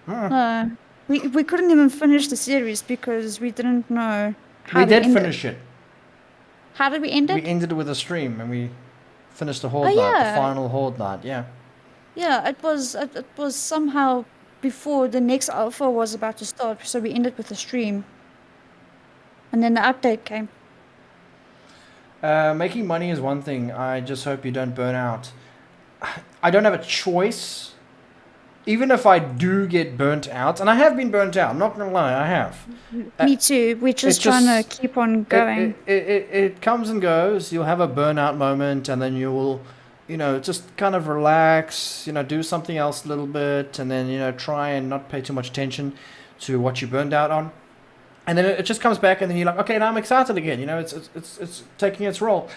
No, we couldn't even finish the series because we didn't know how we to did end finish it. How did we end it? We ended it with a stream, and we finished the Horde night, the final Horde night. Yeah. Yeah, it was somehow before the next alpha was about to start, so we ended with a stream. And then the update came. Making money is one thing. I just hope you don't burn out. I don't have a choice. Even if I do get burnt out, and I have been burnt out, I'm not gonna lie, I have. Me too. We're just trying to keep on going. It comes and goes. You'll have a burnout moment, and then you will, just kind of relax, do something else a little bit, and then, try and not pay too much attention to what you burned out on. And then it just comes back, and then you're like, okay, now I'm excited again. It's taking its role.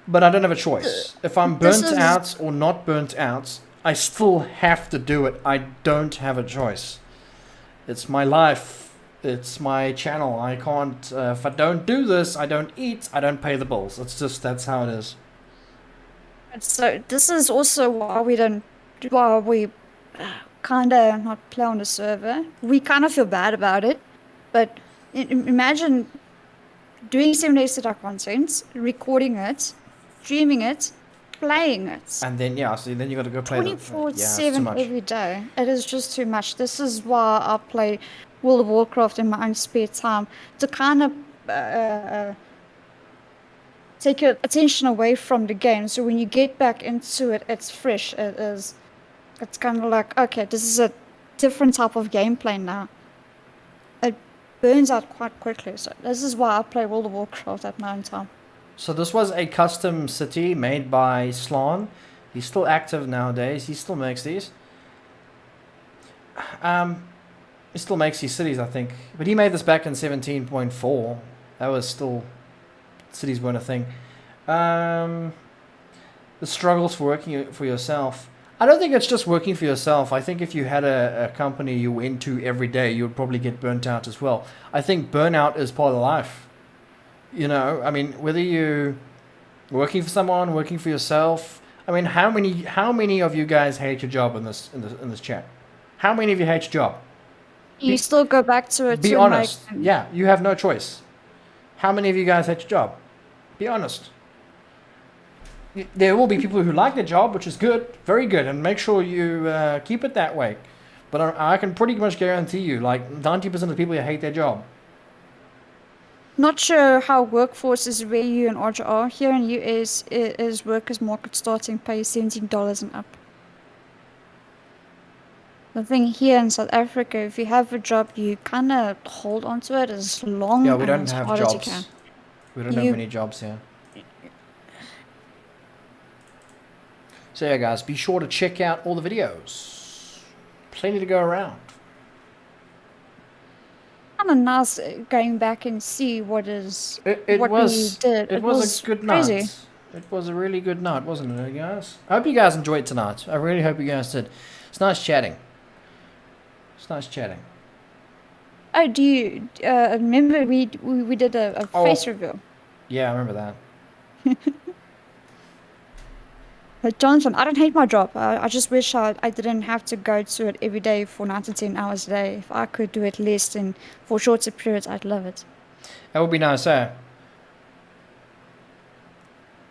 But I don't have a choice. If I'm burnt out or not burnt out, I still have to do it. I don't have a choice. It's my life. It's my channel. I can't. If I don't do this, I don't eat. I don't pay the bills. That's how it is. So this is also why we kind of not play on the server. We kind of feel bad about it, but imagine doing 7 Days to Die content, recording it, streaming it, playing it. And then so then you got to go play 24/7 every day. It is just too much. This is why I play World of Warcraft in my own spare time, to kind of take your attention away from the game. So when you get back into it, it's fresh. It's kind of like, okay, this is a different type of gameplay now. It burns out quite quickly. So this is why I play World of Warcraft at my own time. So this was a custom city made by Slan. He's still active nowadays. He still makes these. He still makes these cities, I think. But he made this back in 17.4. That was still... cities weren't a thing. The struggles for working for yourself. I don't think it's just working for yourself. I think if you had a company you went to every day, you would probably get burnt out as well. I think burnout is part of life. You know, I mean, whether you working for someone, working for yourself. I mean, how many of you guys hate your job in this chat? How many of you hate your job? You still go back to it Be to honest. make. Yeah, you have no choice. How many of you guys hate your job? Be honest. There will be people who like their job, which is good, very good, and make sure you keep it that way. But I can pretty much guarantee you, like 90% of the people hate their job. Not sure how workforce is where you and Archer are. Here in US is workers market starting pay $17 and up. The thing here in South Africa, if you have a job, you kind of hold on to it as long Yeah, we and don't as have hard as you can. jobs. We don't have You- many jobs here. So yeah, guys, be sure to check out all the videos. Plenty to go around. Kind of nice going back and see what is It what was. we did. It was a good crazy. night. It was a really good night, wasn't it, guys? I hope you guys enjoyed tonight. I really hope you guys did. It's nice chatting. It's nice chatting. Oh, do you remember we did a Oh. face reveal? Yeah, I remember that. Jonathan, I don't hate my job. I just wish I didn't have to go to it every day for 9 to 10 hours a day. If I could do it less and for shorter periods, I'd love it. That would be nice, eh?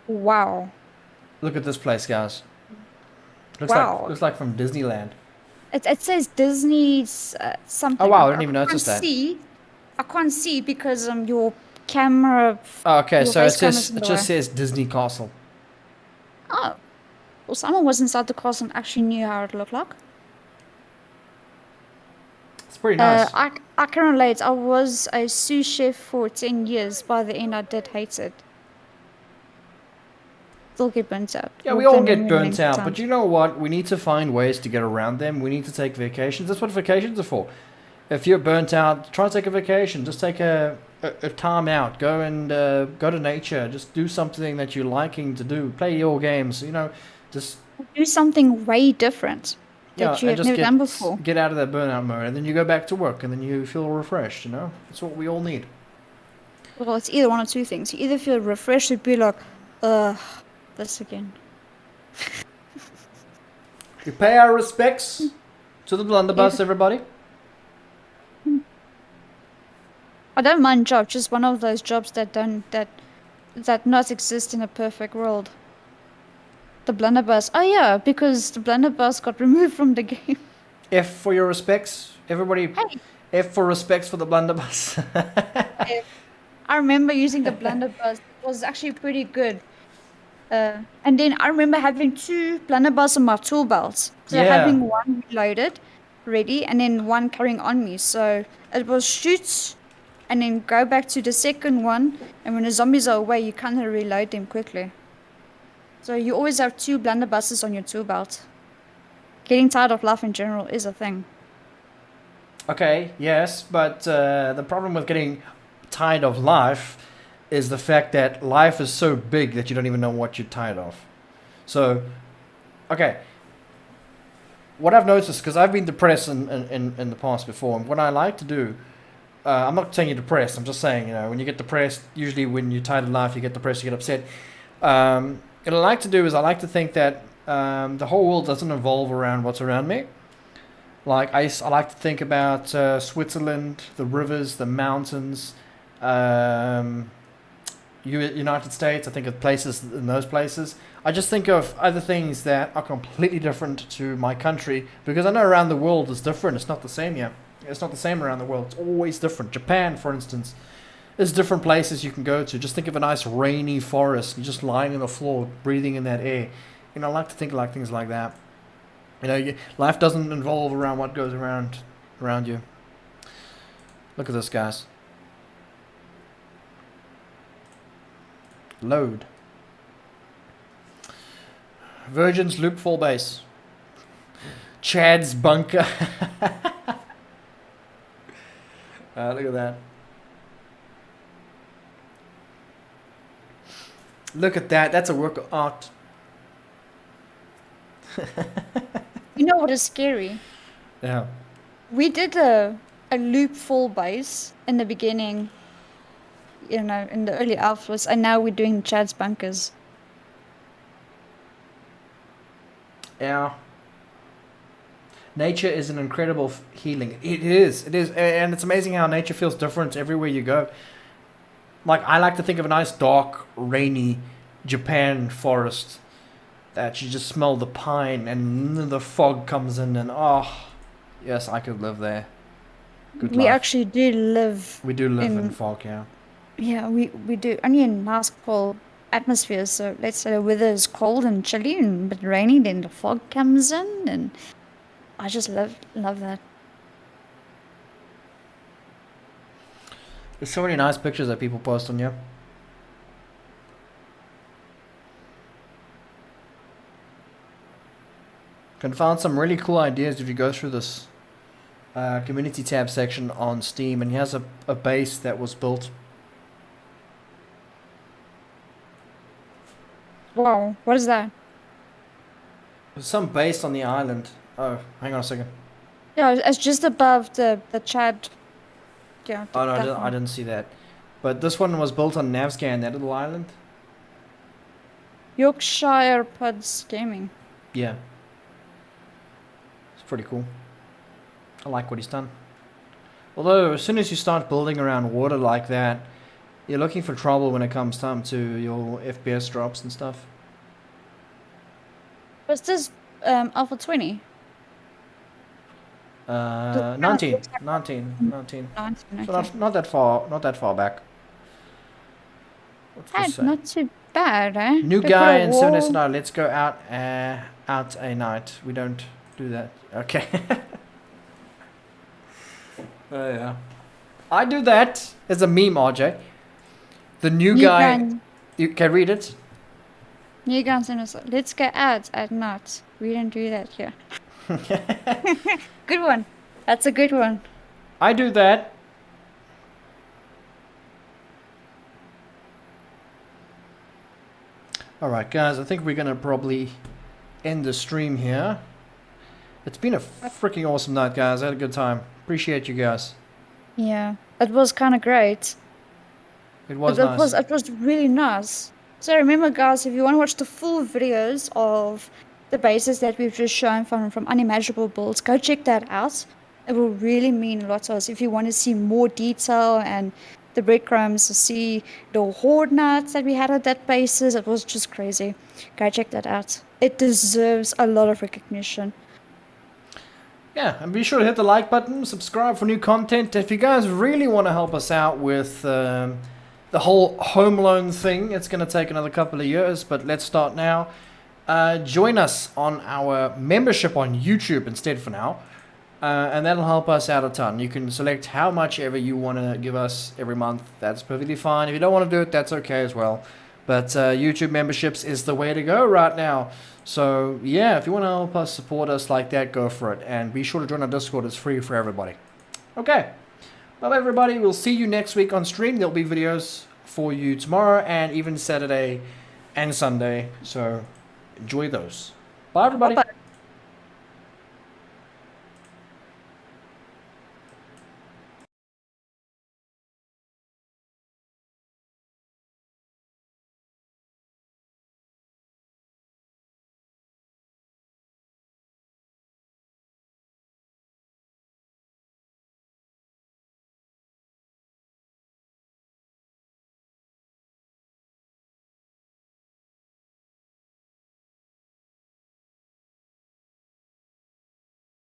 Wow. Look at this place, guys. Wow. Looks like from Disneyland. It says Disney's something. Oh wow, I didn't even notice that. I can't see because your camera. Oh, okay, your so it face camera's says in it the just way. says Disney Castle. Oh. Well, someone was inside the castle and actually knew how it looked like. It's pretty nice. I can relate. I was a sous chef for 10 years. By the end, I did hate it. Still get burnt out. Yeah, we all get burnt out, but you know what? We need to find ways to get around them. We need to take vacations. That's what vacations are for. If you're burnt out, try to take a vacation. Just take a time out. Go and go to nature. Just do something that you're liking to do. Play your games. You know, just do something way different that you and have never done before. get out of that burnout mode, and then you go back to work, and then you feel refreshed. You know, that's what we all need. Well, it's either one or two things. You either feel refreshed or be like, ugh, this again. We pay our respects to the blunderbuss, everybody. I don't mind jobs, just one of those jobs that not exist in a perfect world. The blunderbuss. Oh yeah, because the blunderbuss got removed from the game. F for your respects, everybody. Hey. F for respects for the blunderbuss. I remember using the blunderbuss. It was actually pretty good. And then I remember having 2 blunderbuss on my tool belt. So Yeah. having one reloaded, ready, and then one carrying on me. So it was shoot, and then go back to the second one. And when the zombies are away, you kind of reload them quickly. So you always have 2 blunderbusses on your tool belt. Getting tired of life in general is a thing. Okay, yes, but the problem with getting tired of life is the fact that life is so big that you don't even know what you're tired of. So, okay, what I've noticed, because I've been depressed in the past before, and what I like to do, I'm not saying you're depressed, I'm just saying, you know, when you get depressed, usually when you're tired of life, you get depressed, you get upset. What I like to do is I like to think that the whole world doesn't evolve around what's around me. Like, I like to think about Switzerland, the rivers, the mountains, United States. I think of places in those places. I just think of other things that are completely different to my country, because I know around the world is different. It's not the same yet. It's not the same around the world. It's always different. Japan, for instance, there's different places you can go to. Just think of a nice rainy forest. You're just lying on the floor, breathing in that air. You know, I like to think like things like that. You know, life doesn't evolve around what goes around you. Look at this, guys. Load. Virgin's loop full base. Chad's bunker. Look at that. Look at that. That's a work of art. You know what is scary? Yeah. We did a loop full base in the beginning, you know, in the early alphas, and now we're doing Chad's bunkers. Yeah. Nature is an incredible healing. It is, and it's amazing how nature feels different everywhere you go. Like, I like to think of a nice, dark, rainy Japan forest that you just smell the pine and the fog comes in and, oh, yes, I could live there. Good We life. actually do live. We do live in fog, yeah. Yeah, we do. Only in nice cold atmospheres. So let's say the weather is cold and chilly and a bit rainy, then the fog comes in, and I just love that. There's so many nice pictures that people post on here. Can find some really cool ideas if you go through this community tab section on Steam, and he has a base that was built. Wow, what is that? There's some base on the island. Oh, hang on a second. Yeah, it's just above the Chad. Yeah. Oh no, that I one. didn't see that. But this one was built on Navezgane, that little island. Yorkshire Puds Gaming. Yeah. It's pretty cool. I like what he's done. Although, as soon as you start building around water like that, you're looking for trouble when it comes time to your FPS drops and stuff. Was this Alpha 20? 19. So not that far back. What's this say? Not too bad, eh? New They guy put a in 7 wall- SNR, let's go out a night. We don't do that. Okay. Oh yeah. I do that as a meme, RJ. The new guy. You can read it. New guns in us. Let's go out at night. We don't do that here. Good one. That's a good one. I do that. Alright guys, I think we're gonna probably end the stream here. It's been a freaking awesome night, guys. I had a good time. Appreciate you guys. Yeah, it was kind of great. It was nice. It was really nice. So remember, guys, if you want to watch the full videos of the bases that we've just shown from Unimaginable Builds, go check that out. It will really mean a lot to us if you want to see more detail and the breadcrumbs to see the horde nights that we had at that bases. It was just crazy. Go check that out. It deserves a lot of recognition. Yeah, and be sure to hit the like button, subscribe for new content. If you guys really want to help us out with the whole home loan thing, it's going to take another couple of years, but let's start now. Join us on our membership on YouTube instead for now, and that'll help us out a ton. You can select how much ever you want to give us every month. That's perfectly fine. If you don't want to do it, that's okay as well. But YouTube memberships is the way to go right now. So yeah, if you want to help us support us like that, go for it. And be sure to join our Discord. It's free for everybody. Okay. Bye everybody. We'll see you next week on stream. There'll be videos for you tomorrow and even Saturday and Sunday. So enjoy those. Bye everybody. Bye-bye.